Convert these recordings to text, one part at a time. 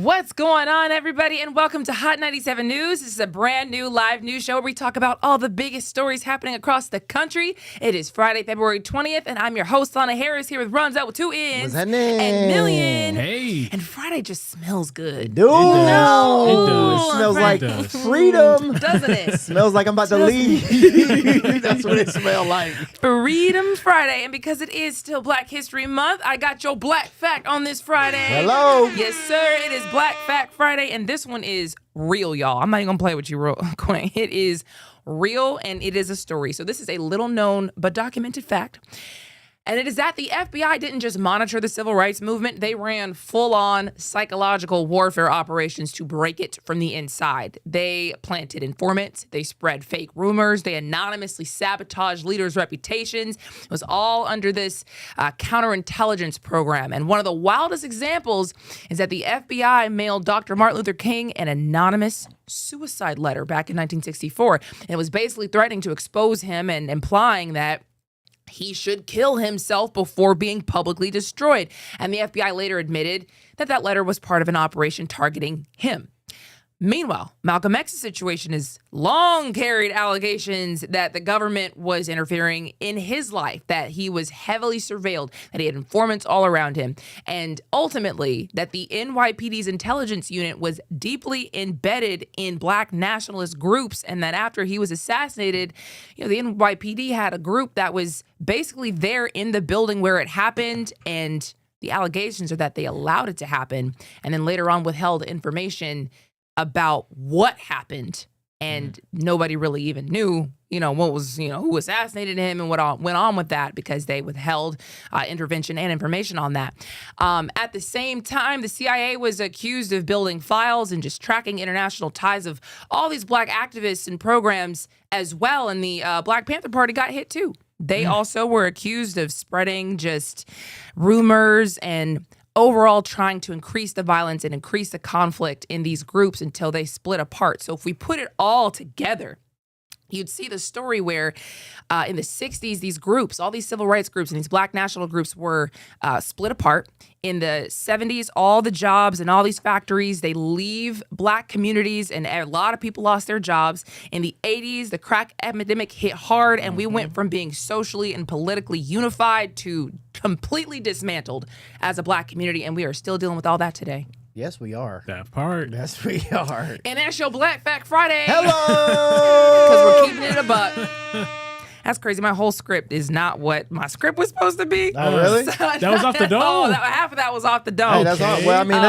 What's going on, everybody, and welcome to Hot 97 News. This is a brand new live news show where we talk about all the biggest stories happening across the country. It is Friday, February 20th, and I'm your host, Lana Harris, here with Runs Out with 2 N's. What's happening? And Million. Hey. And Friday just smells good. Dude, No. It does. It smells like It does. freedom. Doesn't it? Smells like I'm about to leave. That's what it smells like. Freedom Friday, and because it is still Black History Month, I got your Black Fact on this Friday. Hello. Yes, sir. It is Black Fact Friday, and this one is real, y'all. I'm not even gonna play with you, real quick. It is real, and it is a story. So this is a little known but documented fact. And it is that the FBI didn't just monitor the civil rights movement. They ran full-on psychological warfare operations to break it from the inside. They planted informants. They spread fake rumors. They anonymously sabotaged leaders' reputations. It was all under this counterintelligence program. And one of the wildest examples is that the FBI mailed Dr. Martin Luther King an anonymous suicide letter back in 1964. And it was basically threatening to expose him and implying that he should kill himself before being publicly destroyed. And the FBI later admitted that that letter was part of an operation targeting him. Meanwhile, Malcolm X's situation has long carried allegations that the government was interfering in his life, that he was heavily surveilled, that he had informants all around him, and ultimately that the NYPD's intelligence unit was deeply embedded in Black nationalist groups, and that after he was assassinated, the NYPD had a group that was basically there in the building where it happened, and the allegations are that they allowed it to happen, and then later on withheld information about what happened, and nobody really even knew, what was, who assassinated him and what went on with that, because they withheld intervention and information on that. At the same time, the CIA was accused of building files and just tracking international ties of all these Black activists and programs as well, and the Black Panther Party got hit too. They also were accused of spreading just rumors and overall trying to increase the violence and increase the conflict in these groups until they split apart. So if we put it all together, you'd see the story where in the 60s, these groups, all these civil rights groups and these Black national groups were split apart. In the 70s, all the jobs and all these factories, they leave Black communities, and a lot of people lost their jobs. In the 80s, the crack epidemic hit hard, and we went from being socially and politically unified to completely dismantled as a Black community, and we are still dealing with all that today. Yes, we are. That part. Yes, we are. And that's your Black Fact Friday. Hello. Because we're keeping it a buck. That's crazy. My whole script is not what my script was supposed to be. Oh, really? That was off the dome. Oh, half of that was off the dome. Hey, that's all. Well, I mean,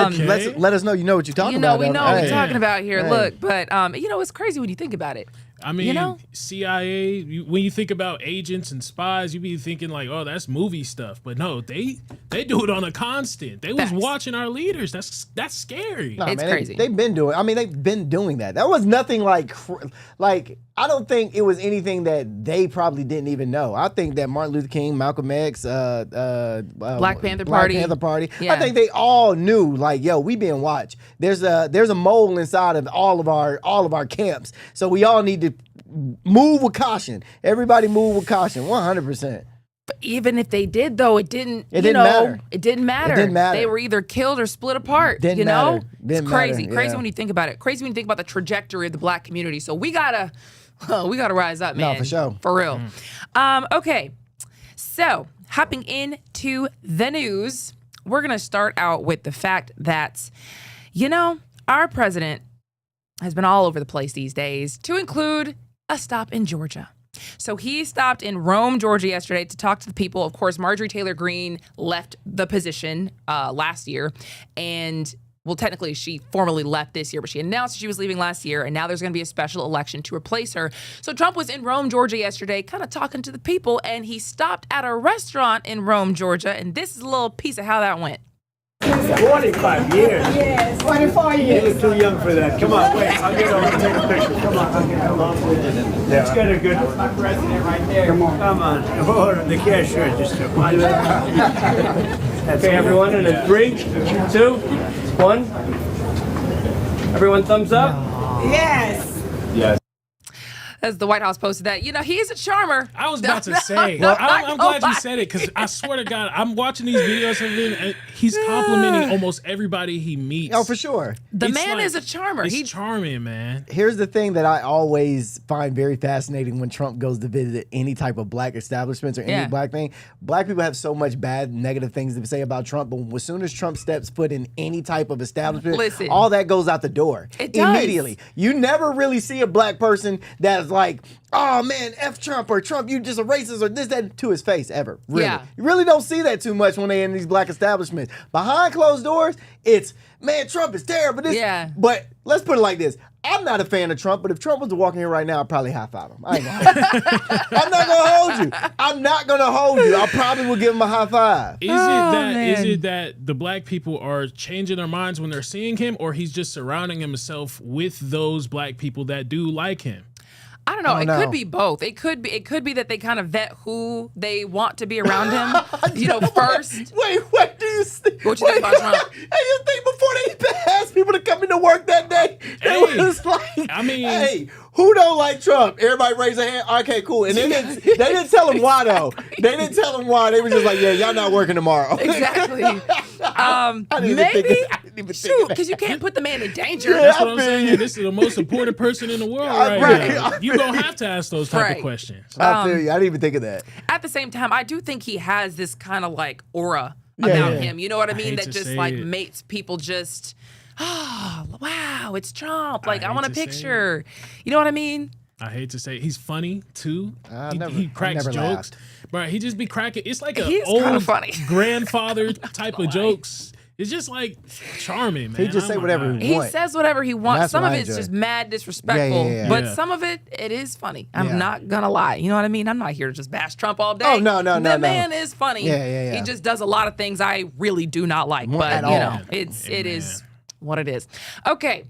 let us know you know what you're talking about. We know what we're talking about here. Hey. Look, but it's crazy when you think about it. I mean, CIA, when you think about agents and spies, you be thinking like, oh, that's movie stuff. But no, they do it on a constant. They was watching our leaders. That's scary. Nah, it's man, crazy. They've been doing. I mean, they've been doing that. That was nothing like I don't think it was anything that they probably didn't even know. I think that Martin Luther King, Malcolm X, Black Panther Black Party. Panther Party. Yeah. I think they all knew, like, yo, we being watched. There's a mole inside of all of our camps. So we all need to move with caution. Everybody move with caution. 100%. But even if they did, though, it didn't matter. It didn't matter. It didn't matter. They were either killed or split apart. Didn't matter. It's crazy. Matter. Crazy Yeah. when you think about it. Crazy when you think about the trajectory of the Black community. So we gotta rise up, man. No, for sure. For real. Okay. So hopping into the news, we're gonna start out with the fact that, our president has been all over the place these days, to include a stop in Georgia. So he stopped in Rome, Georgia yesterday to talk to the people. Of course, Marjorie Taylor Greene left the position last year. And, well, technically she formally left this year, but she announced she was leaving last year. And now there's going to be a special election to replace her. So Trump was in Rome, Georgia yesterday, kind of talking to the people. And he stopped at a restaurant in Rome, Georgia. And this is a little piece of how that went. 45 years. Yes, 24 years. You look too young for that. Come on, wait. I'll get over and take a picture. Come on, I'll get over. Let's get a good one. My president right there. Come on. Hold on, the cash register. Okay, everyone, in a 3, 2, 1. Everyone thumbs up? Yes. Yes. as the White House posted that. He's a charmer. I was about to say. Well, I'm glad you said it because I swear to God, I'm watching these videos of him and he's complimenting almost everybody he meets. Oh, for sure. The man is a charmer. He's charming, man. Here's the thing that I always find very fascinating when Trump goes to visit any type of black establishments or any black thing. Black people have so much bad, negative things to say about Trump, but as soon as Trump steps foot in any type of establishment, all that goes out the door immediately. You never really see a black person that's like, oh man, F Trump or Trump, you just a racist or this, that to his face ever. Really. Yeah. You really don't see that too much when they're in these black establishments. Behind closed doors, it's, man, Trump is terrible. But let's put it like this. I'm not a fan of Trump, but if Trump was walking here right now, I'd probably high five him. I ain't gonna I'm not gonna hold you. I'm not gonna hold you. I probably will give him a high five. Is it that the black people are changing their minds when they're seeing him, or he's just surrounding himself with those black people that do like him? I don't know. It could be both. It could be that they kind of vet who they want to be around him. First. Wait. Do you think? What you think about Trump? Hey, you think before they asked people to come into work that day, they was like, hey, who don't like Trump? Everybody raise their hand. Okay, cool. And they didn't tell him why though. They didn't tell him why. They were just like, yeah, y'all not working tomorrow. Exactly. Maybe. Shoot, because you can't put the man in danger. Yeah, that's what I'm saying. This is the most important person in the world right now. You're going to have to ask those type of questions. I feel you. I didn't even think of that. At the same time, I do think he has this kind of like aura about him. You know what I mean? That just like makes people just, oh, wow, it's Trump. Like, I want a picture. You know what I mean? I hate to say it. He's funny too. He cracks jokes. But he just be cracking. It's like an old funny grandfather type of jokes. It's just like charming, man. He just say whatever he wants. He says whatever he wants. Some of it's just mad disrespectful, but some of it is funny. I'm not gonna lie. You know what I mean? I'm not here to just bash Trump all day. Oh no. The man is funny. Yeah. He just does a lot of things I really do not like. But it is what it is. Okay.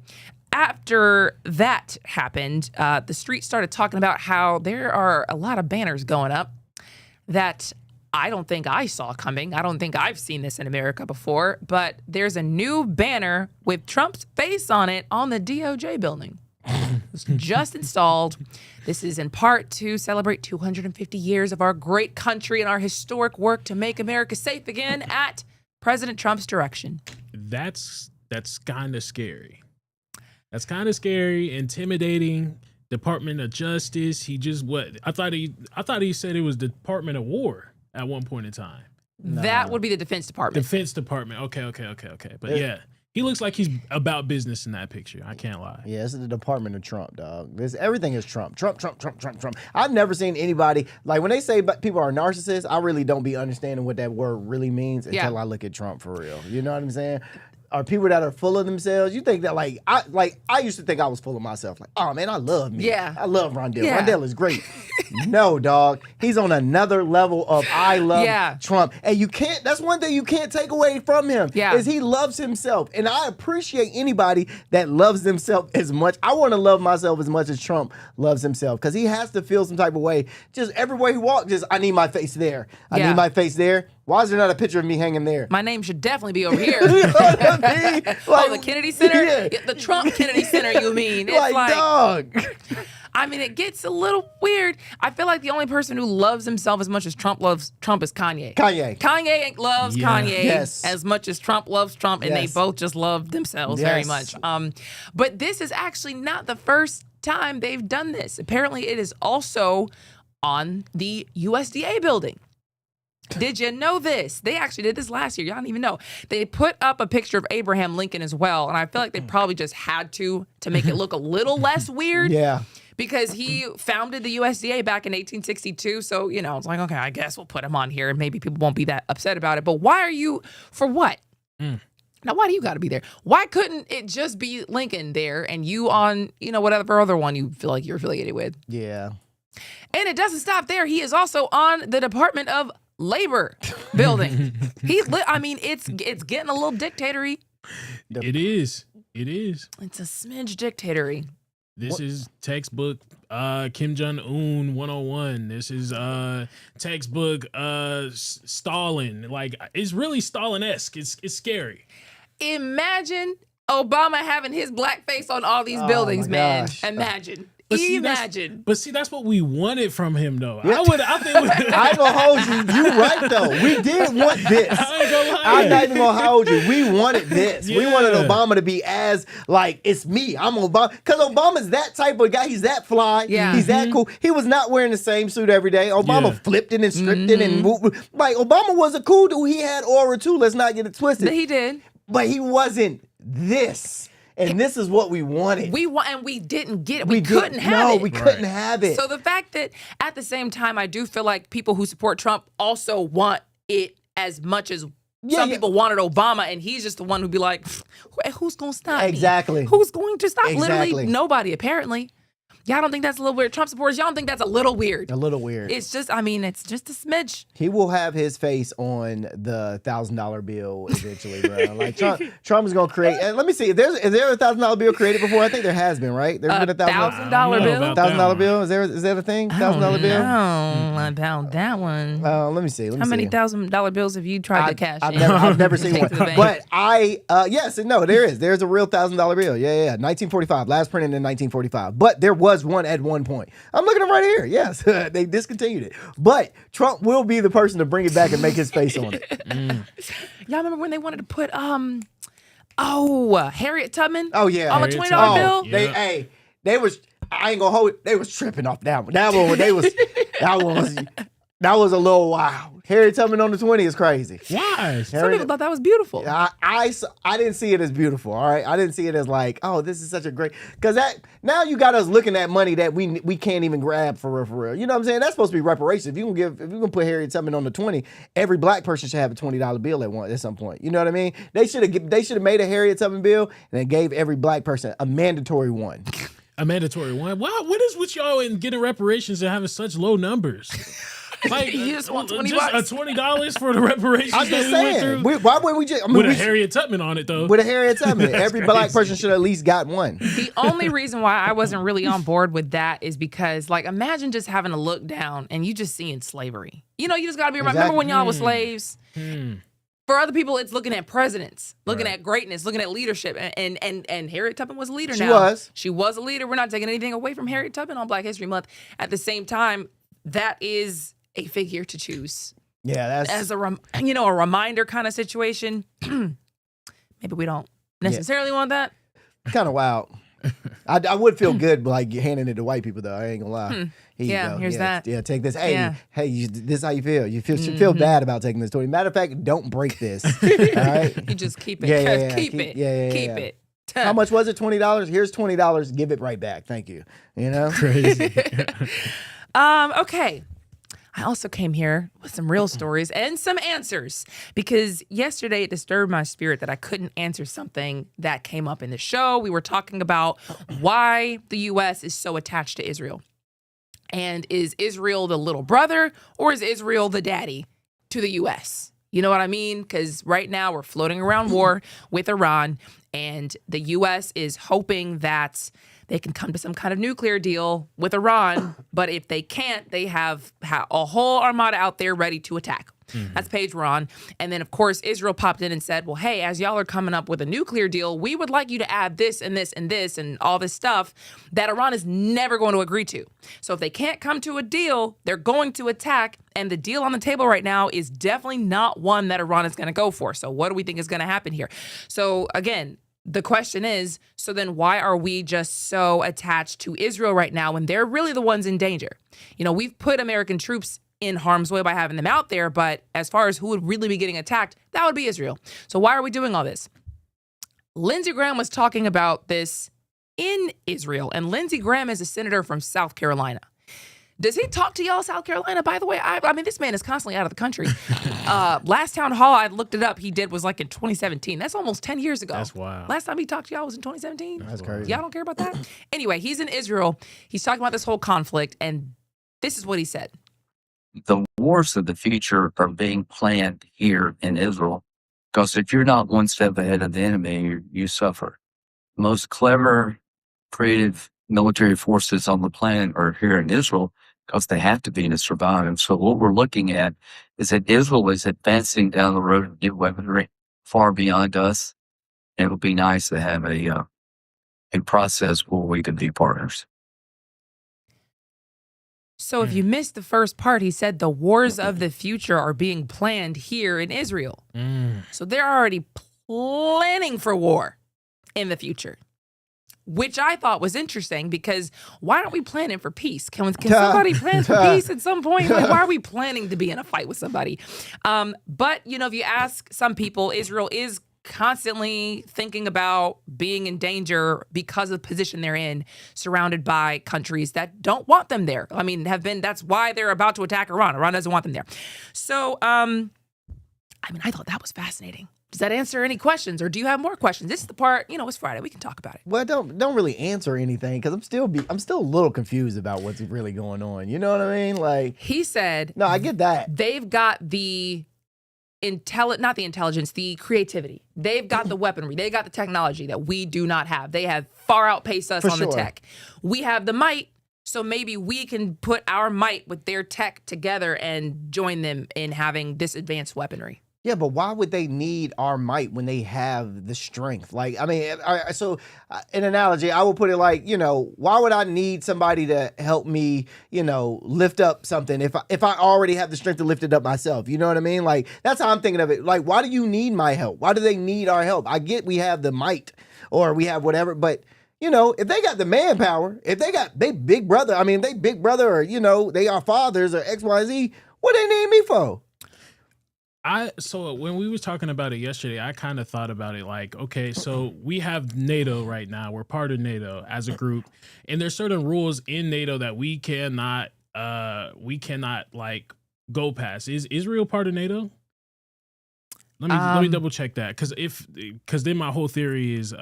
After that happened, the street started talking about how there are a lot of banners going up that I don't think I saw coming. I don't think I've seen this in America before, but there's a new banner with Trump's face on it on the DOJ building. It's just installed. This is in part to celebrate 250 years of our great country and our historic work to make America safe again at President Trump's direction. That's kind of scary. That's kind of scary, intimidating. Department of Justice. He just I thought he said it was the Department of War at one point in time. No. That would be the Defense Department. Defense Department. Okay. But yeah, he looks like he's about business in that picture. I can't lie. Yeah, this is the Department of Trump, dog. Everything is Trump. Trump. I've never seen anybody, like when they say people are narcissists, I really don't be understanding what that word really means until I look at Trump for real. You know what I'm saying? Are people that are full of themselves. You think that I used to think I was full of myself. Like, oh man, I love me. Yeah. I love Rondell. Yeah. Rondell is great. No, dog. He's on another level of I love Trump. And that's one thing you can't take away from him. Is he loves himself. And I appreciate anybody that loves themselves as much. I want to love myself as much as Trump loves himself. Because he has to feel some type of way. Just everywhere he walks, I need my face there. I need my face there. Why is there not a picture of me hanging there? My name should definitely be over here. You know what I mean? The Kennedy Center? Yeah. The Trump Kennedy Center, you mean. It's like, dog. I mean, it gets a little weird. I feel like the only person who loves himself as much as Trump loves Trump is Kanye. Kanye loves Kanye as much as Trump loves Trump, and they both just love themselves very much. But this is actually not the first time they've done this. Apparently, it is also on the USDA building. Did you know this? They actually did this last year. Y'all don't even know. They put up a picture of Abraham Lincoln as well, and I feel like they probably just had to make it look a little less weird. Yeah. Because he founded the USDA back in 1862, so, it's like, okay, I guess we'll put him on here, and maybe people won't be that upset about it. But for what? Now, why do you got to be there? Why couldn't it just be Lincoln there, and you on, whatever other one you feel like you're affiliated with? Yeah. And it doesn't stop there. He is also on the Department of Labor building. It's getting a little dictatory. It is. It's a smidge dictatory. This is textbook Kim Jong-un 101. This is textbook Stalin. Like, it's really Stalin-esque. It's scary. Imagine Obama having his black face on all these buildings, man. Gosh. Imagine. But see, Imagine. But see, that's what we wanted from him, though. Yeah. I think I ain't gonna hold you. You right though. We did want this. I ain't gonna lie. I'm not even gonna hold you. We wanted this. We wanted Yeah. Obama to be as like, it's me. I'm Obama. Because Obama's that type of guy. He's that fly. Yeah. He's that cool. He was not wearing the same suit every day. Obama Yeah. flipped it and stripped it and moved. Like Obama was a cool dude. He had aura too. Let's not get it twisted. He did. But he wasn't this. And this is what we wanted. And we didn't get it. We couldn't have it. No, we couldn't have it. So the fact that at the same time, I do feel like people who support Trump also want it as much as some people wanted Obama, and he's just the one who'd be like, who's going to stop me? Exactly. Who's going to stop? Exactly. Literally nobody, apparently. Y'all don't think that's a little weird? Trump supporters, y'all don't think that's a little weird? A little weird. It's just, I mean, it's just a smidge. He will have his face on the $1,000 bill eventually, bro. Like Trump is gonna create. And let me see. Is there a $1,000 bill created before? I think there has been, right? There's been a $1,000 bill. $1,000 bill. Is that a thing? $1,000 bill. No, about that one. Let me see. How many $1,000 bills have you tried to cash in? I've never seen Take one. to the bank. But yes and no. There is. There's a real $1,000 bill. Yeah. 1945. Last printed in 1945. But there was one at one point. I'm looking at it right here. Yes, they discontinued it. But Trump will be the person to bring it back and make his face on it. Y'all remember when they wanted to put Harriet Tubman? Oh yeah, on a Harriet $20 Tubman. bill. Yeah. They was. I ain't gonna hold it. They was tripping off that one. That was a little wild. Harriet Tubman on the 20 is crazy. Why? Some people thought that was beautiful. I didn't see it as beautiful. All right, I didn't see it as like, oh, this is such a great, because that now you got us looking at money that we can't even grab for real. You know what I'm saying? That's supposed to be reparations. If you can put Harriet Tubman on the 20, every black person should have a $20 bill at some point. You know what I mean? They should have made a Harriet Tubman bill and then gave every black person a mandatory one. A mandatory one. Wow, what is with y'all in getting reparations and having such low numbers? Like You just want $20? Just $20 for the reparations I'm that just we went saying. through? Why would we just? I mean, With a we Harriet Tubman on it, though. with a Harriet Tubman, every black crazy. person should at least got one. The only reason why I wasn't really on board with that is because, like, imagine just having to look down and you just seeing slavery. You know, you just got to be remember when y'all were slaves. For other people, it's looking at presidents, looking at greatness, looking at leadership, and Harriet Tubman was a leader. She was a leader. We're not taking anything away from Harriet Tubman on Black History Month. At the same time, that is a figure to choose. Yeah, that's As a reminder kind of situation. Maybe we don't necessarily want that. kind of wild. I would feel good like handing it to white people though. I ain't gonna lie. Here you go. Here's that. Yeah, take this. Hey, Yeah. this is how you feel. You should feel bad about taking this 20. Matter of fact, don't break this. All right. You just keep it. Keep it. Keep it. How much was it? $20. Here's $20. Give it right back. Thank you. You know. Crazy. Okay. I also came here with some real stories and some answers because yesterday it disturbed my spirit that I couldn't answer something that came up in the show. We were talking about why the U.S. is so attached to Israel. And is Israel the little brother or is Israel the daddy to the U.S.? You know what I mean? Because right now we're floating around war with Iran, and the U.S. is hoping that they can come to some kind of nuclear deal with Iran. But if they can't, they have a whole armada out there ready to attack. That's the page we're on. And then, of course, Israel popped in and said, well, hey, as y'all are coming up with a nuclear deal, we would like you to add this and this and this and all this stuff that Iran is never going to agree to. So if they can't come to a deal, they're going to attack. And the deal on the table right now is definitely not one that Iran is going to go for. So what do we think is going to happen here? So again, the question is, so then why are we just so attached to Israel right now when they're really the ones in danger? You know, we've put American troops in harm's way by having them out there, but as far as who would really be getting attacked, that would be Israel. So why are we doing all this? Lindsey Graham was talking about this in Israel, and Lindsey Graham is a senator from South Carolina. Does he talk to y'all, South Carolina, by the way? I mean, this man is constantly out of the country. Last town hall, I looked it up, he did was like in 2017. That's almost 10 years ago. That's wild. Last time he talked to y'all was in 2017. That's crazy. Y'all don't care about that? Anyway, he's in Israel. He's talking about this whole conflict, and this is what he said. The wars of the future are being planned here in Israel, because if you're not one step ahead of the enemy, you suffer. The most clever, creative military forces on the planet are here in Israel because they have to be to survive. And so what we're looking at is that Israel is advancing down the road of new weaponry far beyond us. And it would be nice to have a process where we can be partners. So if you missed the first part, he said the wars of the future are being planned here in Israel. So they're already planning for war in the future, which I thought was interesting because why aren't we planning for peace? Can somebody plan for peace at some point? Like, why are we planning to be in a fight with somebody? But, if you ask some people, Israel is constantly thinking about being in danger because of the position they're in, surrounded by countries that don't want them there. I mean, that's why they're about to attack Iran. Iran doesn't want them there. So, I thought that was fascinating. Does that answer any questions, or do you have more questions? This is the part, it's Friday. We can talk about it. Well, don't really answer anything because I'm still a little confused about what's really going on. You know what I mean? Like, he said, no, I get that. They've got the not the intelligence, the creativity. They've got the weaponry. They got the technology that we do not have. They have far outpaced us on the tech. We have the might, so maybe we can put our might with their tech together and join them in having this advanced weaponry. Yeah, but why would they need our might when they have the strength? Like, I mean, an analogy, I will put it like, why would I need somebody to help me, lift up something if I already have the strength to lift it up myself? You know what I mean? Like, that's how I'm thinking of it. Like, why do you need my help? Why do they need our help? I get we have the might or we have whatever, but if they got the manpower, if they big brother or, they are fathers or X, Y, Z, what they need me for? So when we were talking about it yesterday, I kind of thought about it like, okay, so we have NATO right now. We're part of NATO as a group, and there's certain rules in NATO that we cannot like go past. Is Israel part of NATO? Let me double check that because then my whole theory is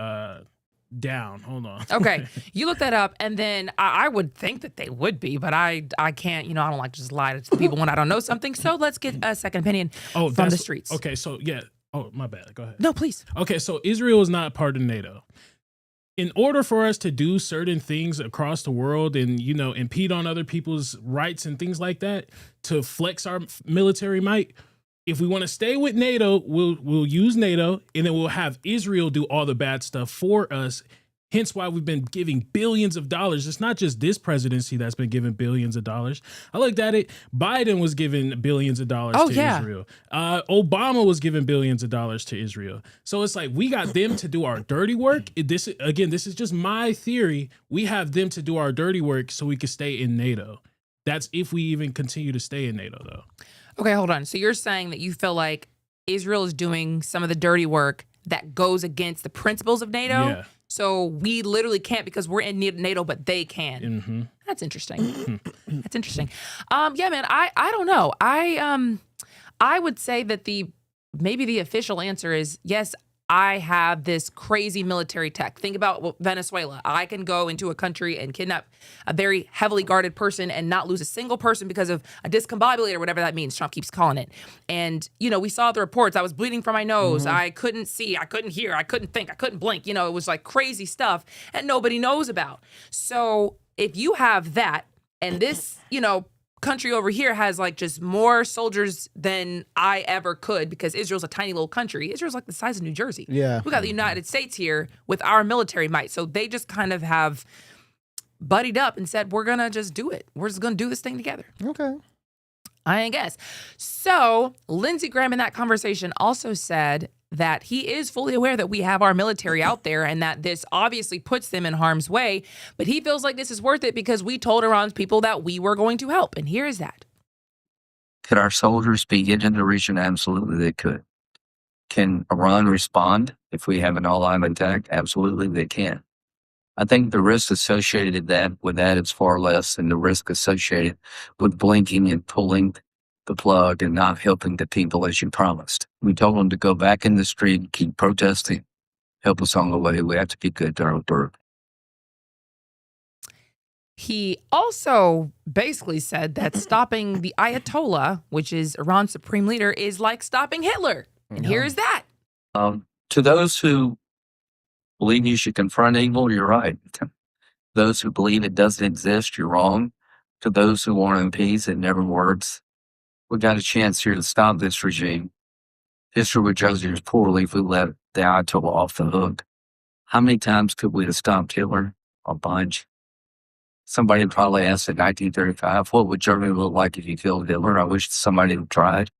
down. Hold on. Okay. You look that up, and then I would think that they would be, but I can't, I don't like to just lie to people when I don't know something. So let's get a second opinion from the streets. Okay, so yeah. Oh, my bad. Go ahead. No, please. Okay, so Israel is not part of NATO. In order for us to do certain things across the world and, impede on other people's rights and things like that, to flex our military might, if we want to stay with NATO, we'll use NATO, and then we'll have Israel do all the bad stuff for us. Hence why we've been giving billions of dollars. It's not just this presidency that's been giving billions of dollars. I looked at it. Biden was giving billions of dollars to Israel. Obama was giving billions of dollars to Israel. So it's like we got them to do our dirty work. This is just my theory. We have them to do our dirty work so we can stay in NATO. That's if we even continue to stay in NATO, though. Okay, hold on. So you're saying that you feel like Israel is doing some of the dirty work that goes against the principles of NATO? Yeah. So we literally can't because we're in NATO, but they can. Mm-hmm. That's interesting. That's interesting. Yeah, man, I don't know. I would say that maybe the official answer is yes, I have this crazy military tech. Think about Venezuela. I can go into a country and kidnap a very heavily guarded person and not lose a single person because of a discombobulator, whatever that means. Trump keeps calling it. And, we saw the reports. I was bleeding from my nose. Mm-hmm. I couldn't see. I couldn't hear. I couldn't think. I couldn't blink. It was like crazy stuff that nobody knows about. So if you have that and this, country over here has like just more soldiers than I ever could because Israel's a tiny little country. Israel's like the size of New Jersey. Yeah. We got the United States here with our military might. So they just kind of have buddied up and said, we're going to just do it. We're just going to do this thing together. Okay. I guess. So Lindsey Graham in that conversation also said that he is fully aware that we have our military out there and that this obviously puts them in harm's way, but he feels like this is worth it because we told Iran's people that we were going to help. And here is that. Could our soldiers be in the region? Absolutely, they could. Can Iran respond if we have an all-out attack? Absolutely, they can. I think the risk associated with that is far less than the risk associated with blinking and pulling the plug and not helping the people as you promised. We told them to go back in the street, keep protesting, help us on the way. We have to be good to our word. He also basically said that stopping the Ayatollah, which is Iran's supreme leader, is like stopping Hitler. And here is that. To those who believe you should confront evil, you're right. Those who believe it doesn't exist, you're wrong. To those who want peace, it never works. We got a chance here to stop this regime. History would judge us poorly if we let the Ayatollah off the hook. How many times could we have stopped Hitler? A bunch. Somebody probably asked in 1935, what would Germany look like if you killed Hitler? I wish somebody had tried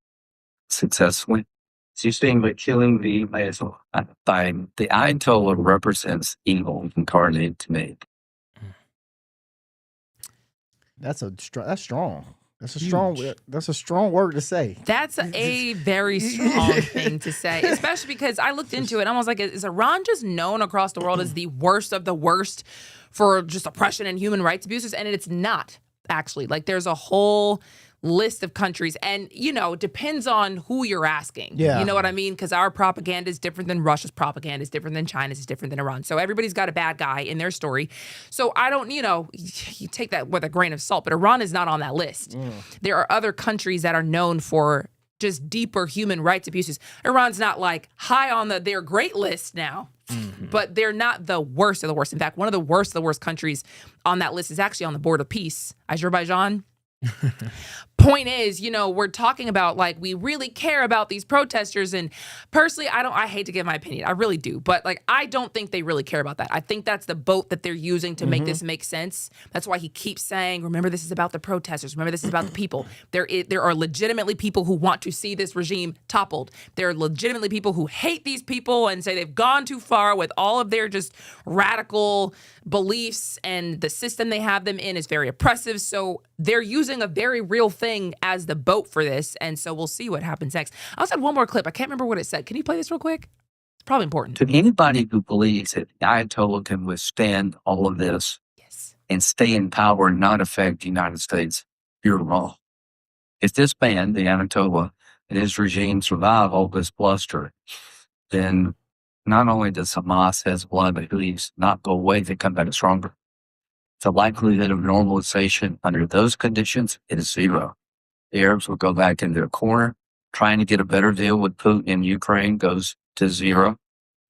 successfully. So you're saying by killing the Ayatollah represents evil incarnate to me. That's strong. That's a Huge. strong word to say. That's a very strong thing to say, especially because I looked into it and I was like, is Iran just known across the world as the worst of the worst for just oppression and human rights abuses? And it's not, actually. Like, there's a whole list of countries, and depends on who you're asking. Yeah. You know what I mean? Because our propaganda is different than Russia's propaganda, is different than China's, is different than Iran. So everybody's got a bad guy in their story. So I don't, you take that with a grain of salt, but Iran is not on that list. There are other countries that are known for just deeper human rights abuses. Iran's not like high on their great list now, but they're not the worst of the worst. In fact, one of the worst countries on that list is actually on the board of peace, Azerbaijan. Point is, we're talking about, like, we really care about these protesters, and personally, I hate to give my opinion, I really do, but like, I don't think they really care about that. I think that's the boat that they're using to make this make sense. That's why he keeps saying, remember, this is about the protesters. Remember, this is about the people. There are legitimately people who want to see this regime toppled. There are legitimately people who hate these people and say they've gone too far with all of their just radical beliefs, and the system they have them in is very oppressive. So they're using a very real thing as the boat for this, and so we'll see what happens next. I also had one more clip. I can't remember what it said. Can you play this real quick? It's probably important. To anybody who believes that the Ayatollah can withstand all of this Yes. and stay in power and not affect the United States, you're wrong. If this man, the Ayatollah, and his regime survive all this bluster, then not only does Hamas, Hezbollah, and Houthis not go away, they come back stronger. The likelihood of normalization under those conditions is zero. The Arabs will go back in their corner. Trying to get a better deal with Putin in Ukraine goes to zero.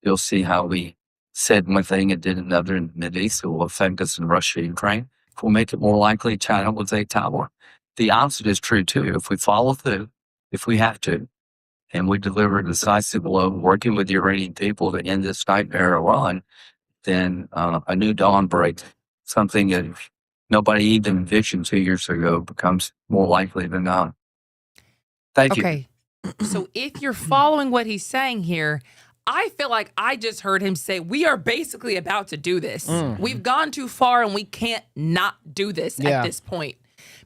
You'll see how we said one thing and did another in the Mideast. It will affect us in Russia and Ukraine. It will make it more likely China will take Taiwan. The opposite is true too. If we follow through, if we have to, and we deliver a decisive blow, working with the Iranian people to end this nightmare Iran, then a new dawn breaks. Something that nobody even envisioned 2 years ago becomes more likely than not. Thank you. Okay. So if you're following what he's saying here, I feel like I just heard him say, we are basically about to do this. We've gone too far and we can't not do this at this point.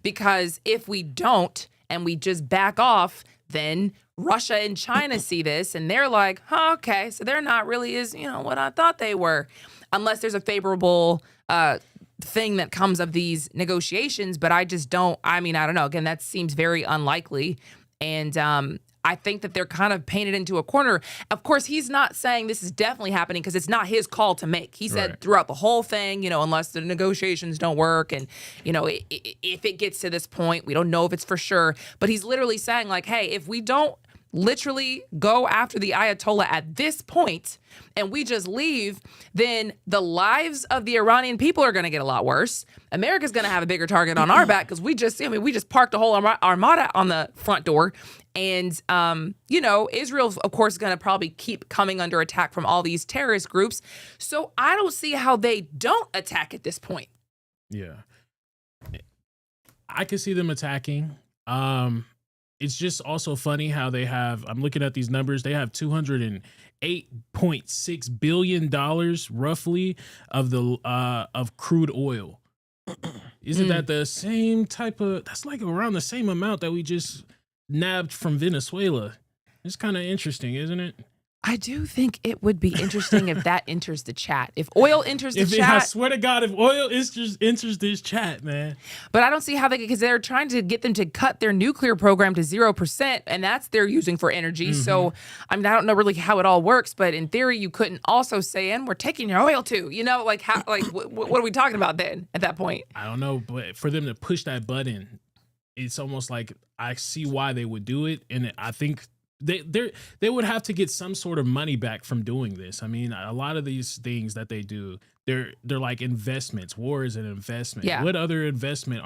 Because if we don't and we just back off, then Russia and China see this and they're like, okay, so they're not really as, what I thought they were. Unless there's a favorable thing that comes of these negotiations. But I just don't, I don't know. Again, that seems very unlikely. And I think that they're kind of painted into a corner. Of course, he's not saying this is definitely happening because it's not his call to make. He said throughout the whole thing, unless the negotiations don't work and, if it gets to this point, we don't know if it's for sure. But he's literally saying, like, hey, if we don't literally go after the Ayatollah at this point and we just leave, then the lives of the Iranian people are going to get a lot worse. America's going to have a bigger target on our back because we just parked a whole armada on the front door. And, Israel's, of course, going to probably keep coming under attack from all these terrorist groups. So I don't see how they don't attack at this point. Yeah. I could see them attacking. It's just also funny how they have, I'm looking at these numbers, they have $208.6 billion roughly of crude oil. Isn't that the same type of, that's like around the same amount that we just nabbed from Venezuela. It's kind of interesting, isn't it? I do think it would be interesting if that enters the chat. If oil enters the chat. I swear to God, if oil enters this chat, man. But I don't see how because they're trying to get them to cut their nuclear program to 0%, and that's they're using for energy. So, I don't know really how it all works, but in theory, you couldn't also say, and we're taking your oil too. What are we talking about then at that point? I don't know, but for them to push that button, it's almost like I see why they would do it. And I think they would have to get some sort of money back from doing this. I mean, a lot of these things that they do, they're like investments. War is an investment. Yeah. What other investment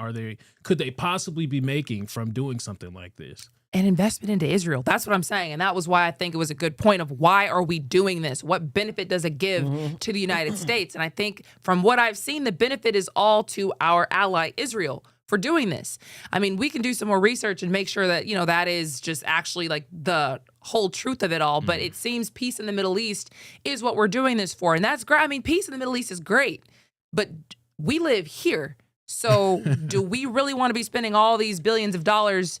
could they possibly be making from doing something like this? An investment into Israel. That's what I'm saying. And that was why I think it was a good point of why are we doing this? What benefit does it give to the United States? And I think from what I've seen, the benefit is all to our ally, Israel, for doing this. I mean, we can do some more research and make sure that, that is just actually like the whole truth of it all. But it seems peace in the Middle East is what we're doing this for. And that's great. I mean, peace in the Middle East is great, but we live here. So do we really want to be spending all these billions of dollars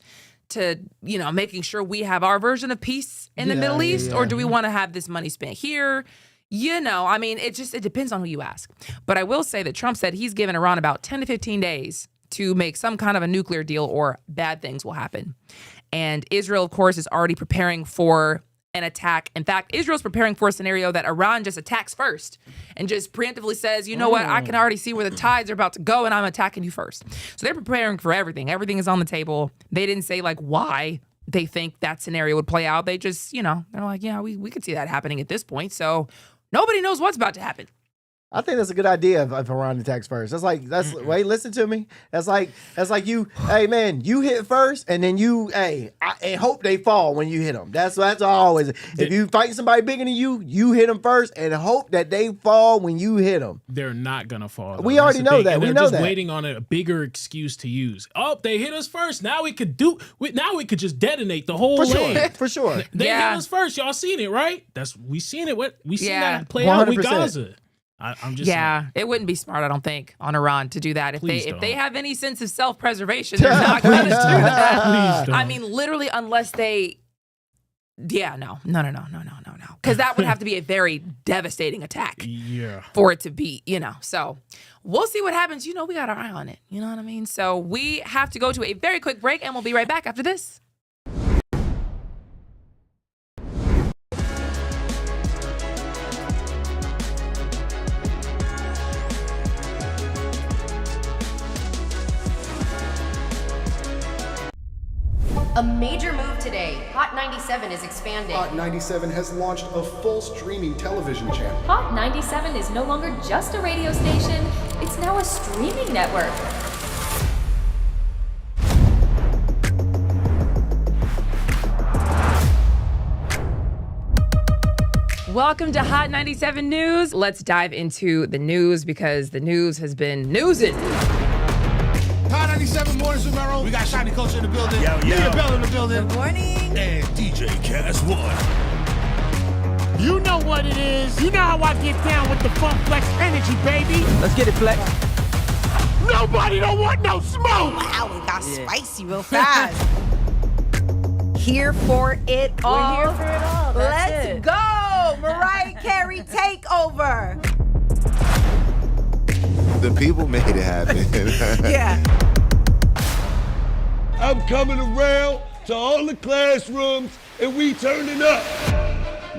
to, making sure we have our version of peace in the Middle East? Or do we want to have this money spent here? I mean, it depends on who you ask. But I will say that Trump said he's given Iran about 10 to 15 days to make some kind of a nuclear deal or bad things will happen. And Israel, of course, is already preparing for an attack. In fact, Israel's preparing for a scenario that Iran just attacks first and just preemptively says, you know what, I can already see where the tides are about to go and I'm attacking you first. So they're preparing for everything. Everything is on the table. They didn't say like why they think that scenario would play out. They just, they're like, yeah, we could see that happening at this point. So nobody knows what's about to happen. I think that's a good idea if Iran attacks first. Wait, listen to me. That's like you, hey man, you hit first and then I hope they fall when you hit them. That's always. If you fight somebody bigger than you, you hit them first and hope that they fall when you hit them. They're not going to fall. We already know that. And we they're know just that. waiting on a bigger excuse to use. Oh, they hit us first. Now we could just detonate the whole lane. For sure. They hit us first. Y'all seen it, right? We seen it. We seen that play 100%. out with Gaza. I'm just saying. It wouldn't be smart, I don't think, on Iran to do that. If they have any sense of self-preservation, they're not going to do that. Please don't. I mean, literally, unless they, no, because that would have to be a very devastating attack. Yeah. For it to be, So we'll see what happens. We got our eye on it. You know what I mean? So we have to go to a very quick break, and we'll be right back after this. A major move today. Hot 97 is expanding. Hot 97 has launched a full streaming television channel. Hot 97 is no longer just a radio station, it's now a streaming network. Welcome to Hot 97 News. Let's dive into the news because the news has been newsing. Hot 97 Mornings with Mero. We got Shiny Culture in the building. Leah Bell in the building. Good morning. And DJ Cass One. You know what it is. You know how I get down with the Funk Flex energy, baby. Let's get it, Flex. Nobody don't want no smoke. Wow, it got spicy real fast. Here for it all. We're here for it all. Let's go. Mariah Carey takeover. The people made it happen. Yeah. I'm coming around to all the classrooms and we turning up.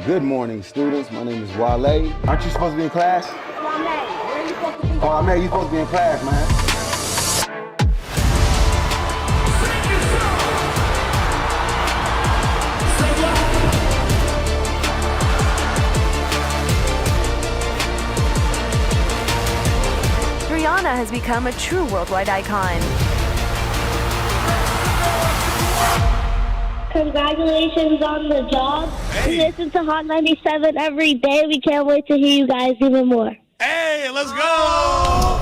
Good morning, students. My name is Wale. Aren't you supposed to be in class? Wale, where are you supposed to be? Oh, man, you're supposed to be in class, man. Rihanna has become a true worldwide icon. Congratulations on the job. We listen to Hot 97 every day. We can't wait to hear you guys even more. Hey, let's go!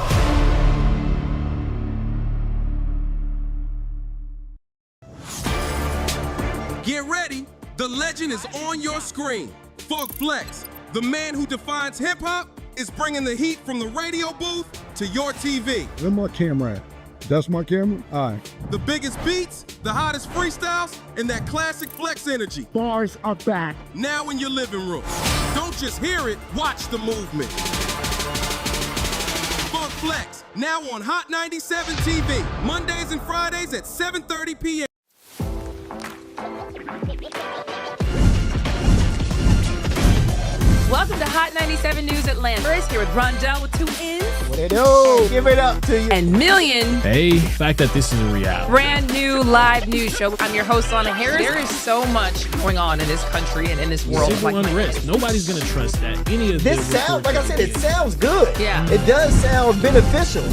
Get ready. The legend is on your screen. Funk Flex, the man who defines hip-hop, is bringing the heat from the radio booth to your TV. Where my camera at? That's my camera? All right. The biggest beats, the hottest freestyles, and that classic Flex energy. Bars are back. Now in your living room. Don't just hear it, watch the movement. Funk Flex, now on Hot 97 TV, Mondays and Fridays at 7:30 p.m. Welcome to Hot 97 News Atlanta. We're here with Rondell with 2 N's. What they do? Give it up to you. And Million. Hey, the fact that this is a reality. Brand new live news show. I'm your host, Lana Harris. There is so much going on in this country and in this world. Civil unrest. Nobody's going to trust that. Any of this sounds, like I said, it sounds good. Yeah. It does sound beneficial.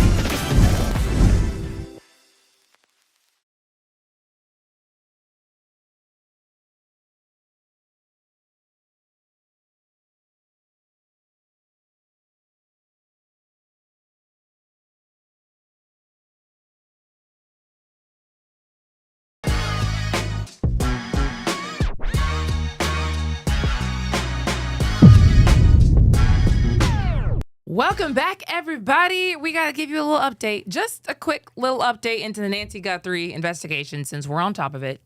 Welcome back, everybody. We got to give you a little update. Just a quick little update into the Nancy Guthrie investigation since we're on top of it.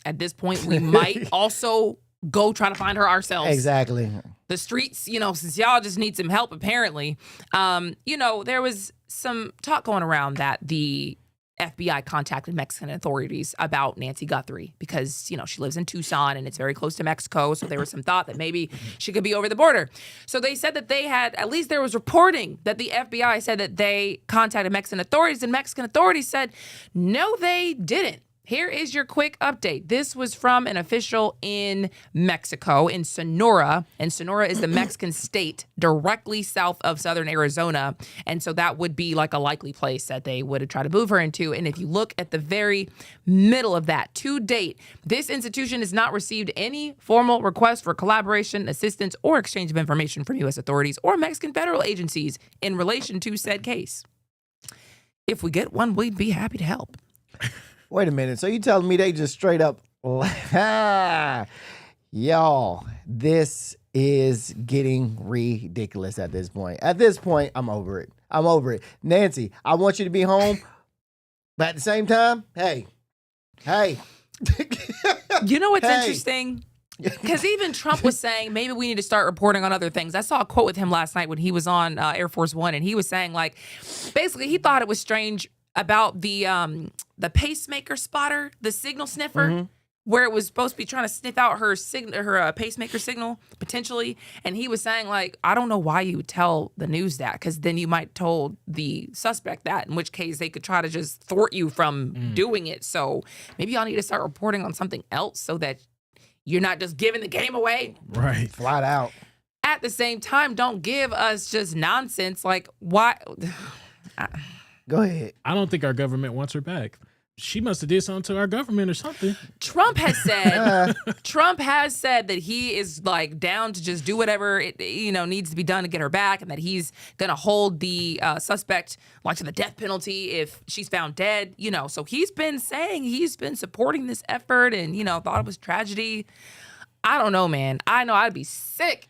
At this point, we might also go try to find her ourselves. Exactly. The streets, since y'all just need some help, apparently. There was some talk going around that the FBI contacted Mexican authorities about Nancy Guthrie because, she lives in Tucson and it's very close to Mexico. So there was some thought that maybe she could be over the border. So they said that they had, at least there was reporting that the FBI said that they contacted Mexican authorities, and Mexican authorities said, no, they didn't. Here is your quick update. This was from an official in Mexico, in Sonora. And Sonora is the Mexican state directly south of southern Arizona. And so that would be like a likely place that they would have tried to move her into. And if you look at the very middle of that, to date, this institution has not received any formal request for collaboration, assistance, or exchange of information from U.S. authorities or Mexican federal agencies in relation to said case. If we get one, we'd be happy to help. Wait a minute. So you telling me they just straight up, y'all, this is getting ridiculous at this point. At this point, I'm over it. I'm over it. Nancy, I want you to be home, but at the same time, hey. You know what's interesting? Because even Trump was saying maybe we need to start reporting on other things. I saw a quote with him last night when he was on Air Force One, and he was saying, like, basically he thought it was strange about the pacemaker spotter, the signal sniffer, where it was supposed to be trying to sniff out her pacemaker signal potentially. And he was saying, like, I don't know why you would tell the news that, because then you might told the suspect that, in which case they could try to just thwart you from doing it. So maybe y'all need to start reporting on something else so that you're not just giving the game away. Right. Flat out. At the same time, don't give us just nonsense. Like, why? Go ahead. I don't think our government wants her back. She must have did something to our government or something. Trump has said that he is like down to just do whatever it needs to be done to get her back, and that he's gonna hold the suspect like to the death penalty if she's found dead. So he's been saying he's been supporting this effort, and thought it was tragedy. I don't know, man. I know I'd be sick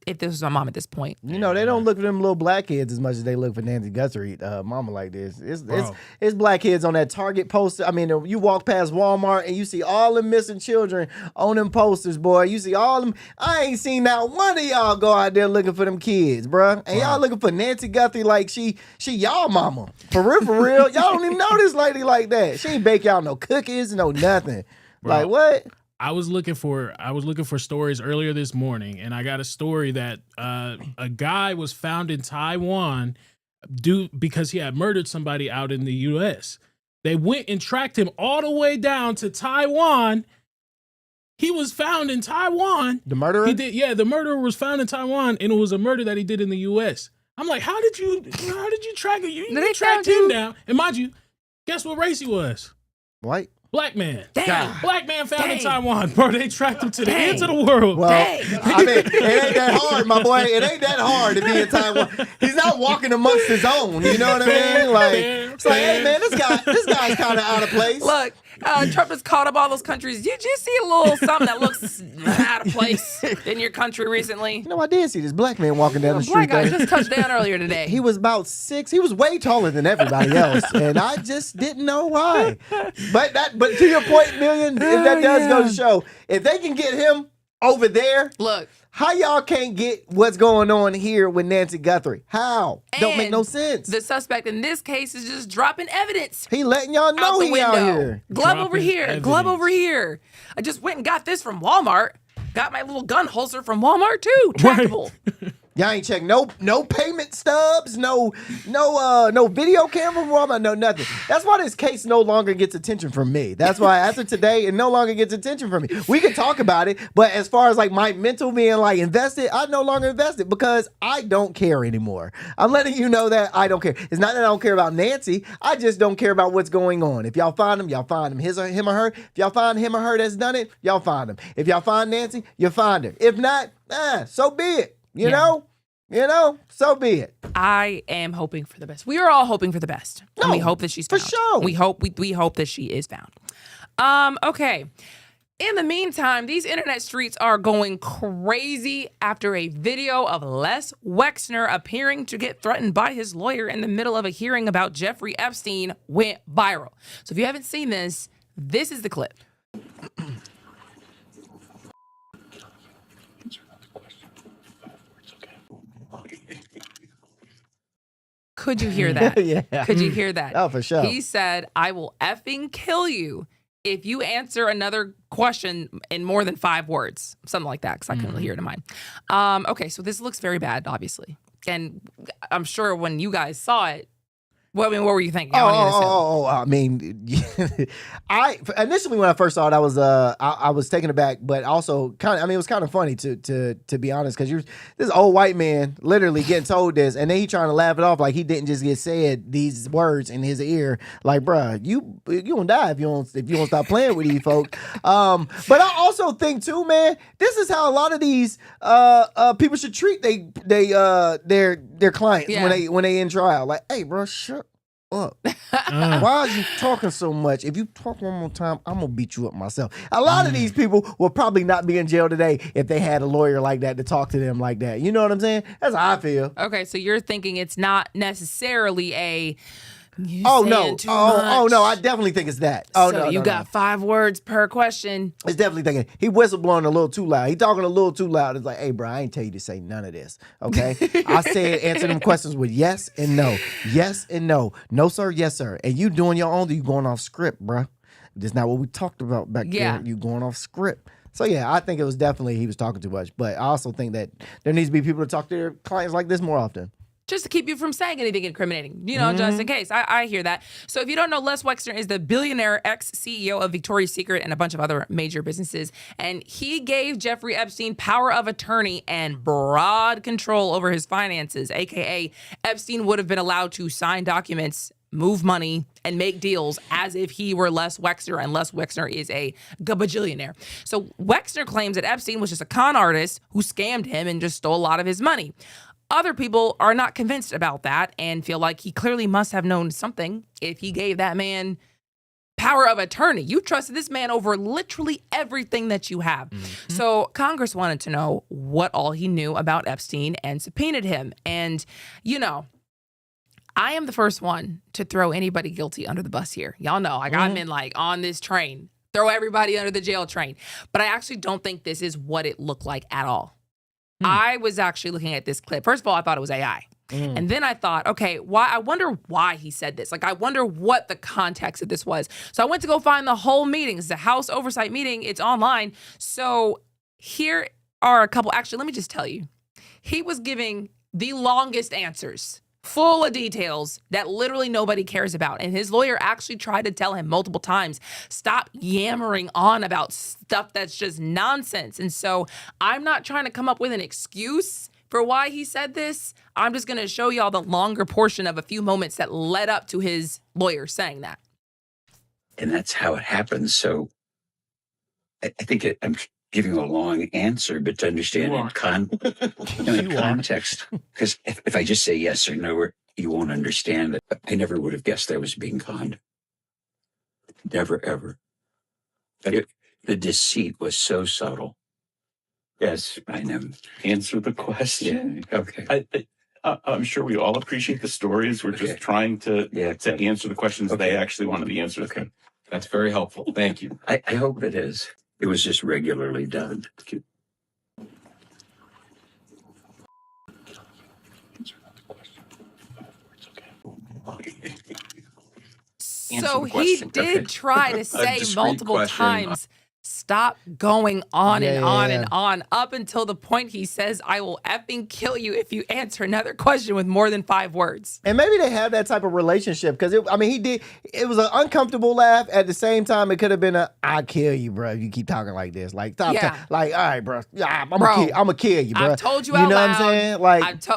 if this was my mom at this point. They don't look for them little black kids as much as they look for Nancy Guthrie, mama like this. It's black kids on that Target poster. I mean, you walk past Walmart and you see all them missing children on them posters, boy. You see all them. I ain't seen not one of y'all go out there looking for them kids, bruh. And y'all looking for Nancy Guthrie like she y'all mama. For real. Y'all don't even know this lady like that. She ain't bake y'all no cookies, no nothing. Bro. Like what? I was looking for stories earlier this morning, and I got a story that a guy was found in Taiwan because he had murdered somebody out in the U.S. They went and tracked him all the way down to Taiwan. He was found in Taiwan. The murderer? The murderer was found in Taiwan, and it was a murder that he did in the U.S. I'm like, how did you track it? You tracked him down, and mind you, guess what race he was? White. Black man. Damn. Black man found in Taiwan, bro. They tracked him to the ends of the world. Well, I mean, it ain't that hard, my boy. It ain't that hard to be in Taiwan. He's not walking amongst his own. You know what I mean? Like, it's like, hey man, this guy's kind of out of place. Look, Trump has called up all those countries. Did you see a little something that looks out of place in your country recently? I did see this black man walking down the street. Black guy just touched down earlier today. He was about 6. He was way taller than everybody else, and I just didn't know why. But to your point, Million, if that does go to show, if they can get him over there, look, how y'all can't get what's going on here with Nancy Guthrie? How? Don't make no sense. The suspect in this case is just dropping evidence. He letting y'all know he out here. Glove over here. Glove over here. I just went and got this from Walmart. Got my little gun holster from Walmart too. Trackable. Y'all ain't check no payment stubs, no video camera from Walmart, no nothing. That's why this case no longer gets attention from me. That's why after today, it no longer gets attention from me. We can talk about it, but as far as like my mental being like invested, I no longer invested because I don't care anymore. I'm letting you know that I don't care. It's not that I don't care about Nancy. I just don't care about what's going on. If y'all find him, y'all find him. Him or her. If y'all find him or her that's done it, y'all find him. If y'all find Nancy, you find her. If not, so be it. You know, so be it. I am hoping for the best. We are all hoping for the best. And we hope that she's found. For sure. We hope that she is found. Okay. In the meantime, these internet streets are going crazy after a video of Les Wexner appearing to get threatened by his lawyer in the middle of a hearing about Jeffrey Epstein went viral. So if you haven't seen this, this is the clip. Could you hear that? Yeah. Could you hear that? Oh, for sure. He said, I will effing kill you if you answer another question in more than 5 words. Something like that, because I couldn't really hear it in mine. Okay, so this looks very bad, obviously. And I'm sure when you guys saw it, what were you thinking? I mean, I initially when I first saw it, I was taken aback, but also kind of. I mean, it was kind of funny to be honest, because this old white man literally getting told this, and then he trying to laugh it off like he didn't just get said these words in his ear. Like, bruh, you gonna die if you don't stop playing with these folks. But I also think too, man, this is how a lot of these people should treat their clients when they in trial. Like, hey, bro, shut up. Why are you talking so much? If you talk one more time, I'm gonna beat you up myself. A lot of these people will probably not be in jail today if they had a lawyer like that to talk to them like that. You know what I'm saying? That's how I feel. Okay, so you're thinking it's not necessarily a no. No, I definitely think it's that. You got 5 words per question. It's definitely thinking he whistleblowing a little too loud. He talking a little too loud. It's like, hey, bro, I ain't tell you to say none of this. Okay. I said answer them questions with yes and no. Yes and no. No, sir. Yes, sir. And you doing your own, you going off script, bro. That's not what we talked about back there. You going off script. So yeah, I think it was definitely he was talking too much. But I also think that there needs to be people to talk to their clients like this more often. Just to keep you from saying anything incriminating, just in case. I hear that. So if you don't know, Les Wexner is the billionaire ex-CEO of Victoria's Secret and a bunch of other major businesses. And he gave Jeffrey Epstein power of attorney and broad control over his finances, a.k.a. Epstein would have been allowed to sign documents, move money, and make deals as if he were Les Wexner, and Les Wexner is a gabajillionaire. So Wexner claims that Epstein was just a con artist who scammed him and just stole a lot of his money. Other people are not convinced about that and feel like he clearly must have known something if he gave that man power of attorney. You trusted this man over literally everything that you have. Mm-hmm. So Congress wanted to know what all he knew about Epstein and subpoenaed him. And, I am the first one to throw anybody guilty under the bus here. Y'all know, I'm in on this train. Throw everybody under the jail train. But I actually don't think this is what it looked like at all. I was actually looking at this clip. First of all, I thought it was AI. And then I thought, okay, I wonder why he said this. I wonder what the context of this was. So I went to go find the whole meeting. It's a House oversight meeting. It's online. So here are a couple. Actually, let me just tell you. He was giving the longest answers, full of details that literally nobody cares about. And his lawyer actually tried to tell him multiple times, stop yammering on about stuff that's just nonsense. And so I'm not trying to come up with an excuse for why he said this. I'm just going to show y'all the longer portion of a few moments that led up to his lawyer saying that. And that's how it happens. So I think I'm giving you a long answer, but to understand in context, because if I just say yes or no, you won't understand it. I never would have guessed I was being conned. Never, ever. The deceit was so subtle. Yes, I know. Answer the question. Yeah. Okay. I'm sure we all appreciate the stories. We're just trying to answer the questions they actually wanted the answers. Okay. That's very helpful. Thank you. I hope it is. It was just regularly done. So he did try to say multiple times, stop going on and on Yeah. and on up until the point he says, I will effing kill you if you answer another question with more than 5 words. And maybe they have that type of relationship because it was an uncomfortable laugh. At the same time, it could have been I'll kill you, bro. If you keep talking like this. Like, stop. Yeah. Like, all right, bro. Yeah, I'm Bro, gonna kill you, bro. I've told you You out know loud. what I'm saying?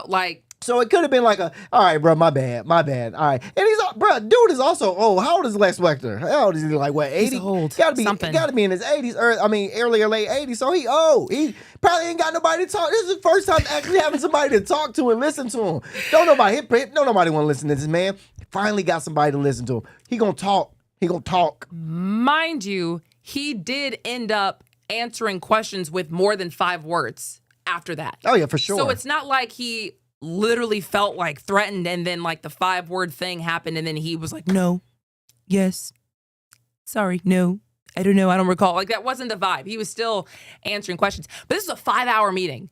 Like, so it could have been like all right, bro, my bad. All right. And bro, dude is also old. How old is Lex Wexner? How old is he? Like, what, 80? He's old. Gotta be in his 80s, early or late 80s. So he old. He probably ain't got nobody to talk. This is the first time actually having somebody to talk to and listen to him. Don't nobody want to listen to this man. Finally got somebody to listen to him. He gonna talk. Mind you, he did end up answering questions with more than 5 words after that. Oh, yeah, for sure. So it's not like he literally felt like threatened and then like the 5-word thing happened and then he was like, no, yes, sorry, no, I don't know, I don't recall. Like that wasn't the vibe. He was still answering questions. But this is a 5-hour meeting.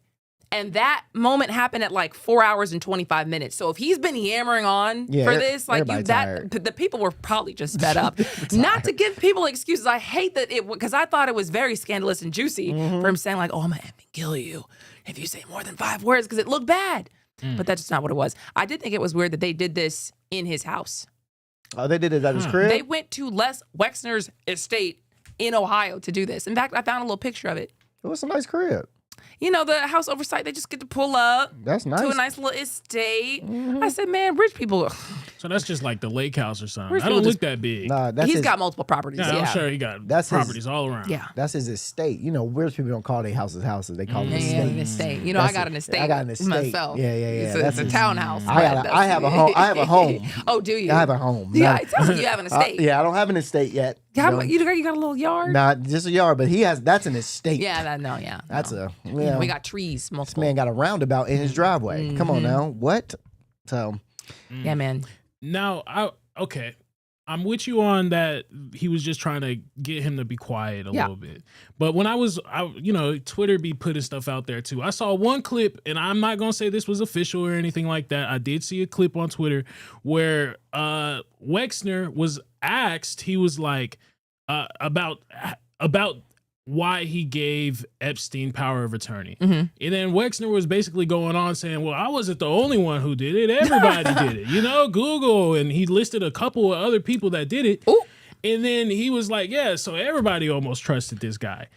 And that moment happened at like 4 hours and 25 minutes. So if he's been yammering on for this, like the people were probably just fed up. Not to give people excuses. I hate that because I thought it was very scandalous and juicy for him saying like, oh, I'm gonna effing kill you if you say more than 5 words because it looked bad. But that's just not what it was. I did think it was weird that they did this in his house. Oh, they did it at his crib? They went to Les Wexner's estate in Ohio to do this. In fact, I found a little picture of it. It was a nice crib. You know, the house oversight, they just get to pull up That's nice. to a nice little estate. I said, man, rich people. So that's just like the lake house or something. Rich I don't people look that big. Nah, He's got multiple properties. Yeah, Yeah, I'm sure he got That's properties all around. Yeah. That's his estate. You know, rich people don't call their houses houses. They call them estates. Yeah, an estate. You know, I got an estate. I got an estate myself. Yeah. It's a townhouse. I have a home. I have a home. Oh, do you? I have a home. Yeah, it sounds like you have an estate. Yeah, I don't have an estate yet. You got a little yard? Not just a yard, but that's an estate. Yeah, we got trees. This man got a roundabout in his driveway. Come on now. What? So. Yeah, man. Now, I'm with you on that. He was just trying to get him to be quiet a little bit. But when Twitter be putting stuff out there too. I saw one clip, and I'm not gonna say this was official or anything like that. I did see a clip on Twitter where Wexner was asked. He was like about why he gave Epstein power of attorney. And then Wexner was basically going on saying, well, I wasn't the only one who did it. Everybody did it. You know, Google. And he listed a couple of other people that did it. Ooh. And then he was like, yeah, so everybody almost trusted this guy.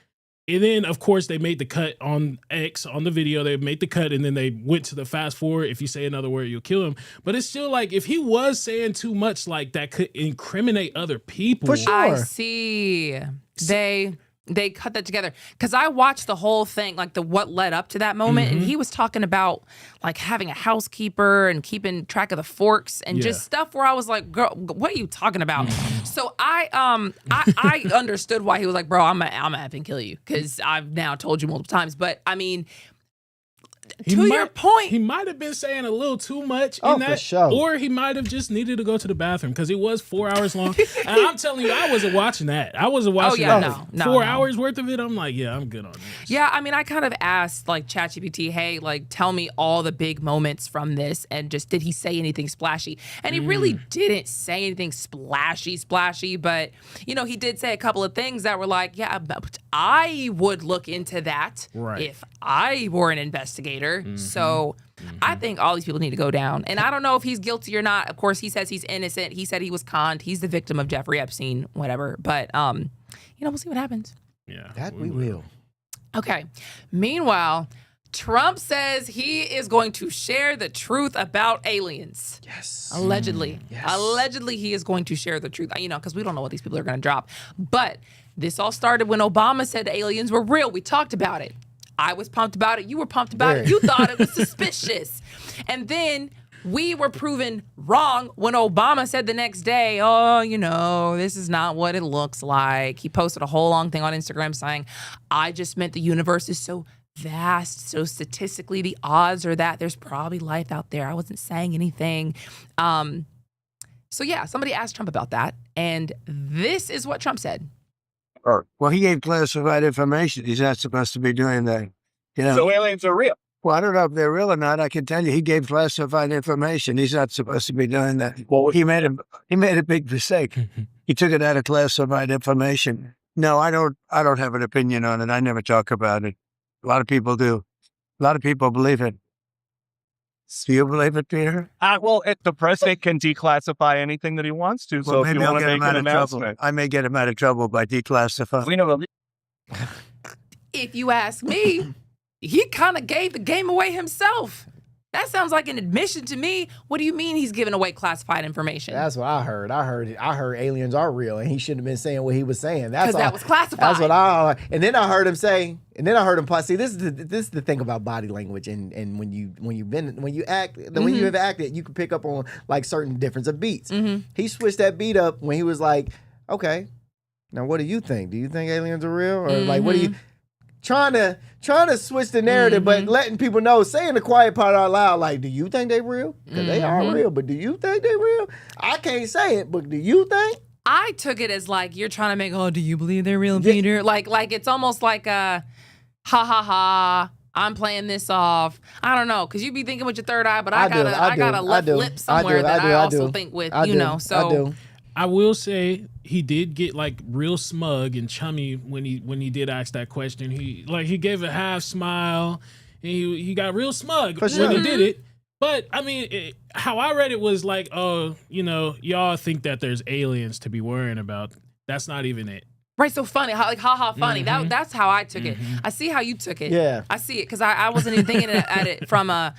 And then, of course, they made the cut on X, on the video. They made the cut, and then they went to the fast forward. If you say another word, you'll kill him. But it's still like, if he was saying too much, like, that could incriminate other people. For sure. I see. They cut that together because I watched the whole thing, like what led up to that moment, and he was talking about like having a housekeeper and keeping track of the forks and just stuff where I was like, girl, what are you talking about? So I understood why he was like, bro, I'm gonna effing kill you because I've now told you multiple times. But I mean, your point, he might have been saying a little too much Oh, in that, for sure. or he might have just needed to go to the bathroom because it was 4 hours long. And I'm telling you, I wasn't watching that. I wasn't watching that. No, 4 hours worth of it. I'm like, yeah, I'm good on this. Yeah, I mean, I kind of asked like ChatGPT, hey, like tell me all the big moments from this, and just did he say anything splashy? And he really didn't say anything splashy, but you know, he did say a couple of things that were like, yeah, but I would look into that if I were an investigator. So I think all these people need to go down. And I don't know if he's guilty or not. Of course, he says he's innocent. He said he was conned. He's the victim of Jeffrey Epstein, whatever. But, we'll see what happens. Yeah. That we will. Okay. Meanwhile, Trump says he is going to share the truth about aliens. Yes. Allegedly. Yes. Allegedly, he is going to share the truth. You know, because we don't know what these people are going to drop. But this all started when Obama said aliens were real. We talked about it. I was pumped about it. You were pumped about it. You thought it was suspicious. And then we were proven wrong when Obama said the next day, oh, you know, this is not what it looks like. He posted a whole long thing on Instagram saying, I just meant the universe is so vast. So statistically, the odds are that there's probably life out there. I wasn't saying anything. So yeah, somebody asked Trump about that. And this is what Trump said. Well, he gave classified information. He's not supposed to be doing that. You know? So aliens are real. Well, I don't know if they're real or not. I can tell you, he gave classified information. He's not supposed to be doing that. Well, he made a big mistake. He took it out of classified information. No, I don't have an opinion on it. I never talk about it. A lot of people do. A lot of people believe it. Do you believe it, Peter? Well, the president can declassify anything that he wants to. Well, So if maybe you I'll want get to him make out an of trouble. announcement, I may get him out of trouble by declassifying. we know. If you ask me, he kind of gave the game away himself. That sounds like an admission to me. What do you mean he's giving away classified information? That's what I heard. I heard aliens are real, and he shouldn't have been saying what he was saying. That's Because that was classified. That's what I. And then I heard him say. And then I heard him see. This is the thing about body language, and when you have acted, you can pick up on like certain difference of beats. He switched that beat up when he was like, "Okay, now what do you think? Do you think aliens are real, or like what do you?" Trying to switch the narrative, but letting people know, saying the quiet part out loud, like, do you think they real? Because they are real, but do you think they real? I can't say it, but do you think? I took it as like you're trying to make, do you believe they're real, Peter? Like it's almost like a ha ha ha. I'm playing this off. I don't know, because you be thinking with your third eye, but I got a left lip somewhere that I also think with, so. I will say he did get like real smug and chummy when he did ask that question. He gave a half smile and he got real smug when he did it. But I mean, how I read it was like, y'all think that there's aliens to be worrying about. That's not even it. Right, so funny, ha funny. That's how I took it. I see how you took it. Yeah, I see it because I wasn't even thinking at it from an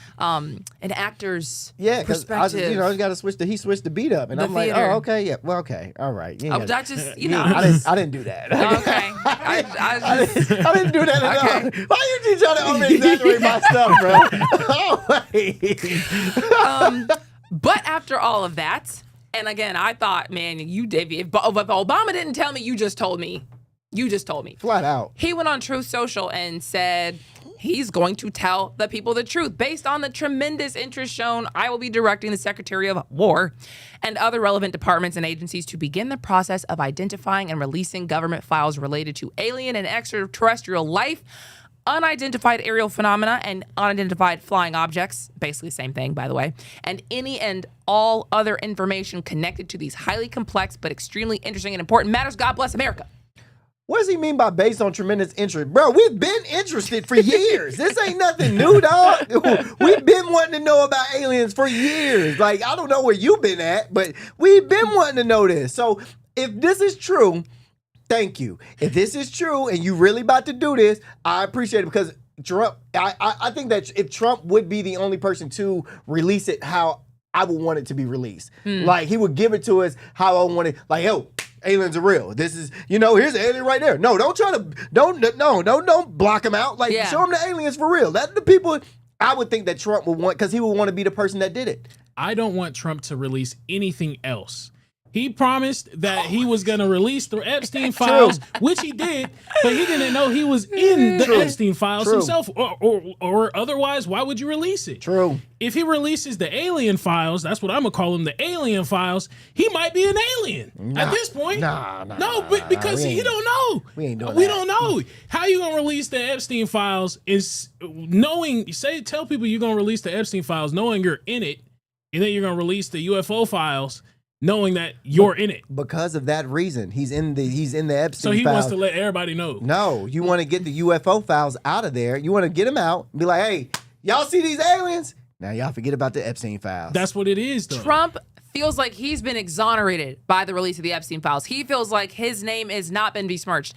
actor's perspective. You got to switch he switched the beat up, and I'm like, oh, okay, yeah, well, okay, all right. I just, I didn't do that. Okay, I didn't do that at all. Why you trying to over exaggerate my stuff, bro? But after all of that. And again, I thought, man, if Obama didn't tell me, you just told me. You just told me. Flat out. He went on Truth Social and said he's going to tell the people the truth. Based on the tremendous interest shown, I will be directing the Secretary of War and other relevant departments and agencies to begin the process of identifying and releasing government files related to alien and extraterrestrial life, unidentified aerial phenomena, and unidentified flying objects, basically the same thing, by the way, and any and all other information connected to these highly complex but extremely interesting and important matters. God bless America. What does he mean by based on tremendous interest? Bro, we've been interested for years. This ain't nothing new, dog. We've been wanting to know about aliens for years. Like, I don't know where you've been at, but we've been wanting to know this. So if this is true, thank you. If this is true and you really about to do this, I appreciate it because Trump, I think that if Trump would be the only person to release it how I would want it to be released. Like he would give it to us how I want it. Like, yo, aliens are real. This is, here's an alien right there. No, don't block him out. Like show him the aliens for real. That's the people I would think that Trump would want because he would want to be the person that did it. I don't want Trump to release anything else. He promised that he was going to release the Epstein files, which he did, but he didn't know he was in the Epstein files himself, or otherwise, why would you release it? True. If he releases the alien files, that's what I'm going to call them, the alien files, he might be an alien at this point. Because he don't know. We ain't doing We that. don't know. How you going to release the Epstein files is tell people you're going to release the Epstein files knowing you're in it, and then you're going to release the UFO files knowing that you're in it. Because of that reason. He's in the Epstein files. So he wants to let everybody know. No, you want to get the UFO files out of there. You want to get them out and be like, hey, y'all see these aliens? Now y'all forget about the Epstein files. That's what it is, though. Trump feels like he's been exonerated by the release of the Epstein files. He feels like his name has not been besmirched.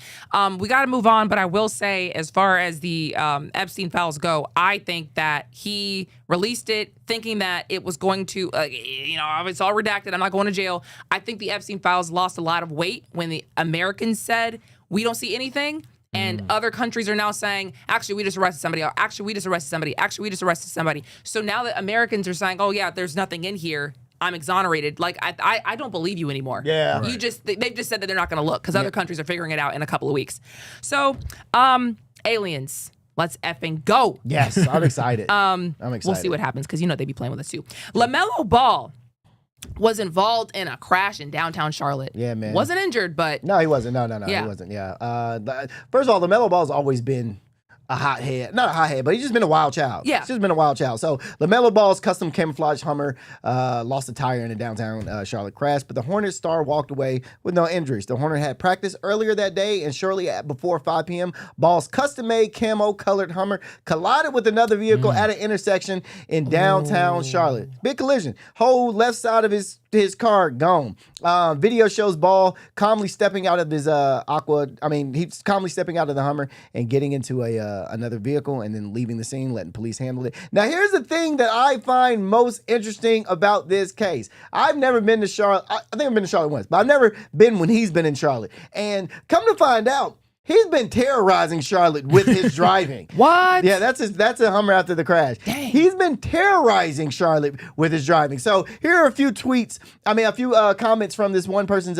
We got to move on, but I will say, as far as the Epstein files go, I think that he released it thinking that it was going to, it's all redacted. I'm not going to jail. I think the Epstein files lost a lot of weight when the Americans said, we don't see anything. And other countries are now saying, actually, we just arrested somebody. Or, actually, we just arrested somebody. Actually, we just arrested somebody. So now that Americans are saying, oh, yeah, there's nothing in here, I'm exonerated. Like, I don't believe you anymore. Yeah. They've just said that they're not going to look because other countries are figuring it out in a couple of weeks. So, aliens, let's effing go. Yes, I'm excited. I'm excited. We'll see what happens because they be playing with us too. LaMelo Ball was involved in a crash in downtown Charlotte. Yeah, man. Wasn't injured, but no, he wasn't. No, Yeah. he wasn't. Yeah. First of all, LaMelo Ball's always been a hothead. Not a hothead, but he's just been a wild child. Yeah. He's just been a wild child. So LaMelo Ball's custom camouflage Hummer lost a tire in a downtown Charlotte crash, but the Hornet star walked away with no injuries. The Hornet had practice earlier that day, and shortly before 5 p.m., Ball's custom-made camo-colored Hummer collided with another vehicle at an intersection in downtown Charlotte. Big collision. Whole left side of his car gone. Video shows Ball calmly stepping out of his he's calmly stepping out of the Hummer and getting into another vehicle and then leaving the scene, letting police handle it. Now, here's the thing that I find most interesting about this case. I've never been to Charlotte. I think I've been to Charlotte once, but I've never been when he's been in Charlotte. And come to find out, he's been terrorizing Charlotte with his driving. What? Yeah, that's a Hummer after the crash. Dang. He's been terrorizing Charlotte with his driving. So here are a few comments from this one person's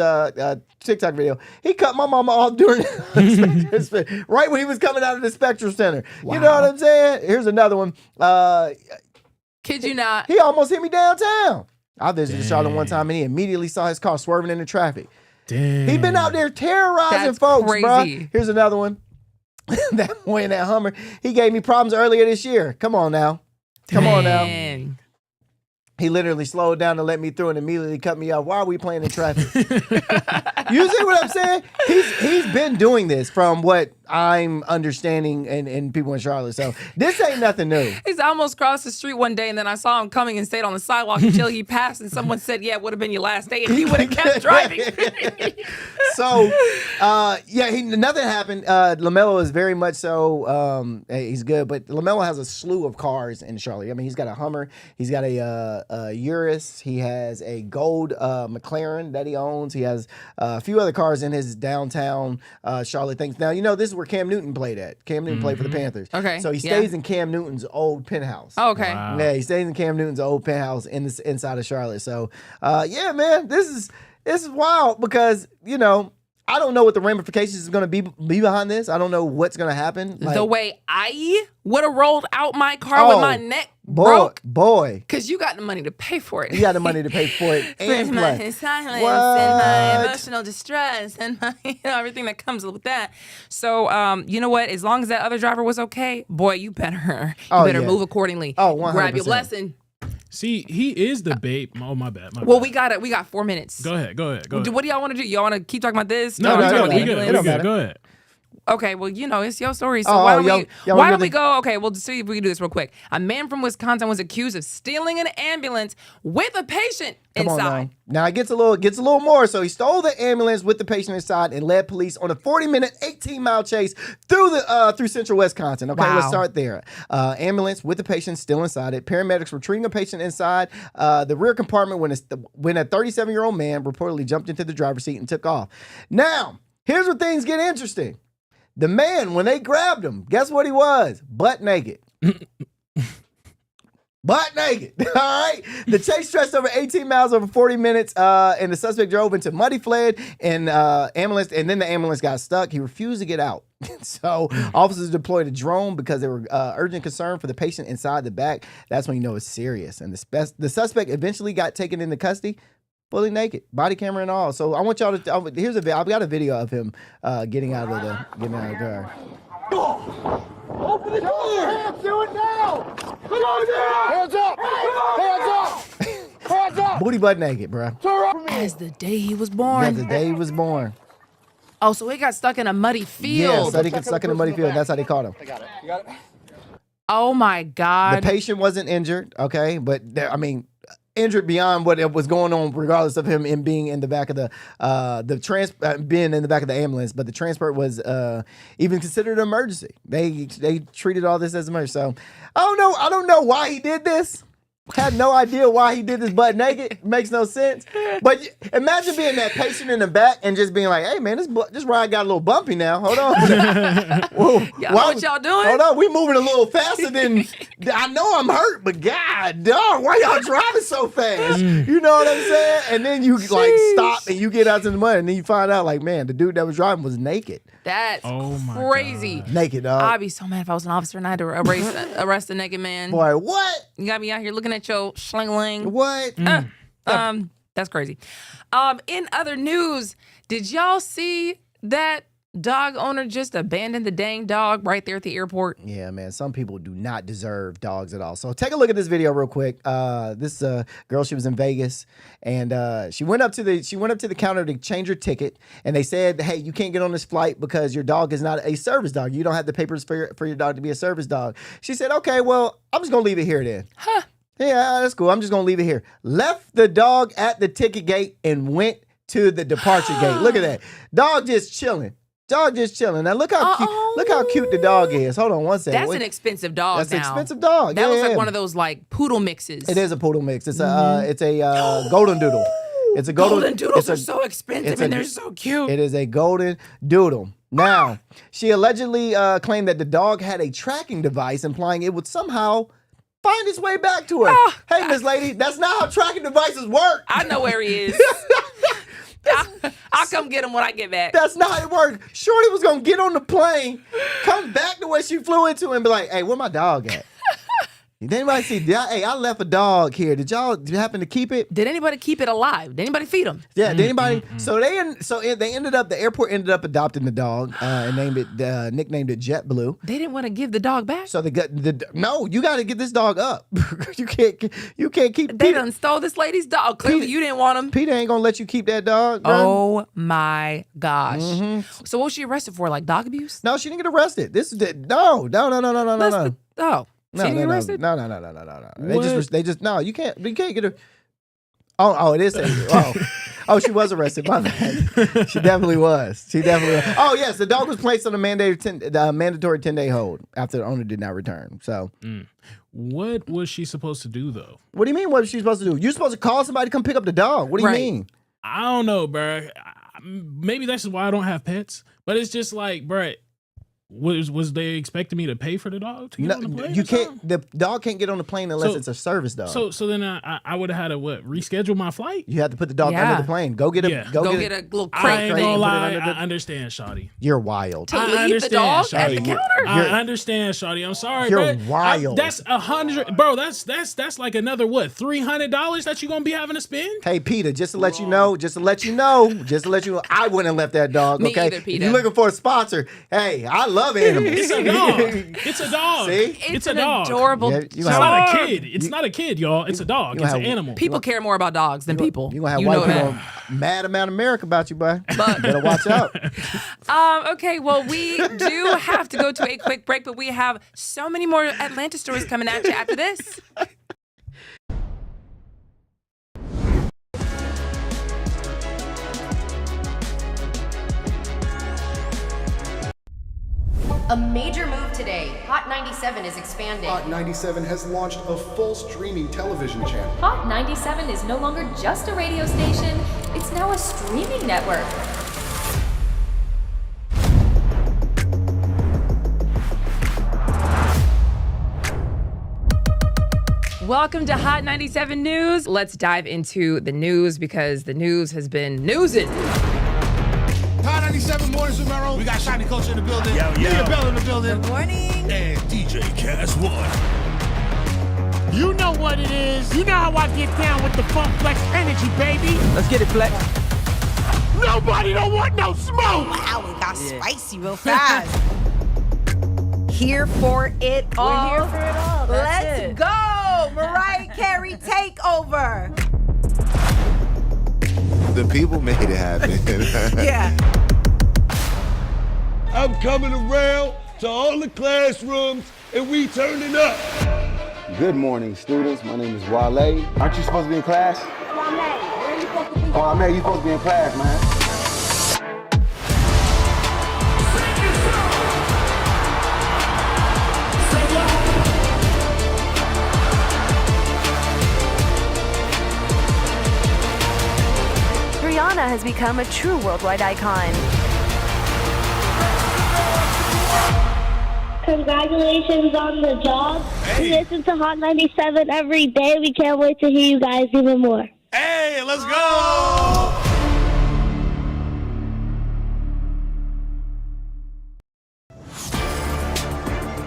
TikTok video. He cut my mama off during right when he was coming out of the Spectrum Center. Wow. You know what I'm saying? Here's another one. Kid you not. He almost hit me downtown. I visited Charlotte one time and he immediately saw his car swerving into traffic. Damn. He been out there terrorizing That's folks, crazy. bro. Here's another one. That boy in that Hummer, he gave me problems earlier this year. Come on now. Come on now. Dang. He literally slowed down to let me through and immediately cut me off. Why are we playing in traffic? You see what I'm saying? He's been doing this from what I'm understanding and people in Charlotte. So this ain't nothing new. He's almost crossed the street one day, and then I saw him coming and stayed on the sidewalk until he passed, and someone said, yeah, it would have been your last day, and he would have kept driving. So, nothing happened. LaMelo is very much so, he's good, but LaMelo has a slew of cars in Charlotte. I mean, he's got a Hummer, he's got a Urus, he has a gold McLaren that he owns, he has a few other cars in his downtown Charlotte things. Now, you know, this is where Cam Newton played at. Cam Newton played for the Panthers. Okay, So he stays in Cam Newton's old penthouse. Oh, okay. Wow. Yeah, he stays in Cam Newton's old penthouse inside of Charlotte. So, yeah, man, this is wild because, you know, I don't know what the ramifications is going to be behind this. I don't know what's going to happen. The way I would have rolled out my car with my neck broke. Boy. Because you got the money to pay for it. You got the money to pay for it. And my play. silence What? and my emotional distress and my, everything that comes with that. So, you know what? As long as that other driver was okay, boy, you better move accordingly. Oh, 100%. Grab your blessing. See, he is the bait. Oh, my bad. Well, we got 4 minutes. Go ahead. What do y'all want to do? Y'all want to keep talking about this? No, we good. Go ahead. Okay, well, you know, it's your story. So Oh, why y'all don't we go? Okay, we'll see if we can do this real quick. A man from Wisconsin was accused of stealing an ambulance with a patient Come on inside. now it gets a little more. So he stole the ambulance with the patient inside and led police on a 40-minute, 18-mile chase through central Wisconsin. Okay, Wow. let's start there. Ambulance with the patient still inside it. Paramedics were treating a patient inside the rear compartment when a 37-year-old man reportedly jumped into the driver's seat and took off. Now, here's where things get interesting. The man, when they grabbed him, guess what he was? Butt naked. Butt naked. All right. The chase stretched over 18 miles over 40 minutes, and the suspect drove into muddy fled and ambulance, and then the ambulance got stuck. He refused to get out. So officers deployed a drone because they were urgent concern for the patient inside the back. That's when you know it's serious. And the suspect eventually got taken into custody. Fully naked, body camera and all. So I want y'all to. I've got a video of him getting out of the car. Open the door! Hands, do it now! Come on down! Hands up! Hands up! Hands up! Booty butt naked, bro. As the day he was born. Yeah, the day he was born. Oh, so he got stuck in a muddy Yeah, field. so he got stuck in the muddy field. That's how they caught him. I got it. You got it? Oh my God. The patient wasn't injured, okay, but injured beyond what was going on, regardless of him being in the back of being in the back of the ambulance. But the transport was even considered an emergency. They treated all this as an emergency. So I don't know why he did this. Had no idea why he did this butt naked. Makes no sense. But imagine being that patient in the back and just being like, "Hey man, this ride got a little bumpy now. Hold on. Y'all know what y'all doing? Hold on, we moving a little faster than I know I'm hurt, but God dog, why y'all driving so fast? You know what I'm saying? And then you like stop and you get out to the mud and then you find out like, man, the dude that was driving was naked. That's crazy. Naked, dog. I'd be so mad if I was an officer and I had to arrest a naked man. Boy, what? You got me out here looking at your schling-ling. What? That's crazy. In other news, did y'all see that dog owner just abandoned the dang dog right there at the airport. Yeah, man. Some people do not deserve dogs at all. So take a look at this video real quick. This girl, she was in Vegas, and she went up to the counter to change her ticket, and they said, "Hey, you can't get on this flight because your dog is not a service dog. You don't have the papers for your dog to be a service dog." She said, "Okay, well, I'm just gonna leave it here then." Huh? Yeah, that's cool. I'm just gonna leave it here. Left the dog at the ticket gate and went to the departure gate. Look at that. Dog just chilling. Dog just chilling. Now look how cute. Look how cute the dog is. Hold on one second. That's an expensive dog. That's now. an expensive dog. That yeah, was like yeah. one of those like poodle mixes. It is a poodle mix. It's a golden doodle. It's a golden doodles are so expensive and they're so cute. It is a golden doodle. Now, she allegedly claimed that the dog had a tracking device, implying it would somehow find its way back to her. Hey, Miss Lady, that's not how tracking devices work. I know where he is. I'll come get him when I get back. That's not how it worked. Shorty was going to get on the plane, come back to where she flew into and be like, "Hey, where my dog at?" Did anybody see? Hey, I left a dog here. Did y'all happen to keep it? Did anybody keep it alive? Did anybody feed him? Yeah, did anybody? So they ended up, the airport ended up adopting the dog and nicknamed it JetBlue. They didn't want to give the dog back. So no, you got to get this dog up. you can't keep. They done stole this lady's dog. Clearly, you didn't want him. Peter ain't gonna let you keep that dog. Bro. Oh my gosh! So what was she arrested for? Like dog abuse? No, she didn't get arrested. No. Oh. No. She didn't get arrested? No. They just no. You can't get her. Oh, it is. Oh, she was arrested. My bad. She definitely was. Oh, yes, the dog was placed on a mandatory 10-day hold after the owner did not return. So, what was she supposed to do though? What do you mean? What was she supposed to do? You're supposed to call somebody to come pick up the dog. What do you mean? I don't know, bro. Maybe that's why I don't have pets. But it's just like, bro. Was they expecting me to pay for the dog to get on the plane? You can't. The dog can't get on the plane unless it's a service dog. So then I would have had to reschedule my flight. You have to put the dog under the plane. Go get a little crate. I ain't gonna lie. I understand, Shawty. You're wild. To leave the dog at the counter. I understand, Shawty. I'm sorry, You're bro. wild. That's $100, bro. That's like another what? $300 that you gonna be having to spend? Hey, Peter, just to let you know, I wouldn't have left that dog. Me Okay, either, Peter. If you're looking for a sponsor, hey, I love animals. It's a dog. It's a dog. See? It's a dog. Adorable. Yeah, It's not a kid. It's not a kid, y'all. It's a dog. It's an animal. People care more about dogs than people. You're gonna have white people mad about America about you, boy. But better watch out. Okay, well, we do have to go to a quick break, but we have so many more Atlanta stories coming at you after this. A major move today. Hot 97 is expanding. Hot 97 has launched a full streaming television channel. Hot 97 is no longer just a radio station, it's now a streaming network. Welcome to Hot 97 News. Let's dive into the news because the news has been newsing. Hot 97 Mornings with Mero. We got Shiny Culture in the building. Leah Bell in the building. Good morning. And DJ Cass One. You know what it is. You know how I get down with the Funk Flex energy, baby. Let's get it, Flex. Nobody don't want no smoke. Wow, it got spicy real fast. Here for it all. We're here for it all. Let's go. Mariah Carey takeover. The people made it happen. Yeah. I'm coming around to all the classrooms and we turning up. Good morning, students. My name is Wale. Aren't you supposed to be in class? Wale, where are you supposed to be? Oh, man, you supposed to be in class, man. Rihanna has become a true worldwide icon. Congratulations on the job. We listen to Hot 97 every day. We can't wait to hear you guys even more. Hey, let's go.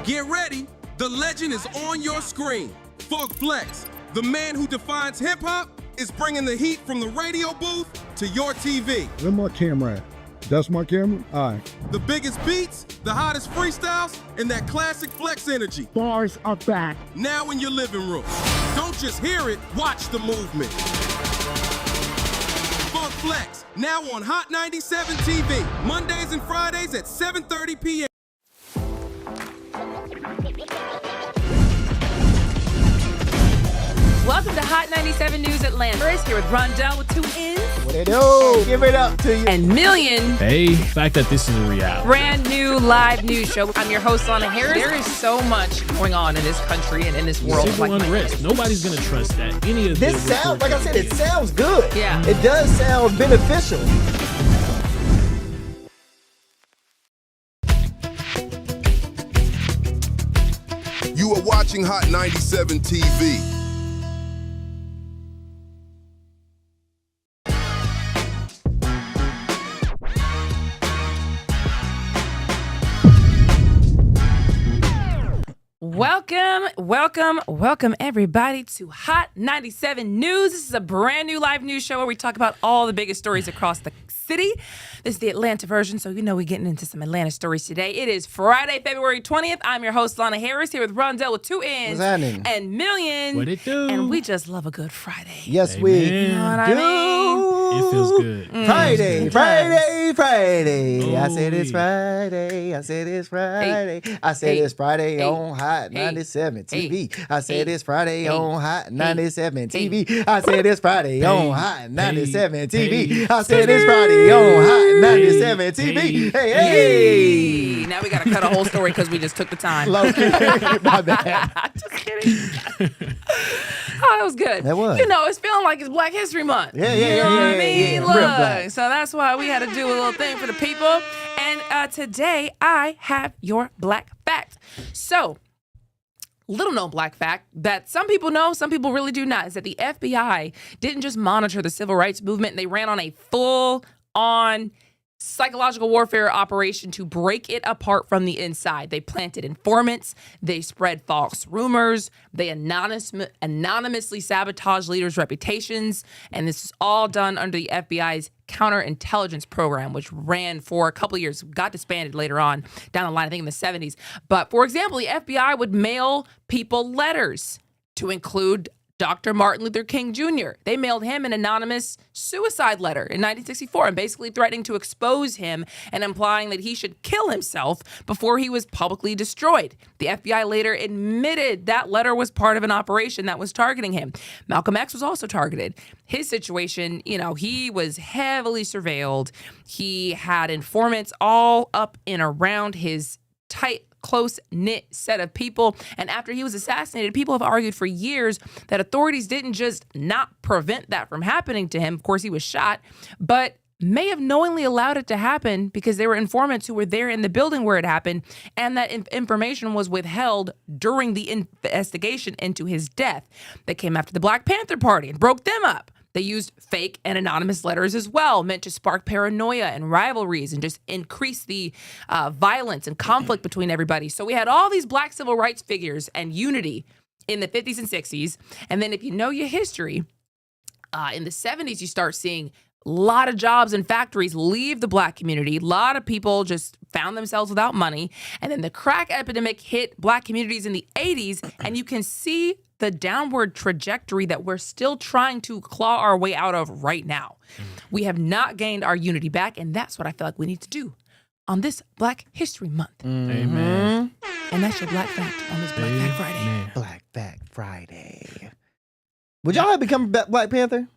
Get ready. The legend is on your screen. Funk Flex, the man who defines hip-hop, is bringing the heat from the radio booth to your TV. Where my camera at? That's my camera? All right. The biggest beats, the hottest freestyles, and that classic flex energy. Bars are back. Now in your living room. Don't just hear it, watch the movement. Funk Flex, now on Hot 97 TV, Mondays and Fridays at 7:30 p.m. Welcome to Hot 97 News Atlanta. Chris here with Rondell with 2 N's. What it do? Give it up to you. And Million. Hey, the fact that this is a reality. Brand new live news show. I'm your host, Lana Harris. There is so much going on in this country and in this world. Civil unrest. Nobody's going to trust that. Any of this sounds, like I said, it sounds good. Yeah. It does sound beneficial. You are watching Hot 97 TV. Welcome everybody to Hot 97 News. This is a brand new live news show where we talk about all the biggest stories across the city. This is the Atlanta version, so you know we're getting into some Atlanta stories today. It is Friday, February 20th. I'm your host, Lana Harris, here with Rondell with 2 N's and Million. What it do? And we just love a good Friday. Yes, we do. You know what I mean? It feels good. Friday. Oh, I said it's Friday. I said it's Friday. I said it's Friday on Hot 97 TV. I said it's Friday on Hot 97 TV. I said it's Friday on Hot 97 TV. I said it's Friday on Hot 97 TV. Hey. Now we got to cut a whole story because we just took the time. Low key. My bad. Just kidding. Oh, that was good. That was. You know, it's feeling like it's Black History Month. Yeah. You know what I mean? Yeah. Look, Real black. so that's why we had to do a little thing for the people. And today I have your Black Fact. So, little known Black fact that some people know, some people really do not, is that the FBI didn't just monitor the civil rights movement. They ran on a full-on psychological warfare operation to break it apart from the inside. They planted informants, they spread false rumors, they anonymously sabotaged leaders' reputations, and this is all done under the FBI's counterintelligence program, which ran for a couple of years, got disbanded later on down the line, I think in the 70s. But for example, the FBI would mail people letters to include Dr. Martin Luther King Jr. They mailed him an anonymous suicide letter in 1964 and basically threatening to expose him and implying that he should kill himself before he was publicly destroyed. The FBI later admitted that letter was part of an operation that was targeting him. Malcolm X was also targeted. His situation, you know, he was heavily surveilled. He had informants all up and around his tight, close-knit set of people. And after he was assassinated, people have argued for years that authorities didn't just not prevent that from happening to him. Of course, he was shot, but may have knowingly allowed it to happen because there were informants who were there in the building where it happened, and that information was withheld during the investigation into his death. That came after the Black Panther Party and broke them up. They used fake and anonymous letters as well, meant to spark paranoia and rivalries and just increase the violence and conflict between everybody. So we had all these Black civil rights figures and unity in the 50s and 60s. And then if you know your history, in the 70s, you start seeing a lot of jobs and factories leave the Black community. A lot of people just found themselves without money. And then the crack epidemic hit Black communities in the 80s, and you can see the downward trajectory that we're still trying to claw our way out of right now. We have not gained our unity back, and that's what I feel like we need to do on this Black History Month. Amen. And that's your Black Fact on this Black Fact Friday. Black Fact Friday. Would y'all have become Black Panther?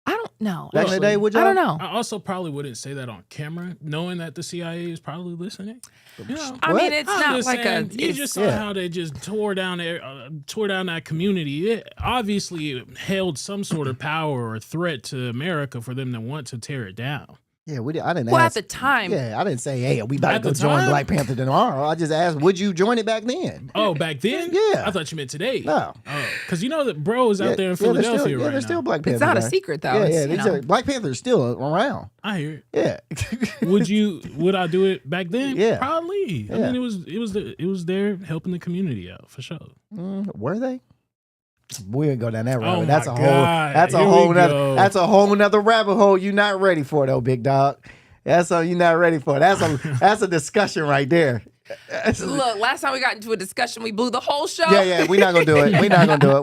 I don't know. Back in the day, would y'all? I don't know. I also probably wouldn't say that on camera, knowing that the CIA is probably listening. You know, I mean, it's I'm not just like saying, a. you just saw how they just tore down that community. It obviously held some sort of power or threat to America for them to want to tear it down. Yeah, I didn't Well, ask. at the time. Yeah, I didn't say, hey, we about At to go the join time? Black Panther tomorrow. I just asked, would you join it back then? Oh, back then? Yeah. I thought you meant today. No. Oh, because you know that bro is out there in Philadelphia right there's now. still Black Panther. It's not a guys. secret, though. Yeah, It's, yeah. Black Panther is still around. I hear it. Yeah. Would I do it back then? Yeah. Probably. I Yeah. mean, it was there helping the community out for sure. Were they? We ain't go down that rabbit. Oh That's my a whole. God. That's a Here we whole nother. go. That's a whole nother rabbit hole. You're not ready for though, big dog. That's something you're not ready for. That's a discussion right there. Look, last time we got into a discussion, we blew the whole show. Yeah, we're not gonna do it. We're not gonna do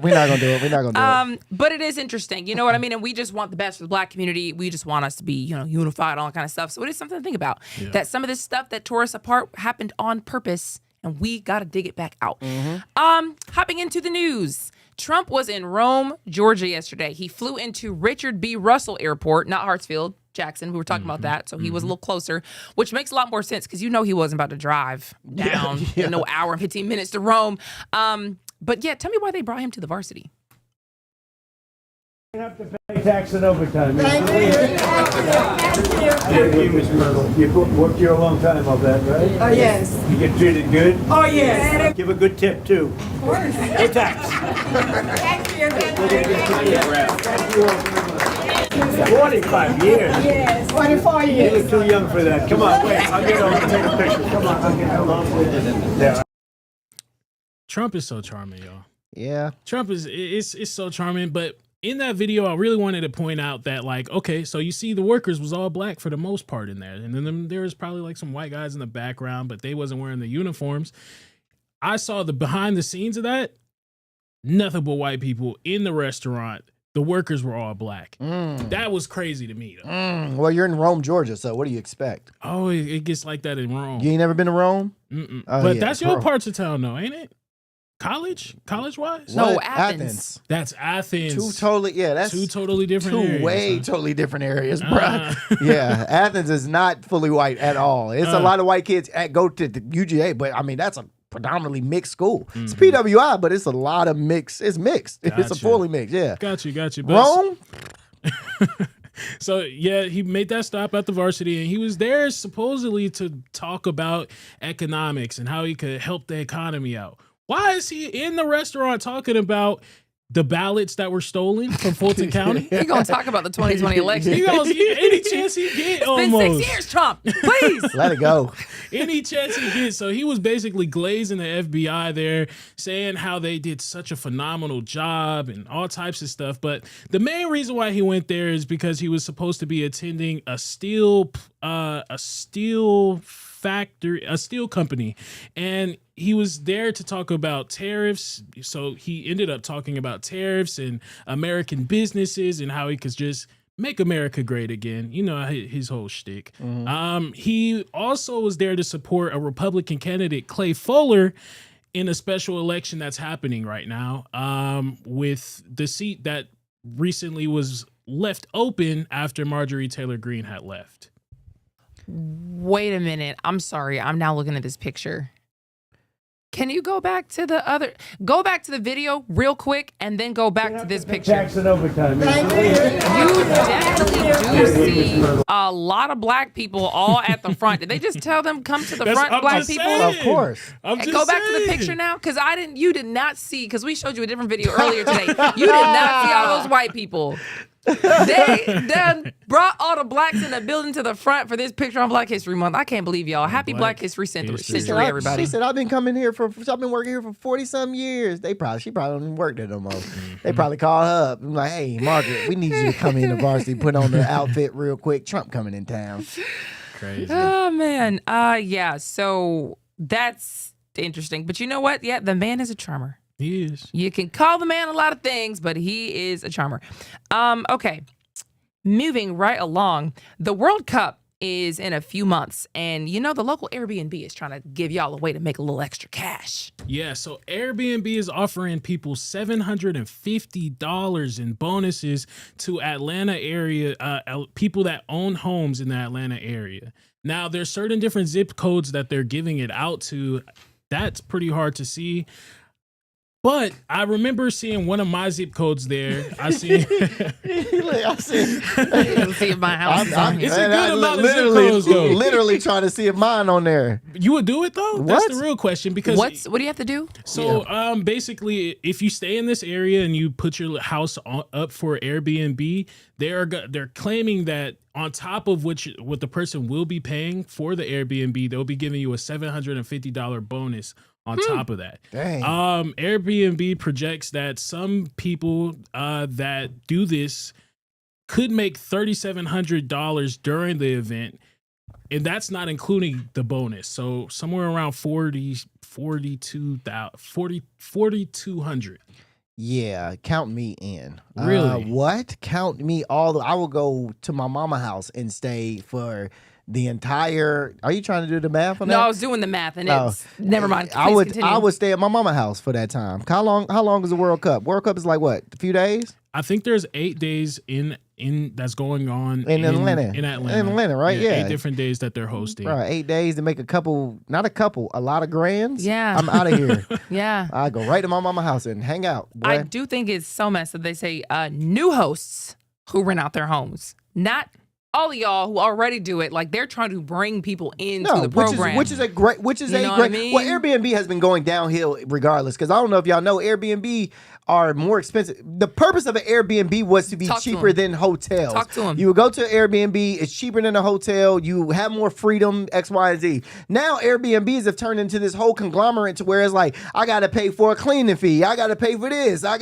it. But it is interesting, you know what I mean? And we just want the best for the Black community. We just want us to be, unified, all that kind of stuff. So it is something to think about. Yeah. That some of this stuff that tore us apart happened on purpose, and we gotta dig it back out. Hopping into the news. Trump was in Rome, Georgia yesterday. He flew into Richard B. Russell Airport, not Hartsfield, Jackson. We were talking about that. So he was a little closer, which makes a lot more sense because he wasn't about to drive down in no hour and 15 minutes to Rome. But yeah, tell me why they brought him to the varsity. You have to pay tax and overtime. Thank you, Ms. Myrtle. You worked here a long time on that, right? Oh, yes. You get treated good? Oh, yes. Give a good tip, too. Of course. No tax. Thank you. 45 years. Yes, 24 years. You look too young for that. Come on, wait. I'll get over and take a picture. Come on, I'll get over there. Trump is so charming, y'all. Yeah. Trump is so charming, but in that video, I really wanted to point out that, okay, so you see the workers was all black for the most part in there. And then there was probably some white guys in the background, but they wasn't wearing the uniforms. I saw the behind the scenes of that. Nothing but white people in the restaurant. The workers were all black. That was crazy to me, though. Well, you're in Rome, Georgia, so what do you expect? Oh, it gets like that in Rome. You ain't never been to Rome? Oh, but that's your parts of town, though, ain't it? College-wise? No, Athens. That's Athens. Two totally different areas. Way totally different areas, bro. Yeah, Athens is not fully white at all. It's a lot of white kids go to the UGA, but I mean, that's a predominantly mixed school. It's PWI, but it's a lot of mix. It's mixed. Gotcha. It's a fully mixed, yeah. Got you. Rome? So, yeah, he made that stop at the varsity, and he was there supposedly to talk about economics and how he could help the economy out. Why is he in the restaurant talking about the ballots that were stolen from Fulton County? He's going to talk about the 2020 election. He goes, any chance he get, It's been 6 years, Trump. Please. Let it go. Any chance he gets. So he was basically glazing the FBI there, saying how they did such a phenomenal job and all types of stuff. But the main reason why he went there is because he was supposed to be attending a steel company, and he was there to talk about tariffs. So he ended up talking about tariffs and American businesses and how he could just make America great again. You know, his whole shtick. He also was there to support a Republican candidate, Clay Fuller, in a special election that's happening right now, with the seat that recently was left open after Marjorie Taylor Greene had left. Wait a minute. I'm sorry. I'm now looking at this picture. Can you go back to the video real quick and then go back to this picture? Tax and overtime. You definitely do see a lot of black people all at the front. Did they just tell them come to the front, black people? Of course. Go back to the picture now, because you did not see, because we showed you a different video earlier today. You did not see all those white people. They done brought all the blacks in the building to the front for this picture on Black History Month. I can't believe y'all. Happy Black History Century, everybody. She said, I've been working here for 40-some years. She probably don't even work there no more. They probably call her up and like, hey, Margaret, we need you to come in the varsity, put on the outfit real quick. Trump coming in town. Crazy. Oh, man. Yeah, so that's interesting. But you know what? Yeah, the man is a charmer. He is. You can call the man a lot of things, but he is a charmer. Okay, moving right along. The World Cup is in a few months, and the local Airbnb is trying to give y'all a way to make a little extra cash. Yeah, so Airbnb is offering people $750 in bonuses to Atlanta area, people that own homes in the Atlanta area. Now, there's certain different zip codes that they're giving it out to. That's pretty hard to see. But I remember seeing one of my zip codes there. I see if my house is on here. It's a good amount of zip codes, though. Literally trying to see if mine on there. You would do it, though? What? That's the real question. Because what do you have to do? So basically, if you stay in this area and you put your house up for Airbnb, they're claiming that on top of what the person will be paying for the Airbnb, they'll be giving you a $750 bonus on top of that. Dang. Airbnb projects that some people that do this could make $3,700 during the event, And that's not including the bonus. So somewhere around 4,200. Yeah, count me in. Really? What? Count me I will go to my mama house and stay for the entire. Are you trying to do the math on that? No, I was doing the math, and it's never mind. I Please continue. would stay at my mama house for that time. How long is the World Cup? World Cup is like what? A few days? I think there's 8 days in that's going on In Atlanta. In Atlanta. In Atlanta, right? Yeah. 8 different days that they're hosting. Right, 8 days to make a lot of grands. Yeah. I'm out of here. Yeah. I go right to my mama house and hang out. Boy. I do think it's so messed that they say new hosts who rent out their homes, not all of y'all who already do it. Like they're trying to bring people into the program, which is a great. What I mean? Well, Airbnb has been going downhill regardless. Because I don't know if y'all know, Airbnb are more expensive. The purpose of an Airbnb was to be cheaper than hotels. Talk to 'em. You would go to an Airbnb, it's cheaper than a hotel. You have more freedom, X, Y, and Z. Now Airbnbs have turned into this whole conglomerate to where it's like, I gotta pay for a cleaning fee. I gotta pay for this. I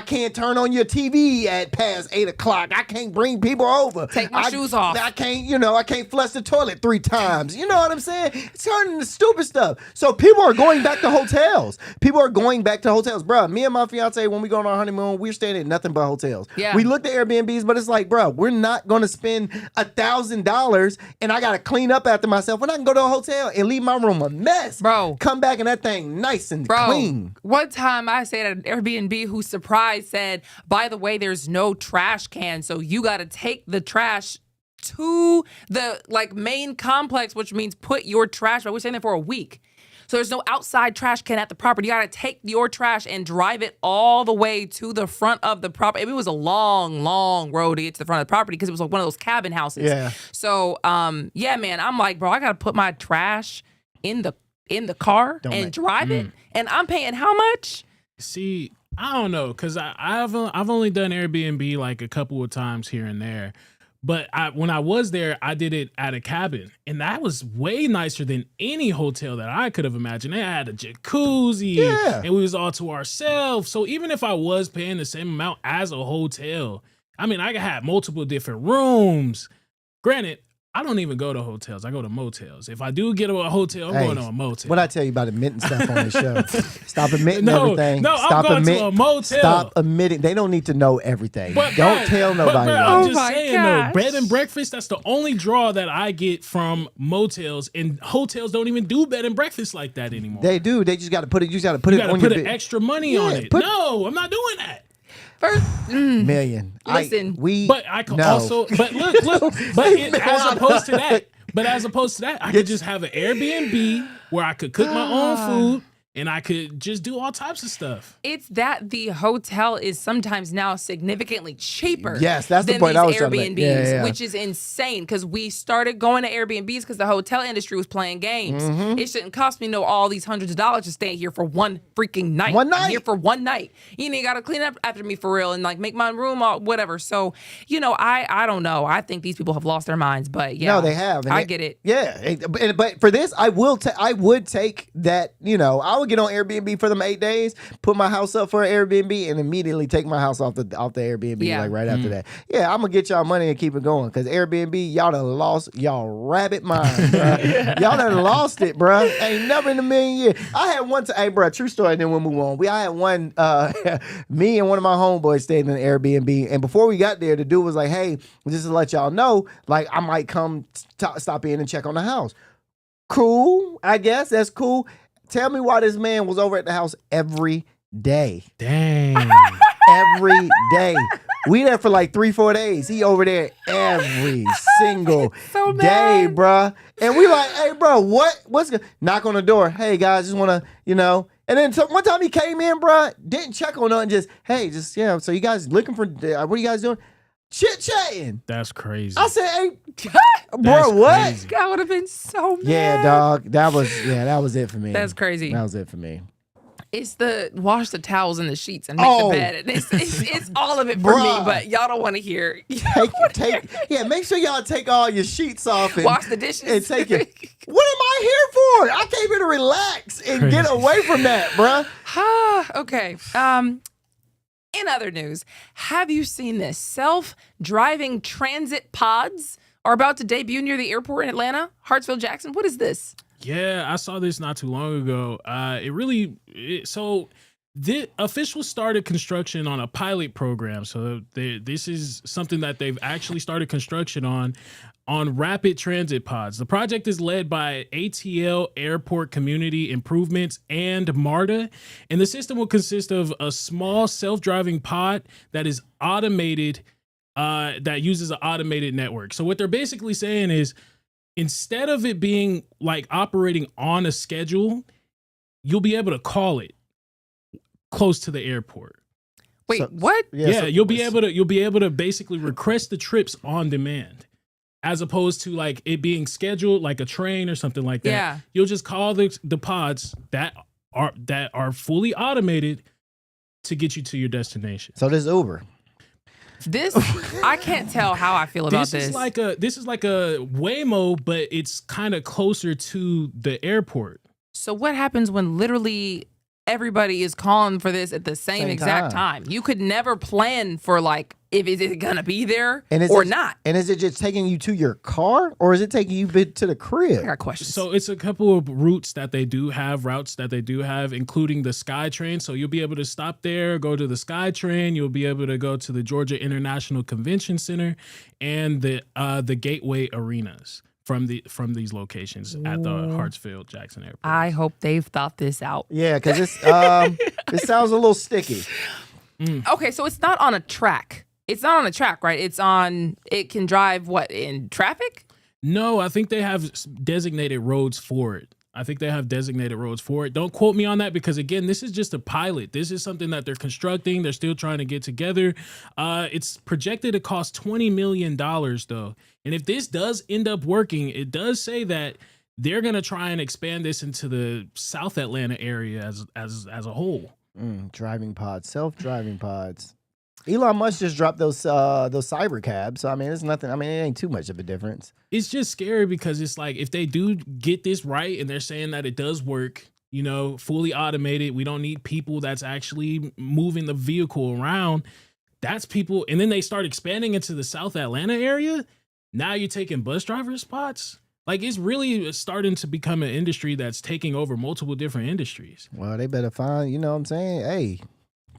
can't turn on your TV at past 8 o'clock. I can't bring people over. Take my shoes off. I can't flush the toilet 3 times. You know what I'm saying? It's turning into stupid stuff. So people are going back to hotels. Bruh, me and my fiance, when we go on our honeymoon, we're staying at nothing but hotels. Yeah. We looked at Airbnbs, but it's like, bro, we're not going to spend $1,000 and I got to clean up after myself when I can go to a hotel and leave my room a mess. Bro. Come back and that thing nice and clean. One time I stayed at an Airbnb who surprised said, by the way, there's no trash can, so you got to take the trash to the main complex, which means put your trash. But we're staying there for a week. So there's no outside trash can at the property. You got to take your trash and drive it all the way to the front of the property. It was a long, long road to get to the front of the property because it was like one of those cabin houses. Yeah. So, yeah, man, I'm like, bro, I got to put my trash in the car and drive it. And I'm paying how much? See, I don't know, because I've only done Airbnb like a couple of times here and there. But when I was there, I did it at a cabin, and that was way nicer than any hotel that I could have imagined. They had a jacuzzi, and we was all to ourselves. So even if I was paying the same amount as a hotel, I mean, I could have multiple different rooms. Granted, I don't even go to hotels. I go to motels. If I do get a hotel, I'm going to a motel. What I tell you about admitting stuff on this show? Stop admitting everything. No, Stop I'm going to a motel. Stop admitting. They don't need to know everything. Don't tell nobody. I'm just saying, though, bed and breakfast, that's the only draw that I get from motels. And hotels don't even do bed and breakfast like that anymore. They do. They just got to put it. You got to put it on your bed. Extra money on it. No, I'm not doing that. Million. Listen, but I can also, but look, as opposed to that, I could just have an Airbnb where I could cook my own food and I could just do all types of stuff. It's that the hotel is sometimes now significantly cheaper. Yes, that's the than point these I was trying to Airbnbs, make. Yeah. which is insane because we started going to Airbnbs because the hotel industry was playing games. Mm-hmm. It shouldn't cost me all these hundreds of dollars to stay here for one freaking night. I'm here for one night. You got to clean up after me for real and make my room or whatever. So, I don't know. I think these people have lost their minds, but yeah. No, they have. I get it. Yeah. But for this, I would take that, I would get on Airbnb for them 8 days, put my house up for an Airbnb, and immediately take my house off the Airbnb right after that. Yeah, I'm gonna get y'all money and keep it going because Airbnb, y'all done lost y'all rabbit mind, bro. Y'all done lost it, bro. Ain't never in a million years. I had one hey, bro, true story. And then we'll move on. I had one. Me and one of my homeboys stayed in an Airbnb, and before we got there, the dude was like, "Hey, just to let y'all know, I might come stop in and check on the house." Cool, I guess that's cool. Tell me why this man was over at the house every day. Dang. Every day. We there for 3-4 days. He over there every single day, bruh. And we like, hey, bro, what's good? Knock on the door. Hey, guys, just want to, And then one time he came in, bruh, didn't check on nothing, so you guys looking for, what are you guys doing? Chit-chatting. That's crazy. I said, hey, bro, what? Crazy. I would have been so mad. Yeah, dog. That was it for me. That's crazy. That was it for me. It's the wash the towels and the sheets and make the bed. And it's all of it for me, but y'all don't want to hear. Make sure y'all take all your sheets off and wash the dishes. And take it. What am I here for? I came here to relax and get away from that, bruh. Okay. In other news, have you seen this? Self-driving transit pods are about to debut near the airport in Atlanta, Hartsfield Jackson. What is this? Yeah, I saw this not too long ago. The officials started construction on a pilot program. So this is something that they've actually started construction on rapid transit pods. The project is led by ATL Airport Community Improvements and MARTA, and the system will consist of a small self-driving pod that is automated, that uses an automated network. So what they're basically saying is, instead of it being like operating on a schedule, you'll be able to call it close to the airport. Wait, what? Yeah, you'll be able to basically request the trips on demand, as opposed to like it being scheduled like a train or something like that. Yeah. You'll just call the pods that are fully automated to get you to your destination. So this Uber. This I can't tell how I feel about this. This is like a Waymo, but it's kind of closer to the airport. So what happens when literally everybody is calling for this at the same exact time? You could never plan for like, if is it gonna be there or not. And is it just taking you to your car, or is it taking you to the crib? I got questions. So it's a couple of routes that they do have, including the SkyTrain. So you'll be able to stop there, go to the SkyTrain. You'll be able to go to the Georgia International Convention Center and the Gateway arenas from these locations at the Hartsfield Jackson Airport. I hope they've thought this out. Yeah, because it's it sounds a little sticky. Okay, so it's not on a track. It's not on a track, right? It can drive in traffic? No, I think they have designated roads for it. Don't quote me on that, because again, this is just a pilot. This is something that they're constructing. They're still trying to get together. It's projected to cost $20 million though. And if this does end up working, it does say that they're going to try and expand this into the South Atlanta area as a whole. Driving pods, self-driving pods. Elon Musk just dropped those cyber cabs. So I mean, it's nothing. I mean, it ain't too much of a difference. It's just scary because it's like, if they do get this right and they're saying that it does work, fully automated, we don't need people that's actually moving the vehicle around. That's people. And then they start expanding into the South Atlanta area. Now you're taking bus driver spots. Like, it's really starting to become an industry that's taking over multiple different industries. Well, they better find, you know what I'm saying? Hey,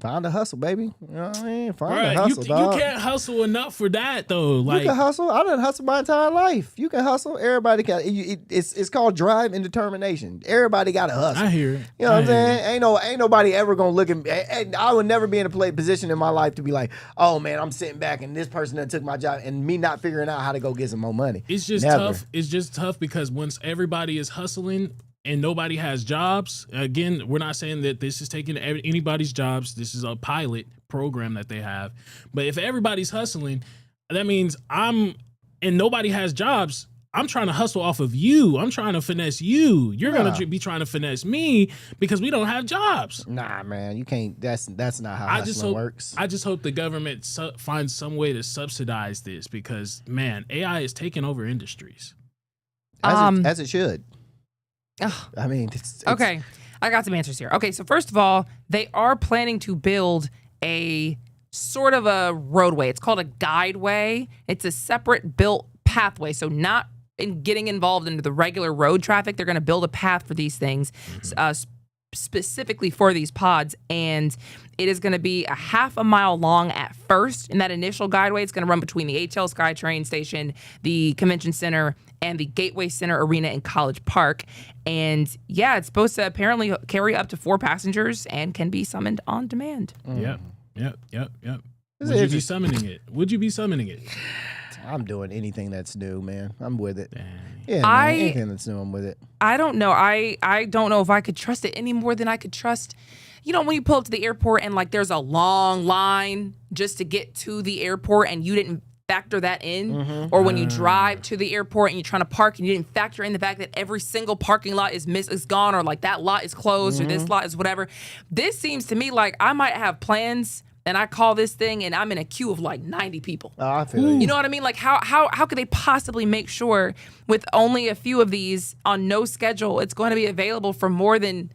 find a hustle, baby. You know what I mean? Find a hustle, dog. You can't hustle enough for that, though. Like, you can hustle. I done hustled my entire life. You can hustle. Everybody can. It's called drive and determination. Everybody got to hustle. I hear it. You know what I'm saying? Ain't nobody ever gonna look at me. I would never be in a position in my life to be like, oh man, I'm sitting back and this person that took my job, and me not figuring out how to go get some more money. It's just tough. It's just tough because once everybody is hustling and nobody has jobs, again, we're not saying that this is taking anybody's jobs. This is a pilot program that they have. But if everybody's hustling, that means and nobody has jobs. I'm trying to hustle off of you. I'm trying to finesse you. You're going to be trying to finesse me because we don't have jobs. Nah, man, you can't. That's not how hustling works. I just hope the government finds some way to subsidize this because, man, AI is taking over industries. As it should. I mean, it's okay. I got some answers here. Okay, so first of all, they are planning to build a sort of a roadway. It's called a guideway. It's a separate built pathway. So not in getting involved into the regular road traffic. They're going to build a path for these things, specifically for these pods. And it is going to be a half a mile long at first. In that initial guideway, it's going to run between the HL SkyTrain station, the Convention Center, and the Gateway Center Arena in College Park. And yeah, it's supposed to apparently carry up to 4 passengers and can be summoned on demand. Yep. Would you be summoning it? I'm doing anything that's new, man. I'm with it. Yeah, man, anything that's new, I'm with it. I don't know. I don't know if I could trust it any more than I could trust, when you pull up to the airport and like there's a long line just to get to the airport and you didn't factor that in, or when you drive to the airport and you're trying to park and you didn't factor in the fact that every single parking lot is gone, or like that lot is closed, or this lot is whatever. This seems to me like I might have plans and I call this thing and I'm in a queue of like 90 people. Oh, I feel you. You know what I mean? Like how could they possibly make sure with only a few of these on no schedule it's going to be available for more than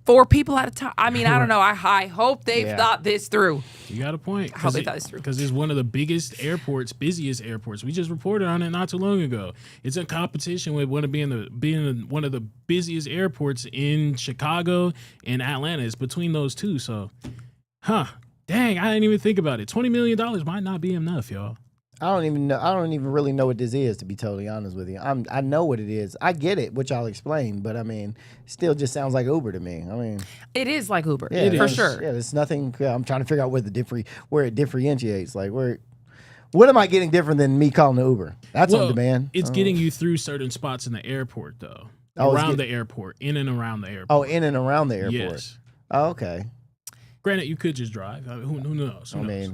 4 people at a time. I mean, I don't know. I hope they've Yeah. thought this through. You got a point. I hope they thought this through. Because it's one of the biggest airports, busiest airports. We just reported on it not too long ago. It's in competition with one of being one of the busiest airports in Chicago and Atlanta. It's between those two. So, dang, I didn't even think about it. $20 million might not be enough, y'all. I don't even know. I don't even really know what this is, to be totally honest with you. I know what it is. I get it, which I'll explain. But I mean, still just sounds like Uber to me. I mean, It is like Uber, yeah, for sure. Yeah, there's nothing. I'm trying to figure out where it differentiates. Like what am I getting different than me calling the Uber? That's on demand. It's getting you through certain spots in the airport, though. Oh, around the airport, in and around the airport. Oh, in and around the airport. Yes. Oh, okay. Granted, you could just drive. Who knows? Who knows?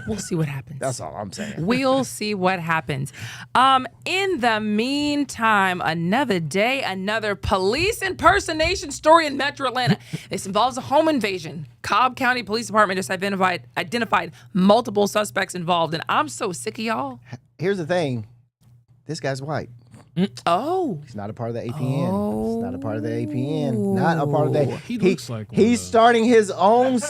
We'll see what happens. That's all I'm saying. We'll see what happens. In the meantime, another day, another police impersonation story in Metro Atlanta. This involves a home invasion. Cobb County Police Department just identified multiple suspects involved, and I'm so sick of y'all. Here's the thing. This guy's white. Oh. He's not a part of the APN. He's not a part of the APN. Not a part of the. He looks like one, he's starting his own.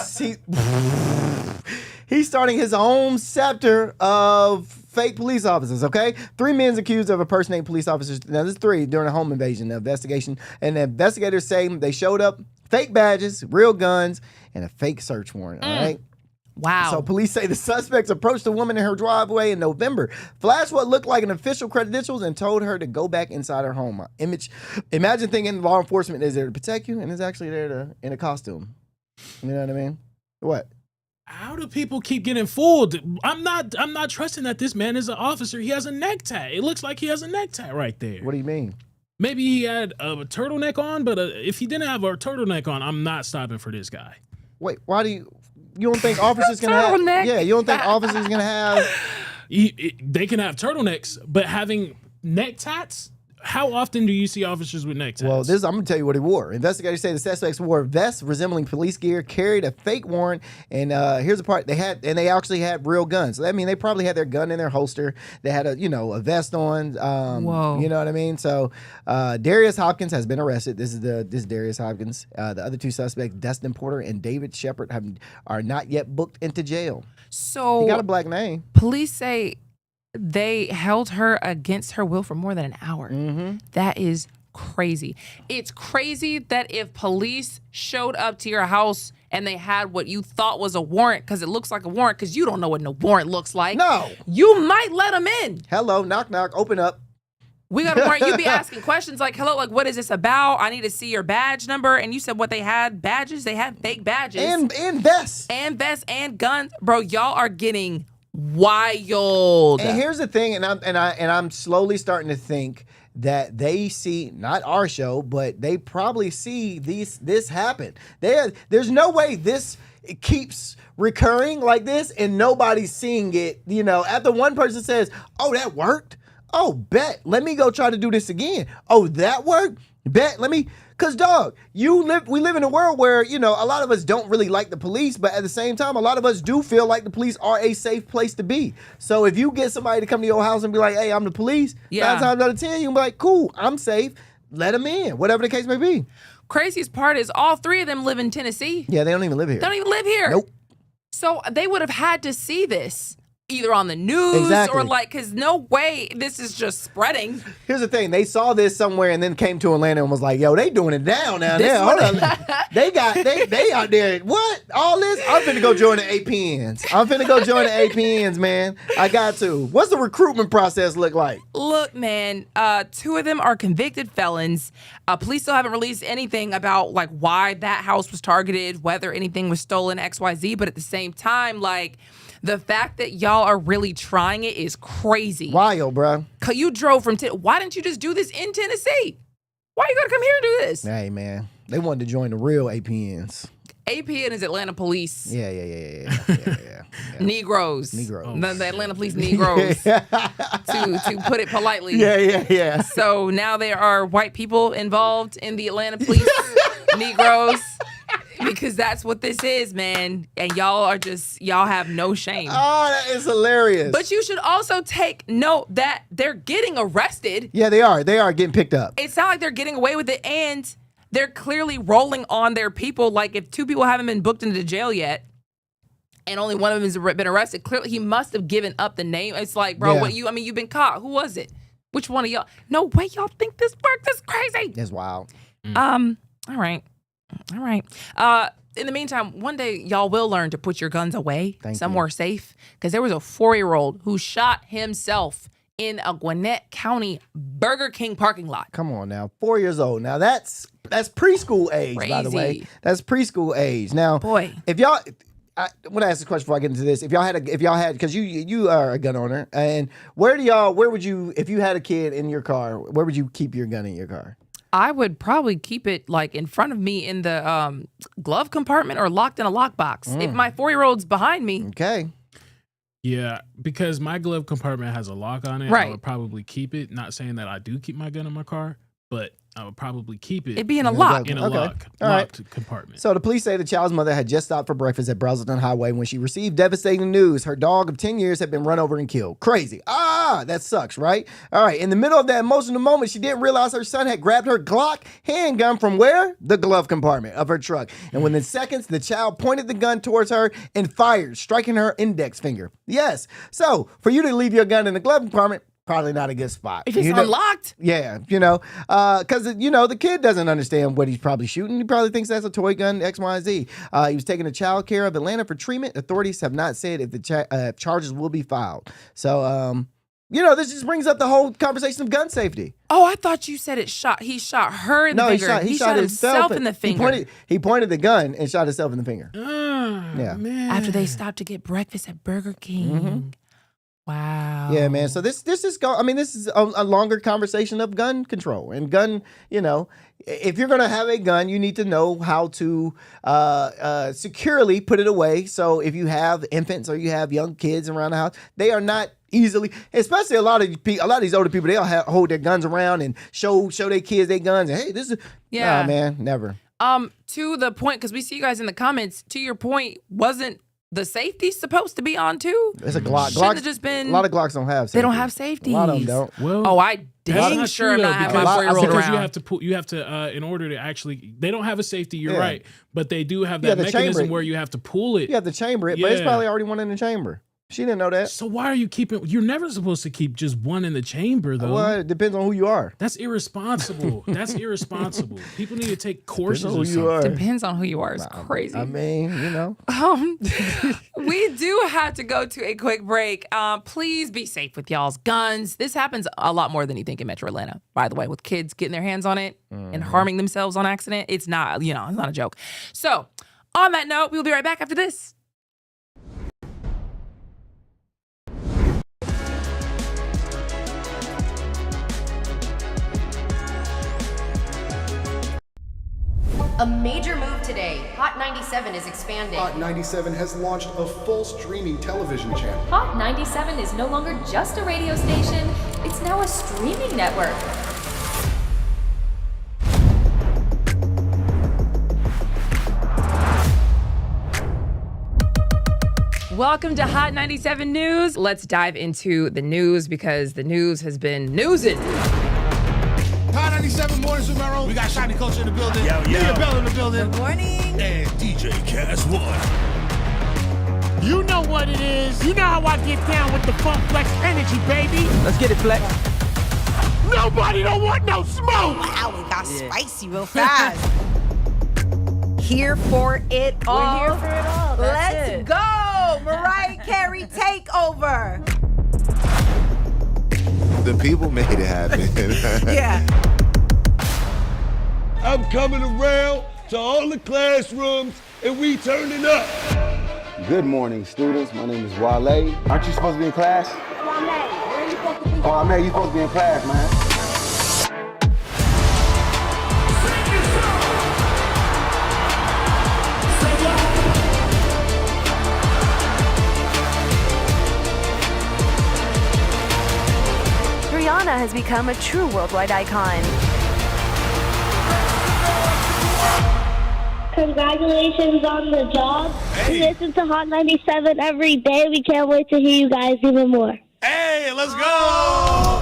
He's starting his own scepter of fake police officers. Okay, 3 men accused of impersonating police officers. Now there's 3 during a home invasion investigation, and the investigators say they showed up, fake badges, real guns, and a fake search warrant. All right. Wow. So police say the suspects approached the woman in her driveway in November, flashed what looked like an official credentials, and told her to go back inside her home. Imagine thinking law enforcement is there to protect you, and is actually there in a costume. You know what I mean? What? How do people keep getting fooled? I'm not trusting that this man is an officer. He has a necktie. It looks like he has a necktie right there. What do you mean? Maybe he had a turtleneck on, but if he didn't have a turtleneck on, I'm not stopping for this guy. Wait, why do you don't think officers can have? Yeah, you don't think officers can have? They can have turtlenecks, but having neckties. How often do you see officers with neckties? Well, I'm going to tell you what he wore. Investigators say the suspects wore vests resembling police gear, carried a fake warrant, and here's the part: they actually had real guns. So, I mean, they probably had their gun in their holster. They had a vest on. Whoa. You know what I mean? So Darius Hopkins has been arrested. This is Darius Hopkins. The other 2 suspects, Dustin Porter and David Shepard, are not yet booked into jail. So he got a black name. Police say they held her against her will for more than an hour. Mm-hmm. That is crazy. It's crazy that if police showed up to your house and they had what you thought was a warrant, because it looks like a warrant, because you don't know what no warrant looks like. No. You might let them in. Hello, knock, knock, open up. We got a warrant. You'd be asking questions like, hello, like, what is this about? I need to see your badge number. And you said what they had? Badges? They had fake badges. And vests. And vests and guns. Bro, y'all are getting wild. And here's the thing, and I'm slowly starting to think that they see not our show, but they probably see this happen. There's no way this keeps recurring like this and nobody's seeing it. You know, after one person says, "Oh, that worked. Oh, bet. Let me go try to do this again. Oh, that worked. Bet. Let me." Cause dog, we live in a world where, you know, a lot of us don't really like the police, but at the same time, a lot of us do feel like the police are a safe place to be. So if you get somebody to come to your house and be like, "Hey, I'm the police," 9 times out of 10, you can be like, "Cool, I'm safe. Let them in," whatever the case may be. Craziest part is all 3 of them live in Tennessee. Yeah, they don't even live here. They don't even live here. Nope. So they would have had to see this either on the news or because no way this is just spreading. Here's the thing. They saw this somewhere and then came to Atlanta and was like, "Yo, they doing it down there. Hold on. They out there. What? All this? I'm finna go join the APNs, man. I got to. What's the recruitment process look like?" Look, man, 2 of them are convicted felons. Police still haven't released anything about like why that house was targeted, whether anything was stolen, XYZ. But at the same time, like, the fact that y'all are really trying it is crazy. Wild, bro. You drove from why didn't you just do this in Tennessee? Why you gotta come here and do this? Hey, man. They wanted to join the real APNs. APN is Atlanta Police. Yeah. Negroes. Negroes. The Atlanta Police Negroes. to put it politely. Yeah. So now there are white people involved in the Atlanta Police Negroes. Because that's what this is, man. And y'all have no shame. Oh, that is hilarious. But you should also take note that they're getting arrested. Yeah, they are. They are getting picked up. It's not like they're getting away with it. And they're clearly rolling on their people. Like if two people haven't been booked into jail yet, and only one of them has been arrested, clearly he must have given up the name. It's like, bro, you've been caught. Who was it? Which one of y'all? No way y'all think this worked. This is crazy. It's wild. All right. In the meantime, one day y'all will learn to put your guns away somewhere safe. Because there was a 4-year-old who shot himself in a Gwinnett County Burger King parking lot. Come on now, 4 years old. Now that's preschool age, by the way. That's preschool age. Now, boy, if y'all, I want to ask this question before I get into this. If y'all had, because you are a gun owner, and where would you, if you had a kid in your car, where would you keep your gun in your car? I would probably keep it like in front of me in the glove compartment or locked in a lockbox. If my 4-year-old's behind me. Okay. Yeah, because my glove compartment has a lock on it. Right. I would probably keep it. Not saying that I do keep my gun in my car, but I would probably keep it. It'd be in a lock. In a locked compartment. So the police say the child's mother had just stopped for breakfast at Brazelton Highway when she received devastating news. Her dog of 10 years had been run over and killed. Crazy. That sucks, right? All right. In the middle of that emotional moment, she didn't realize her son had grabbed her Glock handgun from where? The glove compartment of her truck. And within seconds, the child pointed the gun towards her and fired, striking her index finger. Yes. So for you to leave your gun in the glove compartment, probably not a good spot. If it's unlocked? Yeah, because, the kid doesn't understand what he's probably shooting. He probably thinks that's a toy gun, X, Y, Z. He was taken to child care of Atlanta for treatment. Authorities have not said if the charges will be filed. So, this just brings up the whole conversation of gun safety. Oh, I thought you said he shot her in the finger. He shot himself in the finger. He pointed the gun and shot himself in the finger. Yeah. Man. After they stopped to get breakfast at Burger King. Mm-hmm. Wow. Yeah, man. So this is a longer conversation of gun control and gun. If you're gonna have a gun, you need to know how to securely put it away. So if you have infants or you have young kids around the house, they are not easily. Especially a lot of these older people, they'll hold their guns around and show their kids their guns. And hey, this is Nah, man, never. To the point, because we see you guys in the comments. To your point, wasn't the safety supposed to be on too? It's a Glock. Shouldn't have just been. A lot of Glocks don't have safety. They don't have safety. A lot of them don't. Well, I dang sure not have my 4-year-old because around. you have to in order to actually, they don't have a safety. You're right, but they do have You that have to chamber mechanism it. where you have to pull it. You have to chamber it, but it's probably already one in the chamber. She didn't know that. So why are you keeping? You're never supposed to keep just one in the chamber, though. Well, it depends on who you are. That's irresponsible. That's irresponsible. People need to take courses. Depends on who you are. Depends on who you are. It's crazy. I mean, we do have to go to a quick break. Please be safe with y'all's guns. This happens a lot more than you think in Metro Atlanta, by the way, with kids getting their hands on it and harming themselves on accident. It's not, it's not a joke. So on that note, we'll be right back after this. A major move today. Hot 97 is expanding. Hot 97 has launched a full streaming television channel. Hot 97 is no longer just a radio station, it's now a streaming network. Welcome to Hot 97 News. Let's dive into the news because the news has been newsing. Hot 97 Mornings with Merrill. We got Shiny Culture in the building. Leah Bell in the building. Good morning. And DJ Cass One. You know what it is. You know how I get down with the Funk Flex energy, baby. Let's get it, Flex. Nobody don't want no smoke. Wow, it got spicy real fast. Here for it all. We're here for it all. That's Let's it. go. Mariah Carey takeover. The people made it happen. Yeah. I'm coming around to all the classrooms and we turning up. Good morning, students. My name is Wale. Aren't you supposed to be in class? Where are you supposed to be? Oh, man, you supposed to be in class, man. Rihanna has become a true worldwide icon. Congratulations on the job. We listen to Hot 97 every day. We can't wait to hear you guys even more. Hey, let's go!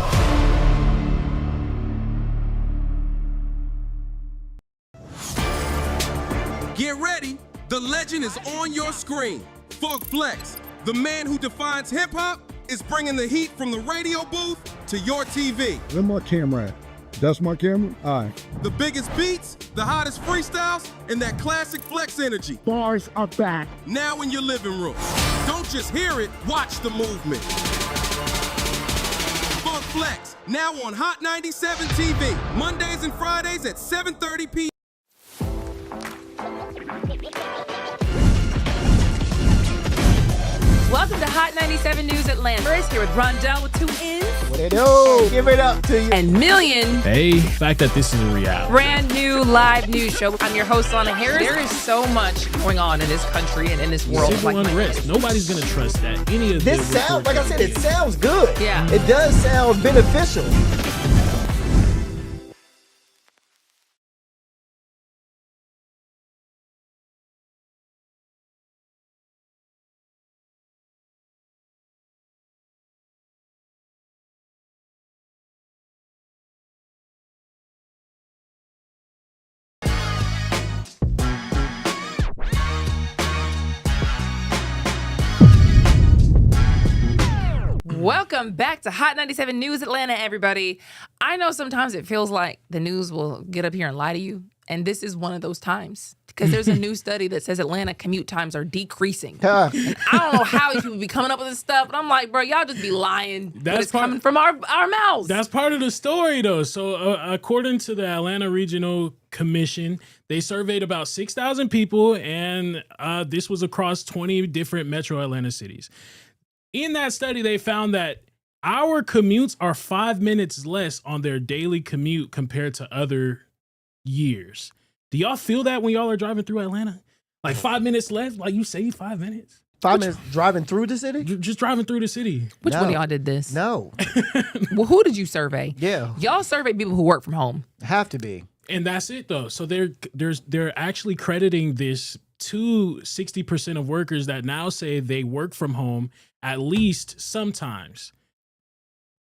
Get ready, the legend is on your screen. Funk Flex, the man who defines hip-hop, is bringing the heat from the radio booth to your TV. Where my camera at? That's my camera? All right. The biggest beats, the hottest freestyles, and that classic Flex energy. Bars are back. Now in your living room. Don't just hear it, watch the movement. Funk Flex, now on Hot 97 TV, Mondays and Fridays at 7:30 p.m. Welcome to Hot 97 News Atlanta. First, here with Rondell with 2 N's. What they do? Give it up to you. And Million. Hey, the fact that this is a reality. Brand new live news show. I'm your host, Lana Harris. There is so much going on in this country and in this world. Civil unrest. Nobody's going to trust that. Any of this sounds, like I said, it sounds good. Yeah. It does sound beneficial. Welcome back to Hot 97 News Atlanta, everybody. I know sometimes it feels like the news will get up here and lie to you, and this is one of those times because there's a new study that says Atlanta commute times are decreasing. And I don't know how these people be coming up with this stuff, but I'm like, bro, y'all just be lying. But it's coming from our mouths. That's part of the story, though. So according to the Atlanta Regional Commission, they surveyed about 6,000 people, and this was across 20 different metro Atlanta cities. In that study, they found that our commutes are 5 minutes less on their daily commute compared to other years. Do y'all feel that when y'all are driving through Atlanta? Like 5 minutes less? Like you save 5 minutes? 5 minutes driving through the city? You're just driving through the city. Which one of y'all did this? No. Well, who did you survey? Yeah. Y'all surveyed people who work from home. Have to be. And that's it, though. So they're actually crediting this to 60% of workers that now say they work from home at least sometimes.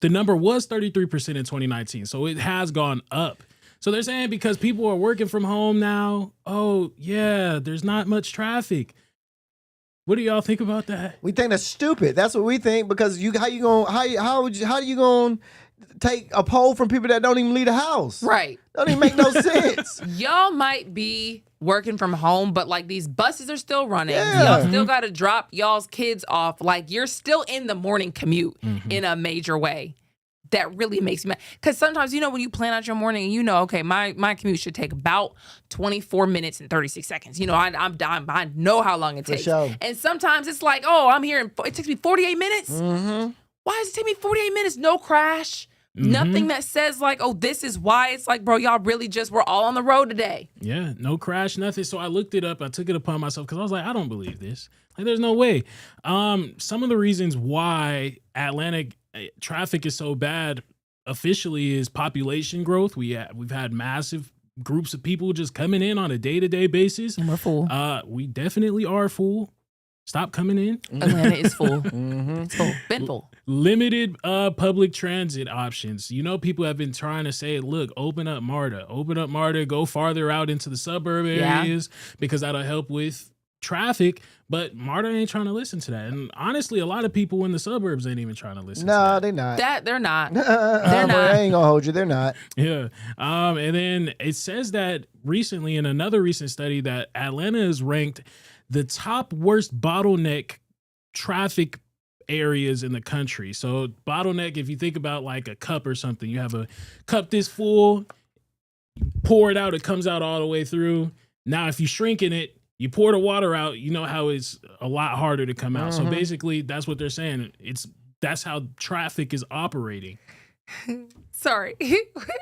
The number was 33% in 2019, so it has gone up. So they're saying because people are working from home now, oh yeah, there's not much traffic. What do y'all think about that? We think that's stupid. That's what we think because how you gonna take a poll from people that don't even leave the house? Right. Don't even make no sense. Y'all might be working from home, but like these buses are still running. Yeah. Y'all still got to drop y'all's kids off. Like you're still in the morning commute in a major way. That really makes me mad. Because sometimes, you know, when you plan out your morning and you know, okay, my commute should take about 24 minutes and 36 seconds. You know, I'm dying. I know how long it takes. Sure. And sometimes it's like, oh, I'm here and it takes me 48 minutes. Mm-hmm. Why does it take me 48 minutes? No crash. Nothing that says like, oh, this is why. It's like, bro, y'all really we're all on the road today. Yeah, no crash, nothing. So I looked it up. I took it upon myself because I was like, I don't believe this. Like, there's no way. Some of the reasons why Atlanta traffic is so bad officially is population growth. We've had massive groups of people just coming in on a day-to-day basis. And we're full. We definitely are full. Stop coming in. Atlanta is full. It's full. Been full. Limited public transit options. You know, people have been trying to say, look, open up MARTA, go farther out into the suburb areas because that'll help with traffic. But MARTA ain't trying to listen to that. And honestly, a lot of people in the suburbs ain't even trying to listen to that. No, they're not. They're not. They're not. I ain't gonna hold you. They're not. Yeah. And then it says that recently in another recent study that Atlanta is ranked the top worst bottleneck traffic areas in the country. So bottleneck, if you think about like a cup or something, you have a cup this full, pour it out, it comes out all the way through. Now, if you shrinking it, you pour the water out, you know how it's a lot harder to come out. So basically that's what they're saying. That's how traffic is operating. Sorry.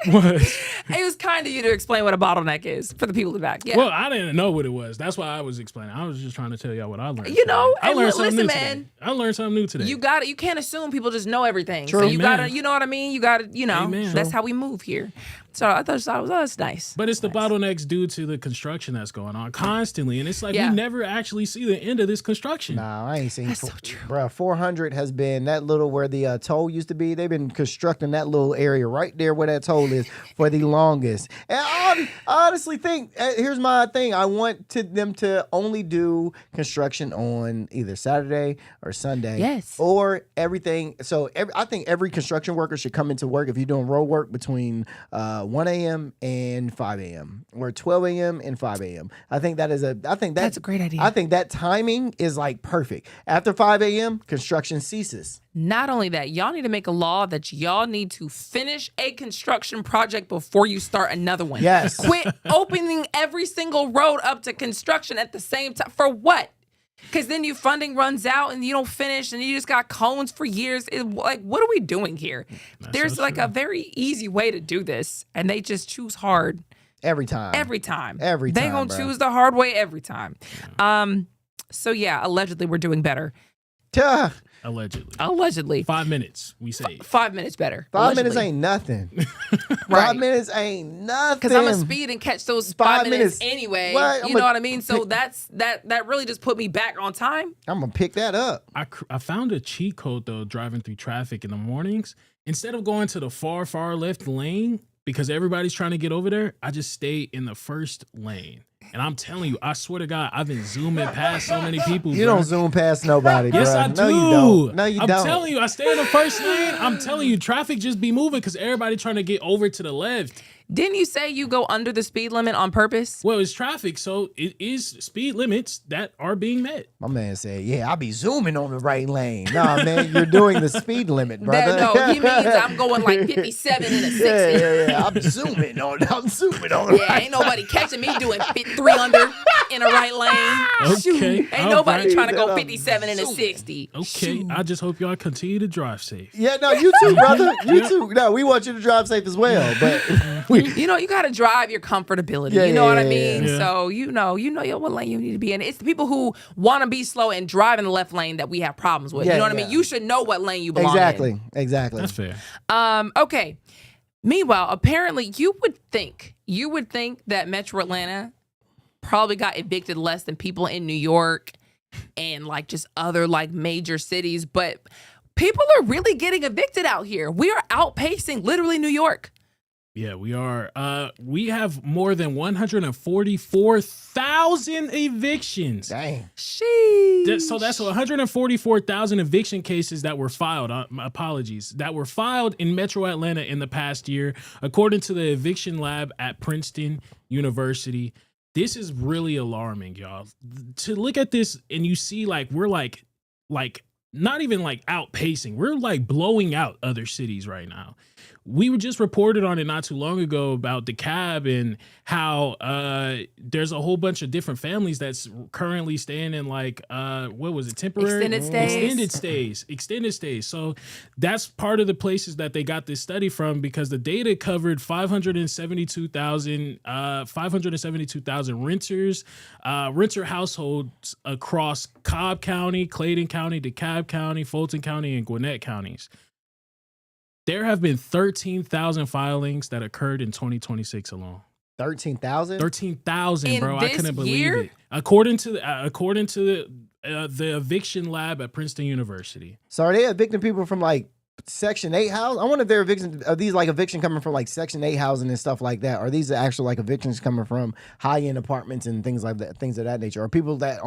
What? It was kind of you to explain what a bottleneck is for the people in the back. Yeah. Well, I didn't know what it was. That's why I was explaining. I was just trying to tell y'all what I learned. You know, I learned something new man. today. I learned something new today. You got it. You can't assume people just know everything. True. So you Amen. gotta, you know what I mean? You gotta, you know, Amen. that's how we move here. So I thought that's nice. But it's the bottlenecks due to the construction that's going on constantly. And it's like Yeah. we never actually see the end of this construction. Nah, I ain't seen. That's so true. Bro, 400 has been that little where the toll used to be. They've been constructing that little area right there where that toll is for the longest. And all I honestly think here's my thing. I want them to only do construction on either Saturday or Sunday. Yes. Or everything. So I think every construction worker should come into work if you're doing road work between 1 a.m. and 5 a.m. or 12 a.m. and 5 a.m. I think that's a great idea. I think that timing is like perfect. After 5 a.m., construction ceases. Not only that, y'all need to make a law that y'all need to finish a construction project before you start another one. Yes. Quit opening every single road up to construction at the same time. For what? Because then your funding runs out and you don't finish and you just got cones for years. Like, what are we doing here? There's like a very easy way to do this, and they just choose hard. Every time. Every time. They gonna choose the hard way every time. So yeah, allegedly we're doing better. Allegedly. 5 minutes, we say. 5 minutes better. 5 minutes ain't nothing. 5 minutes ain't nothing. Because I'm gonna speed and catch those 5 minutes anyway. What? You know what I mean? So that really just put me back on time. I'm gonna pick that up. I found a cheat code though, driving through traffic in the mornings. Instead of going to the far left lane, because everybody's trying to get over there, I just stay in the first lane. And I'm telling you, I swear to God, I've been zooming past so many people. You don't zoom past nobody, bro. Yes, I do. No, you don't. No, you don't. I'm telling you, I stay in the first lane. I'm telling you, traffic just be moving because everybody trying to get over to the left. Didn't you say you go under the speed limit on purpose? Well, it's traffic, so it is speed limits that are being met. My man said, yeah, I'll be zooming on the right lane. Nah, man, you're doing the speed limit, brother. No, he means I'm going like 57 and a 60. Yeah. I'm zooming on the Yeah, ain't nobody catching me doing 3 under in a right lane. Okay. Ain't nobody trying to go 57 and a 60. Okay, I just hope y'all continue to drive safe. Yeah, no, you too, brother. You too. No, we want you to drive safe as well, but you know, you got to drive your comfortability. Yeah, you know what I yeah, mean? yeah. So, you know what lane you need to be in. It's the people who want to be slow and drive in the left lane that we have problems with. Yeah, you know what I yeah. mean? You should know what lane you belong in. Exactly. That's fair. Okay. Meanwhile, apparently you would think that Metro Atlanta probably got evicted less than people in New York and like just other like major cities, but people are really getting evicted out here. We are outpacing literally New York. Yeah, we are. We have more than 144,000 evictions. Dang. Sheesh. So that's 144,000 eviction cases that were filed. That were filed in Metro Atlanta in the past year, according to the eviction lab at Princeton University. This is really alarming, y'all. To look at this and you see like we're like not even like outpacing. We're like blowing out other cities right now. We were just reported on it not too long ago about DeKalb and how there's a whole bunch of different families that's currently staying in like what was it, temporary extended stays. So that's part of the places that they got this study from, because the data covered 572,000 renters, renter households across Cobb County, Clayton County, DeKalb County, Fulton County, and Gwinnett counties. There have been 13,000 filings that occurred in 2026 alone. 13,000? 13,000, bro. I couldn't believe year? it. According to the eviction lab at Princeton University. So are they evicting people from like Section 8 housing? I wonder if they're are these like eviction coming from like Section 8 housing and stuff like that? Are these actual like evictions coming from high-end apartments and things like that, things of that nature? Or people that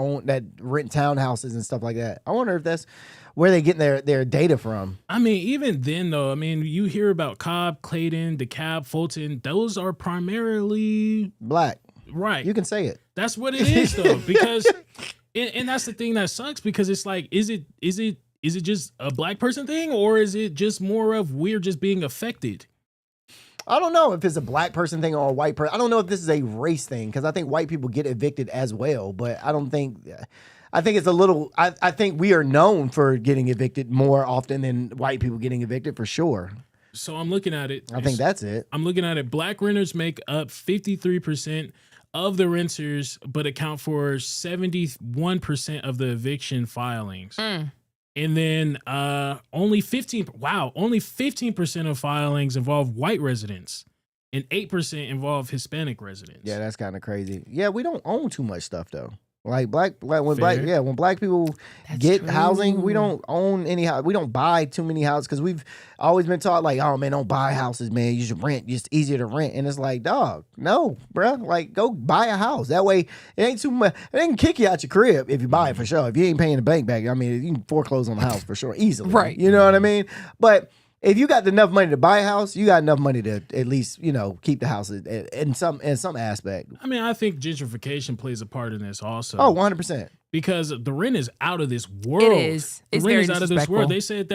rent townhouses and stuff like that? I wonder if that's where they getting their data from. I mean, even then though, I mean, you hear about Cobb, Clayton, DeKalb, Fulton, those are primarily black. Right. You can say it. That's what it is though, because and that's the thing that sucks, because it's like, is it just a black person thing, or is it just more of we're just being affected? I don't know if it's a black person thing or a white person. I don't know if this is a race thing, because I think white people get evicted as well, but I don't think. I think it's a little. I think we are known for getting evicted more often than white people getting evicted, for sure. So I'm looking at it. I think that's it. I'm looking at it. Black renters make up 53% of the renters, but account for 71% of the eviction filings. And then only 15% of filings involve white residents, and 8% involve Hispanic residents. Yeah, that's kind of crazy. Yeah, we don't own too much stuff though. Like when Fair. black people get housing, we don't own any house. We don't buy too many houses because we've always been taught like, oh man, don't buy houses, man. You should rent. It's easier to rent. And it's like, dog, no, bruh. Like, go buy a house. That way, it ain't too much. It ain't kick you out your crib if you buy it for sure. If you ain't paying the bank back, I mean, you can foreclose on the house for sure easily. Right. You know what I mean? But if you got enough money to buy a house, you got enough money to at least, keep the house in some aspect. I mean, I think gentrification plays a part in this also. Oh, 100%. Because the rent is out of this world. It is. It's the rent very is out of this world. disrespectful. They said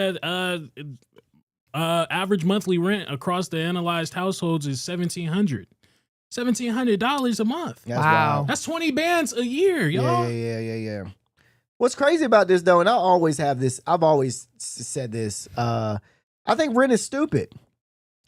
that average monthly rent across the analyzed households is $1,700. $1,700 a month. That's wild. That's 20 bands a year, y'all. Yeah. What's crazy about this though, and I've always said this, I think rent is stupid.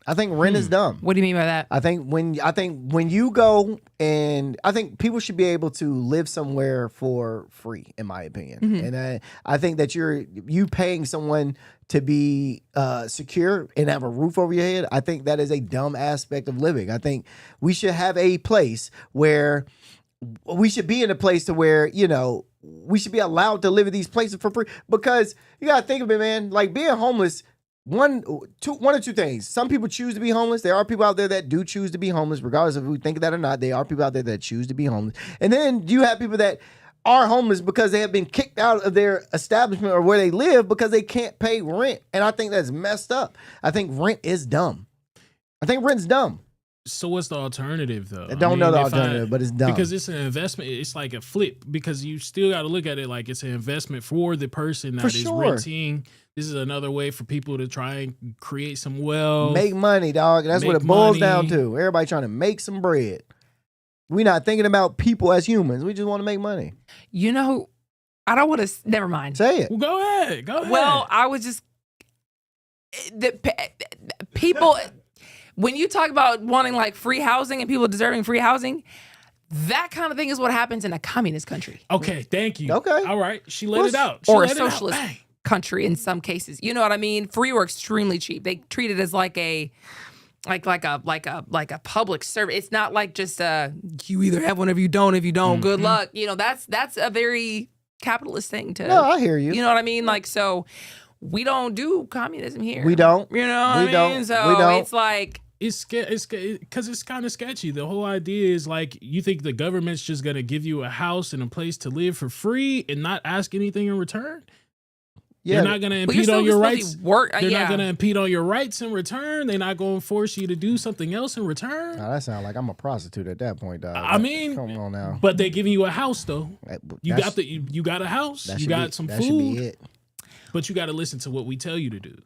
I think rent is dumb. What do you mean by that? I think when you go, and I think people should be able to live somewhere for free, in my opinion. Mhm. And I think that you paying someone to be secure and have a roof over your head, I think that is a dumb aspect of living. I think we should have a place where we should be in a place to where, we should be allowed to live in these places for free. Because you gotta think of it, man, like being homeless. One or two things. Some people choose to be homeless. There are people out there that do choose to be homeless, regardless of if we think that or not. There are people out there that choose to be homeless. And then you have people that are homeless because they have been kicked out of their establishment or where they live because they can't pay rent. And I think that's messed up. I think rent is dumb. I think rent's dumb. So what's the alternative though? I don't know the alternative, but it's dumb. Because it's an investment. It's like a flip because you still got to look at it like it's an investment for the person that is renting. This is another way for people to try and create some wealth. Make money, dog. That's what it boils down to. Everybody trying to make some bread. We're not thinking about people as humans. We just want to make money. I don't want to. Never mind. Say it. Well, go ahead. Well, I was just people. When you talk about wanting like free housing and people deserving free housing, that kind of thing is what happens in a communist country. Okay, thank you. Okay. All right. She let it out. Or a socialist country in some cases. You know what I mean? Free or extremely cheap. They treat it as like a public service. It's not like just you either have one if you don't. If you don't, good luck. That's a very capitalist thing to. No, I hear you. You know what I mean? Like, so we don't do communism here. We don't. You know what I mean? So we don't. it's like. It's because it's kind of sketchy. The whole idea is like you think the government's just gonna give you a house and a place to live for free and not ask anything in return. Yeah, they're not gonna impede on your rights. They're not gonna impede on your rights in return. They're not gonna force you to do something else in return. That sounds like I'm a prostitute at that point, dog. I mean, come on now. But they're giving you a house though. You got a house. You got some food. That should be it. But you got to listen to what we tell you to do.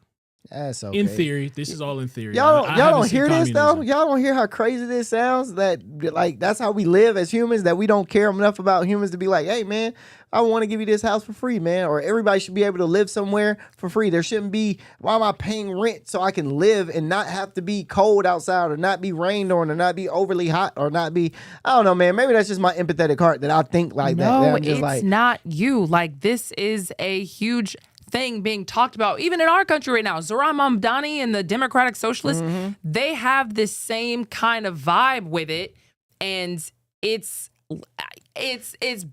That's okay. In theory, this is all in theory. Y'all don't hear this though. Y'all don't hear how crazy this sounds. That like that's how we live as humans. That we don't care enough about humans to be like, hey man, I want to give you this house for free, man. Or everybody should be able to live somewhere for free. There shouldn't be. Why am I paying rent so I can live and not have to be cold outside or not be rained on or not be overly hot or not be? I don't know, man. Maybe that's just my empathetic heart that I think like that. No, I'm just it's not you. Like this is a huge thing being talked about even in our country right now. Zohran Mamdani and the Democratic Socialists, they have this same kind of vibe with it, and it's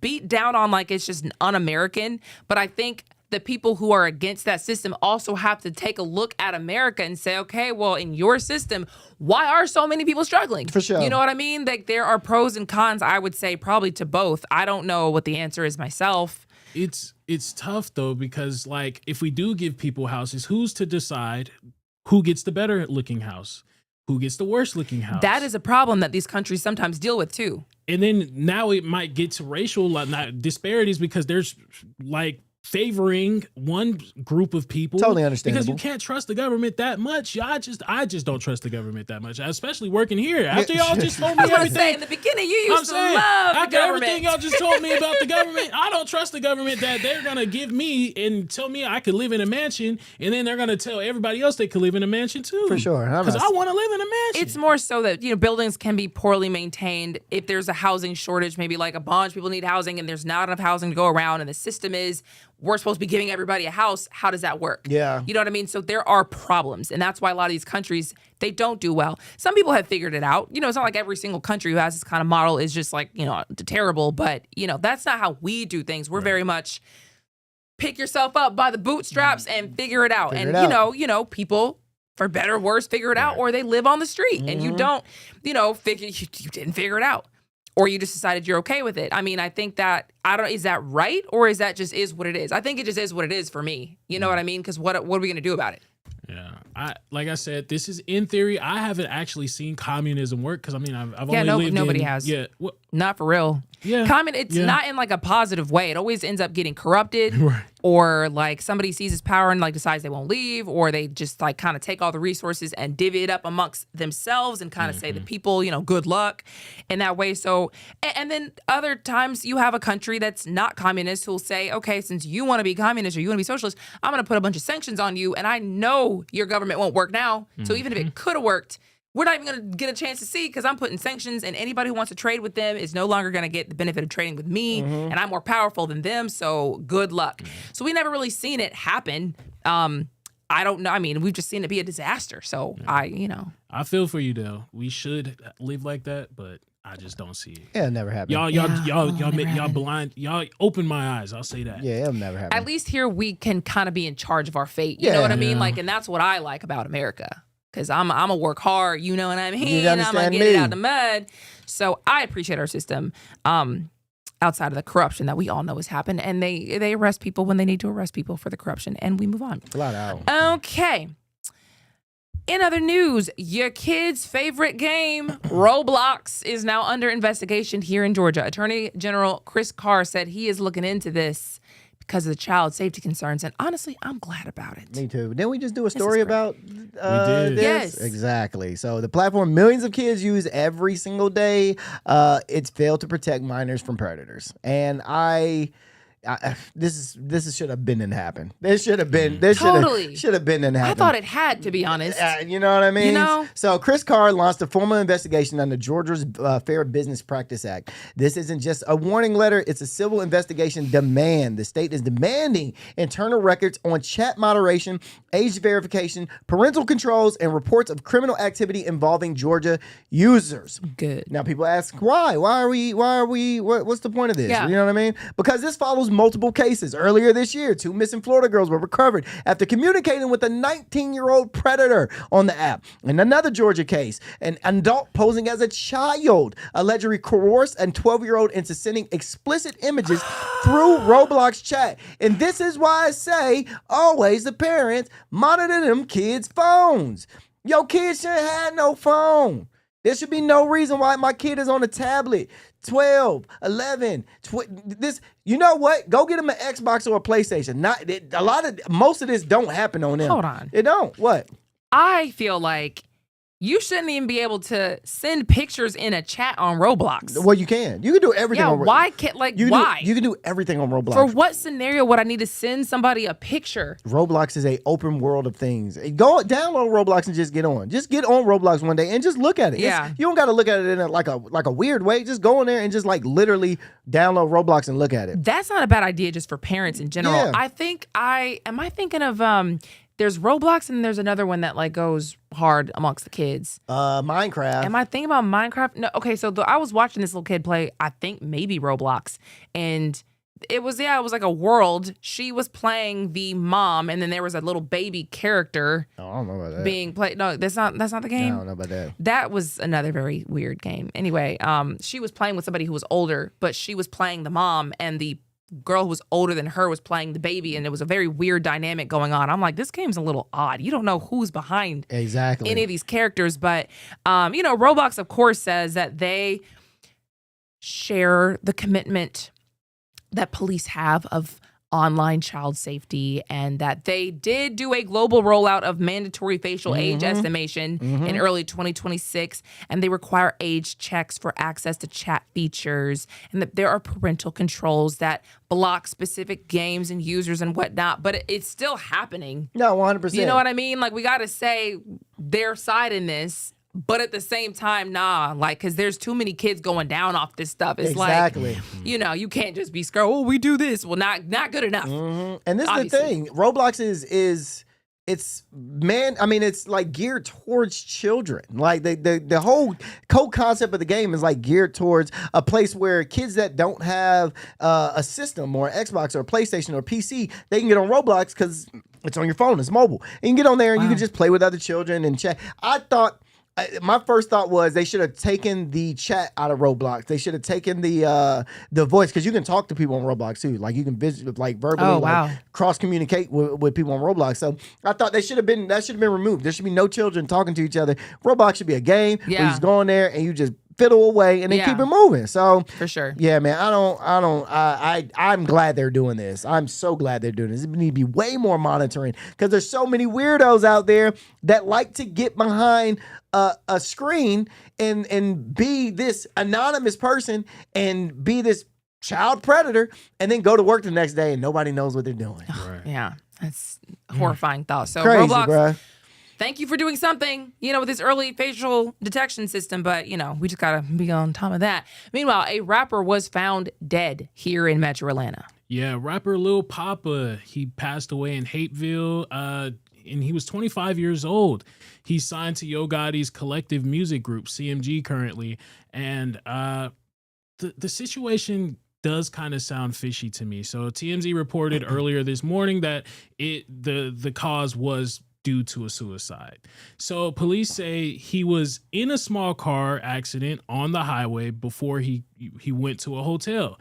beat down on like it's just un-American. But I think the people who are against that system also have to take a look at America and say, okay, well, in your system, why are so many people struggling? For sure. You know what I mean? Like there are pros and cons, I would say, probably to both. I don't know what the answer is myself. It's tough though, because like if we do give people houses, who's to decide who gets the better looking house? Who gets the worst looking house? That is a problem that these countries sometimes deal with too. And then now it might get to racial disparities because there's like favoring one group of people. Totally understandable. Because you can't trust the government that much. I just don't trust the government that much, especially working here. After y'all just told me everything. In the beginning, you used to love the after government. everything y'all just told me about the government, I don't trust the government that they're gonna give me and tell me I could live in a mansion, and then they're gonna tell everybody else they could live in a mansion too. For sure. Because I want to live in a mansion. It's more so that, buildings can be poorly maintained. If there's a housing shortage, maybe like a bunch of people need housing and there's not enough housing to go around, and the system is, we're supposed to be giving everybody a house. How does that work? Yeah. You know what I mean? So there are problems. And that's why a lot of these countries, they don't do well. Some people have figured it out. You know, it's not like every single country who has this kind of model is just like, you know, terrible. But, you know, that's not how we do things. We're very much pick yourself up by the bootstraps and figure it out. Figure And, it out. you know, people, for better or worse, figure it out, or they live on the street and you don't, you know, figure you didn't figure it out. Or you just decided you're okay with it. I mean, I think that, is that right? Or is that just is what it is? I think it just is what it is for me. You know what I mean? Because what are we going to do about it? Yeah. Like I said, this is in theory. I haven't actually seen communism work because, I mean, I've only lived nobody in, has. Yeah. Well, not for real. Yeah. It's not in like a positive way. It always ends up getting corrupted, Right. or like somebody seizes power and like decides they won't leave, or they just like kind of take all the resources and divvy it up amongst themselves and kind of say the people, you know, good luck in that way. So, and then other times you have a country that's not communist who'll say, okay, since you want to be communist or you want to be socialist, I'm going to put a bunch of sanctions on you, and I know your government won't work now. So even if it could have worked, we're not even going to get a chance to see because I'm putting sanctions, and anybody who wants to trade with them is no longer going to get the benefit of trading with me, and I'm more powerful than them, so good luck. So we never really seen it happen. I don't know. I mean, we've just seen it be a disaster. So I feel for you though. We should live like that, but I just don't see it. It'll never happen. Y'all blind. Y'all open my eyes. I'll say that. Yeah, it'll never happen. At least here we can kind of be in charge of our fate. You know what I mean? Yeah. Like, and that's what I like about America. Because I'm a work hard, you know what I mean? You I'm gonna understand get it me. out the mud. So I appreciate our system. Outside of the corruption that we all know has happened, and they arrest people when they need to arrest people for the corruption, and we move on. Flat out. Okay. In other news, your kid's favorite game, Roblox, is now under investigation here in Georgia. Attorney General Chris Carr said he is looking into this because of the child safety concerns, and honestly, I'm glad about it. Me too. Didn't we just do a story about did. this? Yes. Exactly. So the platform millions of kids use every single day, it's failed to protect minors from predators. And this should have been and happened. This should have been. This Totally. should have been and happened. I thought it had, to be honest. You know what I mean? You know? So Chris Carr launched a formal investigation under Georgia's Fair Business Practice Act. This isn't just a warning letter. It's a civil investigation demand. The state is demanding internal records on chat moderation, age verification, parental controls, and reports of criminal activity involving Georgia users. Good. Now people ask, why? Why are we, what's the point of this? Yeah. You know what I mean? Because this follows multiple cases. Earlier this year, 2 missing Florida girls were recovered after communicating with a 19-year-old predator on the app. In another Georgia case, an adult posing as a child allegedly coerced a 12-year-old into sending explicit images through Roblox chat. And this is why I say, always the parents monitor them kids' phones. Your kids shouldn't have no phone. There should be no reason why my kid is on a tablet. 12, 11, this, you know what? Go get him an Xbox or a PlayStation. Most of this don't happen on them. Hold on. It don't. What? I feel like you shouldn't even be able to send pictures in a chat on Roblox. Well, you can. You can do everything Yeah, on Roblox. why can't, why? You can do everything on Roblox. For what scenario would I need to send somebody a picture? Roblox is a open world of things. Go download Roblox and just get on. Just get on Roblox one day and just look at it. Yeah. You don't got to look at it in like a weird way. Just go in there and just like literally download Roblox and look at it. That's not a bad idea just for parents in general. Yeah. I think am I thinking of there's Roblox and there's another one that like goes hard amongst the kids. Minecraft. Am I thinking about Minecraft? No. Okay, so I was watching this little kid play, I think maybe Roblox, and it was like a world. She was playing the mom, and then there was a little baby character Oh, I don't know about that. being played. No, that's not the game. I don't know about that. That was another very weird game. Anyway, she was playing with somebody who was older, but she was playing the mom, and the girl who was older than her was playing the baby, and it was a very weird dynamic going on. I'm like, this game's a little odd. You don't know who's behind Exactly. any of these characters, but Roblox, of course, says that they share the commitment that police have of online child safety, and that they did do a global rollout of mandatory facial age estimation in early 2026, and they require age checks for access to chat features, and that there are parental controls that block specific games and users and whatnot, but it's still happening. No, 100%. You know what I mean? Like, we got to say their side in this. But at the same time, nah, like, because there's too many kids going down off this stuff. It's Exactly. like, you can't just be scared. Oh, we do this. Well, not good enough. And this Obviously. is the thing. Roblox is it's like geared towards children. Like the whole concept of the game is like geared towards a place where kids that don't have a system or Xbox or PlayStation or PC, they can get on Roblox because it's on your phone, it's mobile. And you can get on there and you can just play with other children and chat. My first thought was they should have taken the chat out of Roblox. They should have taken the voice, because you can talk to people on Roblox too. Like you can visit, like verbally, cross communicate with people on Roblox. So I thought that should have been removed. There should be no children talking to each other. Roblox should be a game where you just go in there and you just fiddle away and then keep it moving. So for sure, yeah, man. I'm glad they're doing this. I'm so glad they're doing this. There need to be way more monitoring, because there's so many weirdos out there that like to get behind a screen and be this anonymous person and be this child predator, and then go to work the next day and nobody knows what they're doing. Right. Yeah, that's a horrifying thought. So Crazy, Roblox, bruh. thank you for doing something, with this early facial detection system, but, we just got to be on top of that. Meanwhile, a rapper was found dead here in Metro Atlanta. Yeah, rapper Lil Papa, he passed away in Hapeville, and he was 25 years old. He's signed to Yo Gotti's collective music group, CMG, currently, and the situation does kind of sound fishy to me. So TMZ reported earlier this morning that the cause was due to a suicide. So police say he was in a small car accident on the highway before he went to a hotel.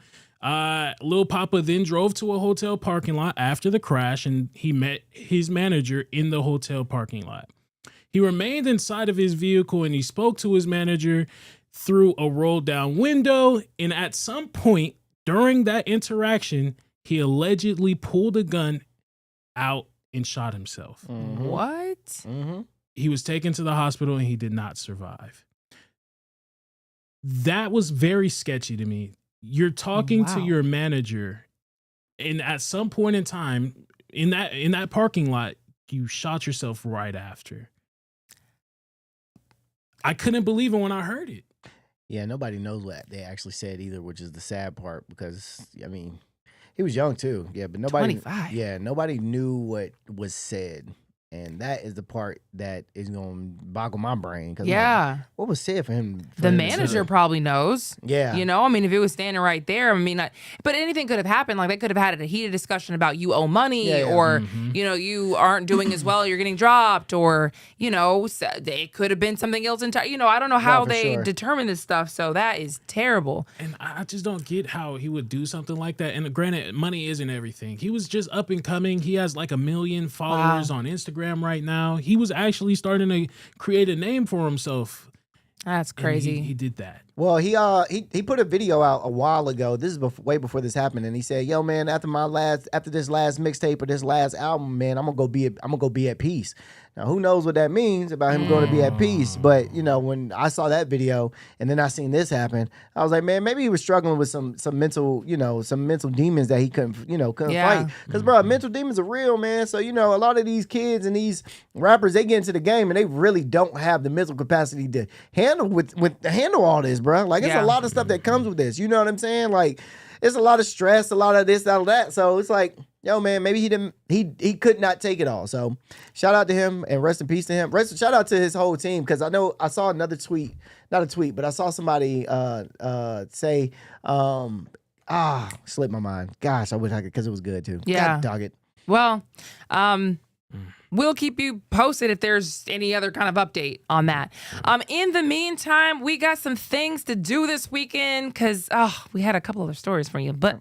Lil Papa then drove to a hotel parking lot after the crash, and he met his manager in the hotel parking lot. He remained inside of his vehicle and he spoke to his manager through a rolled down window. And at some point during that interaction, he allegedly pulled a gun out and shot himself. What? He was taken to the hospital and he did not survive. That was very sketchy to me. You're talking to your manager, and at some point in time in that parking lot, you shot yourself right after. I couldn't believe it when I heard it. Yeah, nobody knows what they actually said either, which is the sad part, because he was young too. Yeah, but nobody 25. Yeah, nobody knew what was said. And that is the part that is going to boggle my brain. Yeah. What was said for him? The manager probably knows. Yeah. If it was standing right there, but anything could have happened. Like, they could have had a heated discussion about you owe money, or, you aren't doing as well, you're getting dropped, or, it could have been something else entirely. I don't know how they determine this stuff. So that is terrible. And I just don't get how he would do something like that. And granted, money isn't everything. He was just up and coming. He has like 1 million followers on Instagram right now. He was actually starting to create a name for himself. That's crazy. He did that. Well, he put a video out a while ago. This is way before this happened, and he said, "Yo, man, after this last mixtape or this last album, man, I'm gonna go be at peace." Now, who knows what that means about him going to be at peace? But when I saw that video and then I seen this happen, I was like, man, maybe he was struggling with some mental demons that he couldn't fight. Because bro, mental demons are real, man. So a lot of these kids and these rappers, they get into the game and they really don't have the mental capacity to handle all this, bro. Like, it's a lot of stuff that comes with this. You know what I'm saying? Like, it's a lot of stress, a lot of this, all of that. So it's like, yo, man, maybe he could not take it all. So shout out to him and rest in peace to him. Shout out to his whole team, because I saw another tweet, not a tweet, but I saw somebody say, slipped my mind. Gosh, I wish I could, because it was good too. Yeah. God dog it. Well, we'll keep you posted if there's any other kind of update on that. In the meantime, we got some things to do this weekend, because we had a couple other stories for you, but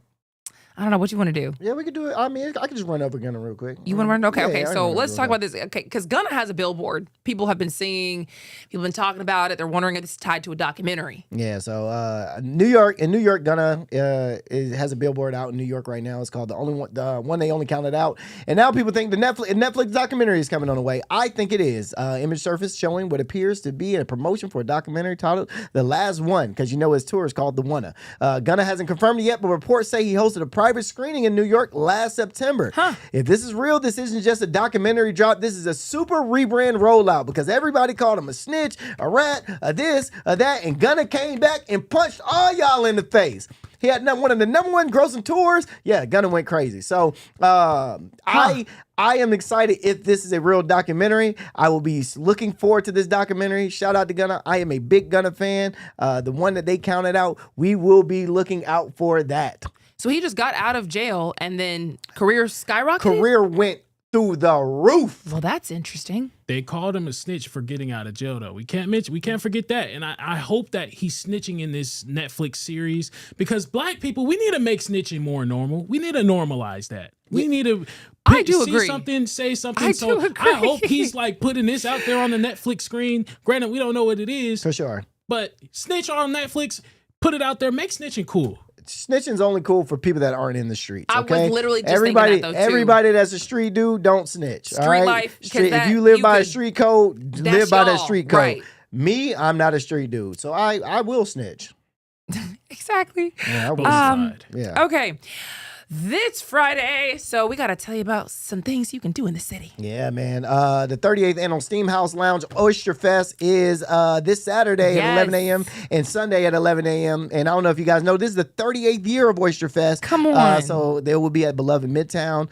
I don't know what you want to do. Yeah, we could do it. I mean, I could just run over Gunna real quick. You want to run? Okay. Yeah, So let's talk about this. Okay, because Gunna has a billboard. People have been seeing, people have been talking about it. They're wondering if it's tied to a documentary. Yeah. So New York, Gunna has a billboard out in New York right now. It's called the one they only counted out. And now people think the Netflix documentary is coming on the way. I think it is. Image surfaced showing what appears to be a promotion for a documentary titled "The Last One," because his tour is called The One. Gunna hasn't confirmed it yet, but reports say he hosted a private private screening in New York last September. If this is real, this isn't just a documentary drop. This is a super rebrand rollout because everybody called him a snitch, a rat, a this, a that, and Gunna came back and punched all y'all in the face. He had one of the number one grossing tours. Yeah, Gunna went crazy. So I am excited if this is a real documentary. I will be looking forward to this documentary. Shout out to Gunna. I am a big Gunna fan. The one that they counted out, we will be looking out for that. So he just got out of jail and then career skyrocketed? Career went through the roof. Well, that's interesting. They called him a snitch for getting out of jail, though. We can't forget that. And I hope that he's snitching in this Netflix series because black people, we need to make snitching more normal. We need to normalize that. We need to agree. something, say something. I do agree. I hope he's like putting this out there on the Netflix screen. Granted, we don't know what it is. For sure. But snitch on Netflix, put it out there, make snitching cool. Snitching's only cool for people that aren't in the streets. Okay? I was literally just everybody, thinking that, though, too. Everybody that's a street dude, don't snitch. Street all right? life. If you live by a street code, live by that street code. Right. Me, I'm not a street dude, so I will snitch. Exactly. Yeah, I will yeah. Okay. This Friday, so we got to tell you about some things you can do in the city. Yeah, man. The 38th Annual Steamhouse Lounge Oyster Fest is this Saturday at 11 a.m. and Sunday at 11 a.m. And I don't know if you guys know, this is the 38th year of Oyster Fest. Come on. So they will be at Beloved Midtown.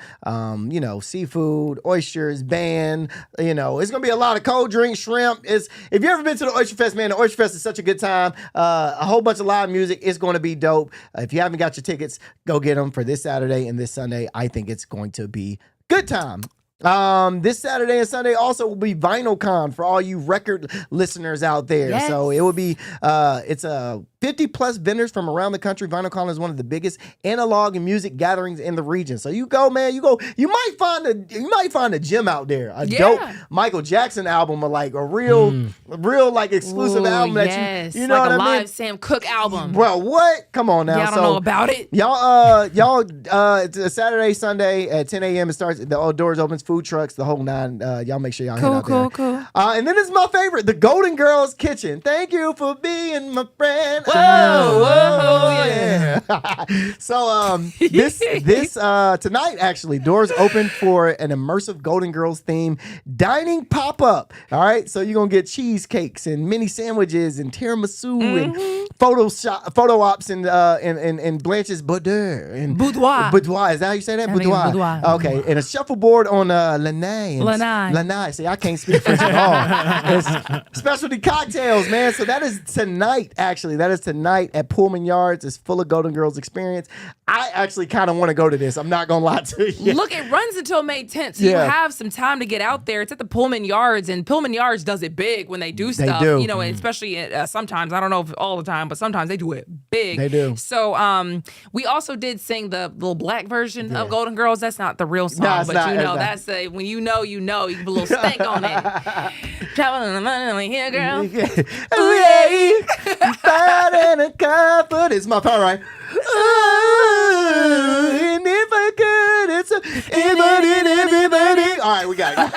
Seafood, oysters, band. It's going to be a lot of cold drinks, shrimp. If you've ever been to the Oyster Fest, man, the Oyster Fest is such a good time. A whole bunch of live music. It's going to be dope. If you haven't got your tickets, go get them for this Saturday and this Sunday. I think it's going to be good time. This Saturday and Sunday also will be VinylCon for all you record listeners out there. Yes. So it will be it's 50 plus vendors from around the country. VinylCon is one of the biggest analog and music gatherings in the region. So you go, man. You might find a gem out there. A dope Michael Jackson album, or like a real like exclusive album that you know like what a I live mean? Sam Cooke album. Bro, what? Come on now. Yeah, I don't know about it. Y'all, it's a Saturday, Sunday at 10 a.m. It starts. The doors opens. Food trucks, the whole nine. Y'all make sure y'all head out there. Cool. And then this is my favorite, the Golden Girls Kitchen. Thank you for being my friend. Whoa, yeah. So this tonight actually doors open for an immersive Golden Girls theme dining pop up. All right, so you're gonna get cheesecakes and mini sandwiches and tiramisu and photo ops and Blanche's boudoir and boudoir. Is that how you say that? Boudoir. Okay, and a shuffleboard on Lanai. See, I can't speak French at all. It's specialty cocktails, man. So that is tonight. Actually, that is tonight at Pullman Yards. It's full of Golden Girls experience. I actually kind of want to go to this. I'm not gonna lie to you. Look, it runs until May 10th, so you have some time to get out there. It's at the Pullman Yards, and Pullman Yards does it big when they do stuff. They do. You know, especially sometimes. I don't know if all the time, but sometimes they do it big. They do. So we also did sing the little black version of Golden Girls. That's not the real song, No, but not, that's when you know. You put a little stank on it. Traveling the money here, girl. Fighting a comfort. It's my part, right? And if I could, it's everybody. All right, we got it.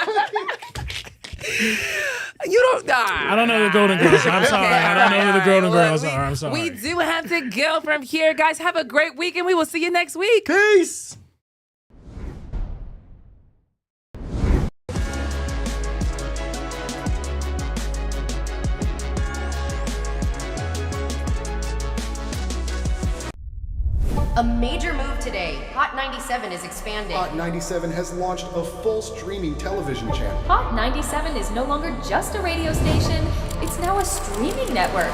You don't die. I don't know the Golden Girls. I'm sorry. I don't know who the Golden Girls are. I'm sorry. We do have to go from here, guys. Have a great weekend. We will see you next week. Peace. A major move today. Hot 97 is expanding. Hot 97 has launched a full streaming television channel. Hot 97 is no longer just a radio station, it's now a streaming network.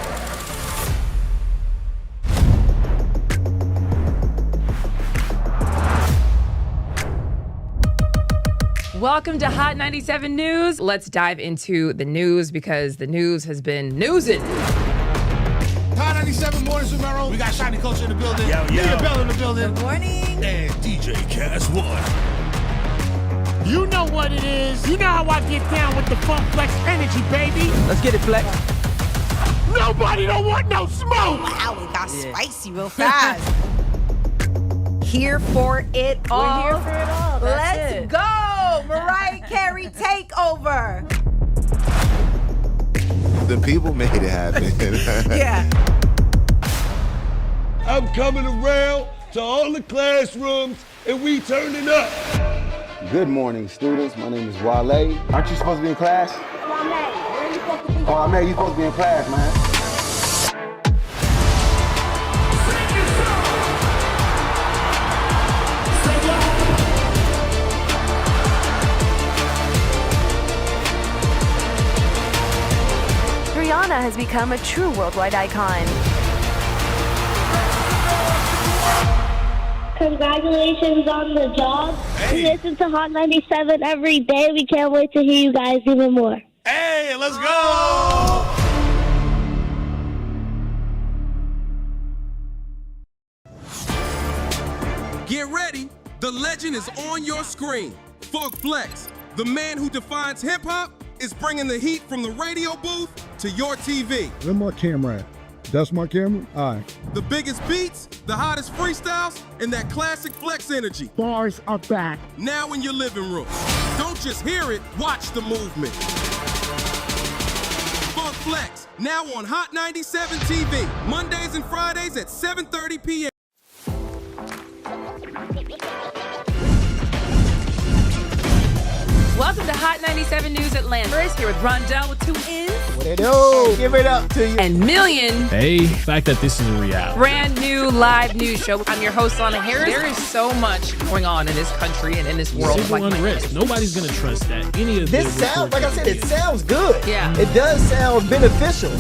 Welcome to Hot 97 News. Let's dive into the news because the news has been newsing. Hot 97 Mornings with Merrill. We got Shiny Culture in the building. Leah Bell in the building. Good morning. And DJ Cass One. You know what it is. You know how I get down with the Funk Flex energy, baby. Let's get it, Flex. Nobody don't want no smoke. Wow, it got spicy real fast. Here for it all. We're here for it all. Let's go. Mariah Carey takeover. The people made it happen. Yeah. I'm coming around to all the classrooms, and we turning up. Good morning, students. My name is Wale. Aren't you supposed to be in class? Oh, man, you supposed to be in class, man. Rihanna has become a true worldwide icon. Congratulations on the job. We listen to Hot 97 every day. We can't wait to hear you guys even more. Hey, let's go! Get ready. The legend is on your screen. Funk Flex, the man who defines hip-hop, is bringing the heat from the radio booth to your TV. Where's my camera at? That's my camera? All right. The biggest beats, the hottest freestyles, and that classic Flex energy. Bars are back. Now in your living room. Don't just hear it, watch the movement. Funk Flex, now on Hot 97 TV, Mondays and Fridays at 7:30 p.m. Welcome to Hot 97 News Atlanta. First, here with Rondell with 2 N's. What it do? Give it up to you. And Million. Hey, the fact that this is a reality. Brand new live news show. I'm your host, Lana Harris. There is so much going on in this country and in this world. Civil unrest. Nobody's going to trust that. Any of This sounds, like I said, it sounds good. Yeah. It does sound beneficial.